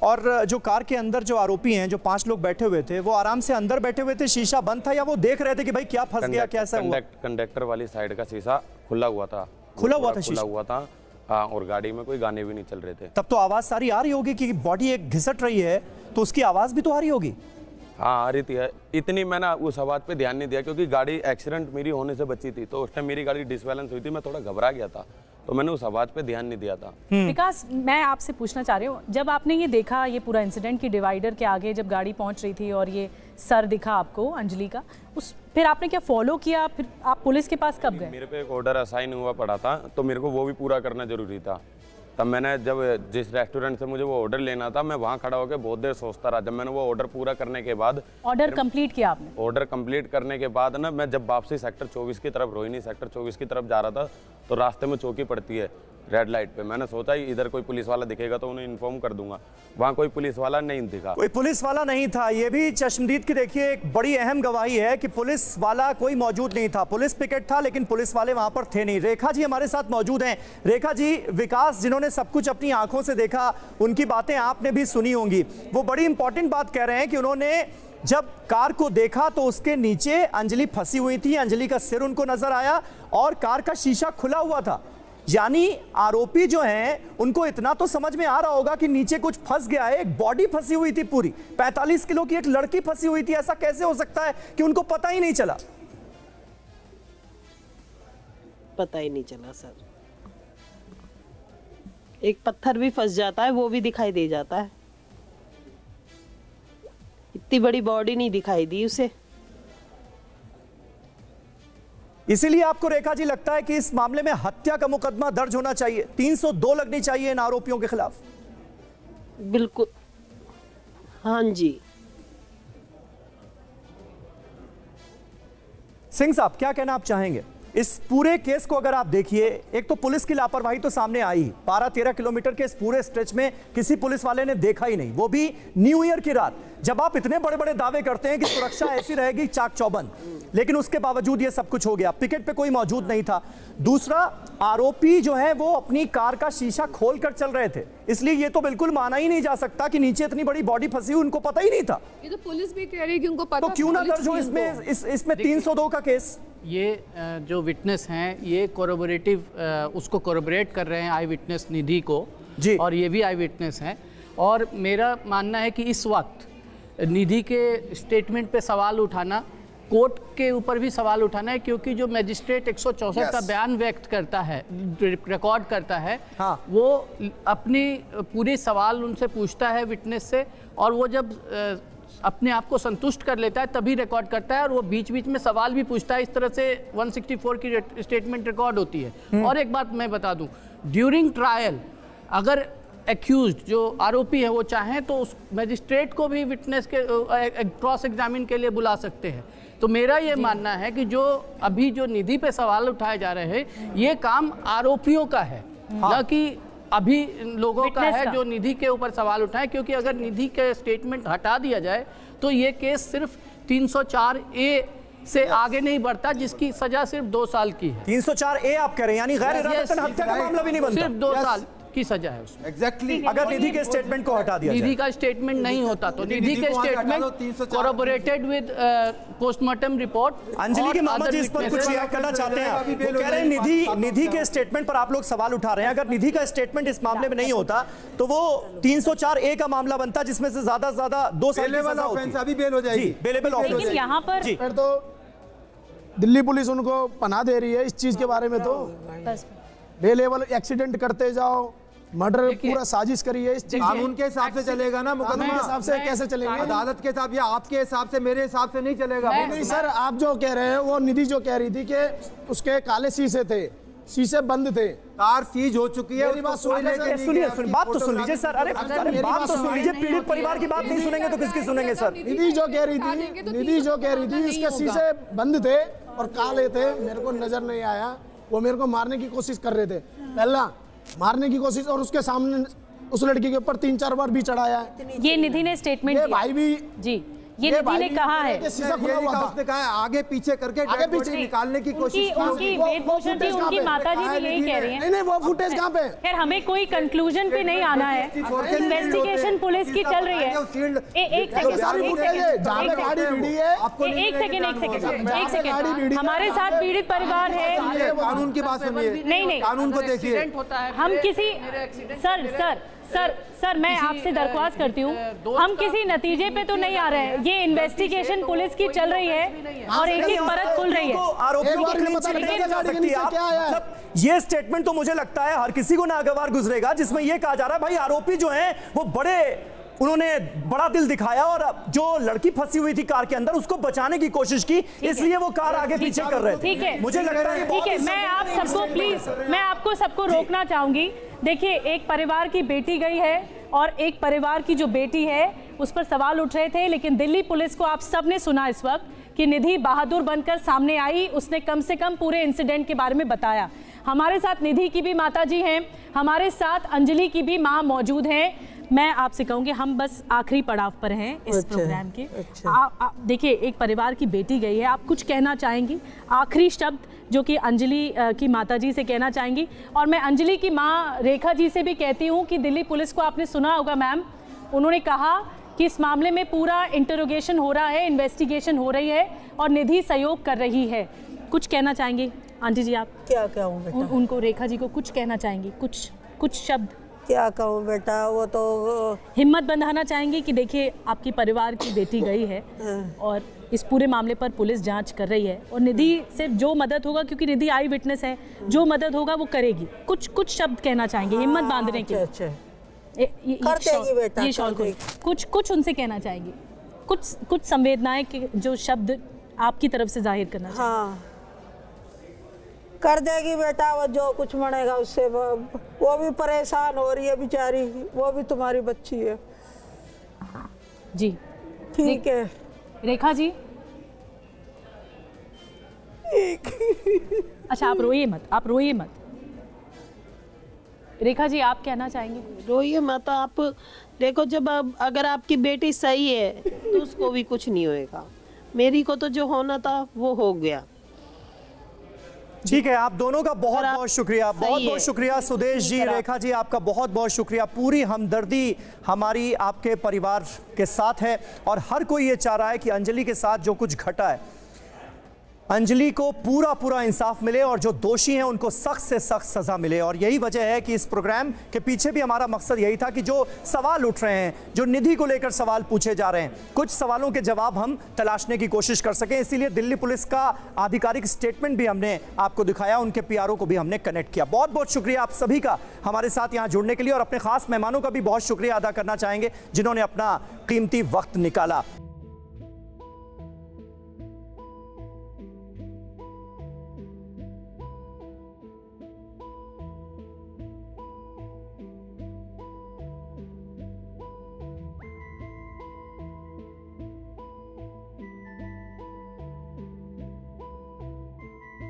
और जो कार के अंदर जो आरोपी हैं, जो 5 लोग बैठे हुए थे, वो आराम से अंदर बैठे हुए थे, शीशा बंद था या वो देख रहे थे कि भाई क्या फंस गया, कैसा हुआ? कंडक्टर वाली साइड का शीशा खुला हुआ था। खुला हुआ था हाँ, और गाड़ी में कोई गाने भी नहीं चल रहे थे। तब तो आवाज सारी आ रही होगी कि बॉडी एक घिसट रही है, तो उसकी आवाज भी तो आ रही होगी। हाँ, आ रही थी। इतनी मैंने उस आवाज पे ध्यान नहीं दिया क्योंकि गाड़ी एक्सीडेंट मेरी होने से बची थी, तो उस टाइम मेरी गाड़ी डिसबैलेंस हुई थी, मैं थोड़ा घबरा गया था, तो मैंने उस आवाज पे ध्यान नहीं दिया था। विकास, मैं आपसे पूछना चाह रही हूँ, जब आपने ये देखा, ये पूरा इंसिडेंट की डिवाइडर के आगे जब गाड़ी पहुंच रही थी और ये सर दिखा आपको अंजलि का, फिर आपने क्या फॉलो किया? फिर आप पुलिस के पास कब गए? मेरे पे एक ऑर्डर असाइन हुआ पड़ा था, तो मेरे को वो भी पूरा करना जरूरी था। तब मैंने जब जिस रेस्टोरेंट से मुझे वो ऑर्डर लेना था, मैं वहाँ खड़ा होकर बहुत देर सोचता रहा। जब मैंने वो ऑर्डर पूरा करने के बाद, ऑर्डर कंप्लीट किया आपने? ऑर्डर कंप्लीट करने के बाद ना, मैं जब वापसी सेक्टर 24 की तरफ, रोहिणी सेक्टर 24 की तरफ जा रहा था, तो रास्ते में चौकी पड़ती है रेड लाइट पे। मैंने सोचा इधर कोई पुलिस वाला दिखेगा तो उन्हें इन्फॉर्म कर दूंगा। वहाँ कोई पुलिस वाला नहीं दिखा। कोई पुलिस वाला नहीं था। ये भी चश्मदीद की देखिए एक बड़ी अहम गवाही है कि पुलिस वाला कोई मौजूद नहीं था। पुलिस पिकेट था लेकिन पुलिस वाले वहां पर थे नहीं। रेखा जी हमारे साथ मौजूद हैं। रेखा जी, विकास जिन्होंने सब कुछ अपनी आंखों से देखा, उनकी बातें आपने भी सुनी होंगी। वो बड़ी इंपॉर्टेंट बात कह रहे हैं कि उन्होंने जब कार को देखा तो उसके नीचे अंजलि फंसी हुई थी, अंजलि का सिर उनको नजर आया और कार का शीशा खुला हुआ था। यानी आरोपी जो हैं उनको इतना तो समझ में आ रहा होगा कि नीचे कुछ फंस गया है। एक बॉडी फंसी हुई थी, पूरी 45 किलो की एक लड़की फंसी हुई थी। ऐसा कैसे हो सकता है कि उनको पता ही नहीं चला? पता ही नहीं चला सर। एक पत्थर भी फंस जाता है, वो भी दिखाई दे जाता है। इतनी बड़ी बॉडी नहीं दिखाई दी उसे। इसीलिए आपको रेखा जी लगता है कि इस मामले में हत्या का मुकदमा दर्ज होना चाहिए, 302 लगनी चाहिए इन आरोपियों के खिलाफ? बिल्कुल, हाँ जी। सिंह साहब, क्या कहना आप चाहेंगे इस पूरे केस को? अगर आप देखिए, एक तो पुलिस की लापरवाही तो सामने आई। 12-13 किलोमीटर के इस पूरे स्ट्रेच में किसी पुलिस वाले ने देखा ही नहीं, वो भी न्यू ईयर की रात। जब आप इतने बड़े बड़े दावे करते हैं कि सुरक्षा ऐसी रहेगी चाक चौबंद, लेकिन उसके बावजूद ये सब कुछ हो गया। पिकेट पे कोई मौजूद नहीं था। दूसरा, आरोपी जो है वो अपनी कार का शीशा खोलकर चल रहे थे, इसलिए ये तो बिल्कुल माना ही नहीं जा सकता कि नीचे इतनी बड़ी बॉडी फंसी हुई, उनको पता ही नहीं था। ये तो पुलिस भी कह रही है कि उनको पता, तो क्यों ना दर्ज हो इसमें 302 का केस? ये जो विटनेस हैं ये कोरोबोरेटिव उसको कोरोबोरेट कर रहे हैं आई विटनेस निधि को जी, और ये भी आई विटनेस हैं। और मेरा मानना है कि इस वक्त निधि के स्टेटमेंट पे सवाल उठाना, कोर्ट के ऊपर भी सवाल उठाना है, क्योंकि जो मजिस्ट्रेट 164 का बयान व्यक्त करता है, रिकॉर्ड करता है, हाँ, वो अपनी पूरे सवाल उनसे पूछता है विटनेस से, और वो जब अपने आप को संतुष्ट कर लेता है तभी रिकॉर्ड करता है, और वो बीच बीच में सवाल भी पूछता है। इस तरह से 164 की स्टेटमेंट रिकॉर्ड होती है। और एक बात मैं बता दूं, ड्यूरिंग ट्रायल अगर एक्यूज्ड जो आरोपी है वो चाहें तो उस मैजिस्ट्रेट को भी विटनेस के क्रॉस एग्जामिन के लिए बुला सकते हैं। तो मेरा ये मानना है कि जो अभी जो निधि पे सवाल उठाए जा रहे हैं ये काम आरोपियों का है, न कि अभी लोगों का है जो निधि के ऊपर सवाल उठाए, क्योंकि अगर निधि के स्टेटमेंट हटा दिया जाए तो ये केस सिर्फ 304A से आगे नहीं बढ़ता, जिसकी सजा सिर्फ 2 साल की है। 304A आप कह रहे हैं, यानी गैर इरादतन हत्या का मामला भी नहीं बनता, सिर्फ 2 साल की सजा है उसमें। एग्जैक्टली अगर निधि के स्टेटमेंट को हटा दिया जाए, निधि का स्टेटमेंट नहीं होता तो निधि के statement corroborated with postmortem report. Anjali के मामा जी इस पर कुछ रिएक्ट करना चाहते हैं। वो कह रहे हैं निधि के स्टेटमेंट पर आप लोग सवाल उठा रहे हैं, अगर निधि का स्टेटमेंट इस मामले में नहीं होता तो वो 304A का मामला बनता, जिसमें से ज्यादा से ज्यादा 2 साल की सजा होती। अभी बेल हो जाएगी, बेलेबल ऑफेंस। लेकिन यहाँ पर तो दिल्ली पुलिस उनको पनाह दे रही है इस चीज के बारे में, तो बेलेबल एक्सीडेंट करते जाओ, मर्डर पूरा साजिश करी है इस चीज। कानून के हिसाब से चलेगा ना मुकदमा, के हिसाब से कैसे चलेंगे? अदालत के हिसाब या आपके हिसाब से, मेरे हिसाब से नहीं चलेगा। नहीं सर, आप जो कह रहे हैं वो निधि जो कह रही थी कि उसके काले शीशे थे, शीशे बंद थे, कार सीज हो चुकी है। मेरी बात सुनिए, बात तो सुन लीजिए सर। अरे बात तो सुन लीजिए, पीड़ित परिवार की बात नहीं सुनेंगे तो किसकी सुनेंगे सर? निधि जो कह रही थी उसके शीशे बंद थे और काले थे, मेरे को नजर नहीं आया, वो मेरे को मारने की कोशिश कर रहे थे, पहला मारने की कोशिश, और उसके सामने उस लड़की के ऊपर 3-4 बार भी चढ़ाया है। ये निधि ने स्टेटमेंट दिया। भाई भी जी, ये निधि ने कहा है, उसने कहा आगे पीछे करके आगे पीछे निकालने की कोशिश। उनकी वेशभूषा थी, उनकी माता जी भी यही कह रही हैं। नहीं, वो फुटेज कहाँ पे? खैर हमें कोई कंक्लूजन पे नहीं आना है, इन्वेस्टिगेशन पुलिस की चल रही है। एक सेकंड, हमारे साथ पीड़ित परिवार है। कानून की बात सुनिए, नहीं, कानून को देखिए। हम किसी सर मैं आपसे दरख्वास्त करती हूँ, हम किसी नतीजे पे तो नहीं आ रहे हैं। ये इन्वेस्टिगेशन पुलिस की चल रही है और एक एक परत खुल रही है। ये स्टेटमेंट तो मुझे लगता है हर किसी को नागवार गुजरेगा, जिसमें ये कहा जा रहा है भाई आरोपी जो हैं वो उन्होंने बड़ा दिल दिखाया और जो लड़की फंसी हुई थी कार के अंदर उसको बचाने की कोशिश की, इसलिए वो कार आगे पीछे कर रहे थे। ठीक है, मुझे लगता है ठीक है। मैं आप सबको प्लीज, मैं आपको सबको रोकना चाहूंगी। देखिए, एक परिवार की बेटी गई है और एक परिवार की जो बेटी है उस पर सवाल उठ रहे थे, लेकिन दिल्ली पुलिस को आप सबने सुना इस वक्त कि निधि बहादुर बनकर सामने आई, उसने कम से कम पूरे इंसिडेंट के बारे में बताया। हमारे साथ निधि की भी माता जी हैं, हमारे साथ अंजलि की भी माँ मौजूद हैं। मैं आपसे कहूँगी हम बस आखिरी पड़ाव पर हैं इस प्रोग्राम के। देखिए, एक परिवार की बेटी गई है, आप कुछ कहना चाहेंगी, आखिरी शब्द जो कि अंजलि की माता जी से कहना चाहेंगी? और मैं अंजलि की माँ रेखा जी से भी कहती हूँ कि दिल्ली पुलिस को आपने सुना होगा मैम, उन्होंने कहा कि इस मामले में पूरा इंटरोगेशन हो रहा है, इन्वेस्टिगेशन हो रही है और निधि सहयोग कर रही है। कुछ कहना चाहेंगी आंटी जी? आप क्या कहूँ बेटा? उनको, रेखा जी को कुछ कहना चाहेंगी? कुछ शब्द क्या कहूँ बेटा? वो तो हिम्मत बंधाना चाहेंगी कि देखिए आपकी परिवार की बेटी गई है और इस पूरे मामले पर पुलिस जांच कर रही है और निधि से जो मदद होगा, क्योंकि निधि आई विटनेस है, जो मदद होगा वो करेगी। कुछ शब्द कहना चाहेंगे हिम्मत बांधने के? अच्छा, कर देगी बेटा, ये शॉल कुछ उनसे कहना चाहेंगी? कुछ संवेदनाएं के जो शब्द आपकी तरफ से जाहिर करना चाहिए? हाँ, कर देगी बेटा, वो जो कुछ बनेगा उससे। वो भी परेशान हो रही है बेचारी, वो भी तुम्हारी बच्ची है। जी ठीक है रेखा जी। अच्छा, आप रोइए मत। रेखा जी, आप कहना चाहेंगे? रोइए मत आप। देखो, जब अगर आपकी बेटी सही है तो उसको भी कुछ नहीं होएगा। मेरी को तो जो होना था वो हो गया। ठीक है, आप दोनों का बहुत बहुत शुक्रिया, बहुत शुक्रिया। सुदेश जी, रेखा जी, आपका बहुत बहुत शुक्रिया। पूरी हमदर्दी हमारी आपके परिवार के साथ है और हर कोई ये चाह रहा है कि अंजलि के साथ जो कुछ घटा है, अंजलि को पूरा इंसाफ मिले और जो दोषी हैं उनको सख्त से सख्त सजा मिले। और यही वजह है कि इस प्रोग्राम के पीछे भी हमारा मकसद यही था कि जो सवाल उठ रहे हैं, जो निधि को लेकर सवाल पूछे जा रहे हैं, कुछ सवालों के जवाब हम तलाशने की कोशिश कर सकें। इसीलिए दिल्ली पुलिस का आधिकारिक स्टेटमेंट भी हमने आपको दिखाया, उनके पीआरओ को भी हमने कनेक्ट किया। बहुत बहुत शुक्रिया आप सभी का हमारे साथ यहाँ जुड़ने के लिए और अपने खास मेहमानों का भी बहुत शुक्रिया अदा करना चाहेंगे जिन्होंने अपना कीमती वक्त निकाला।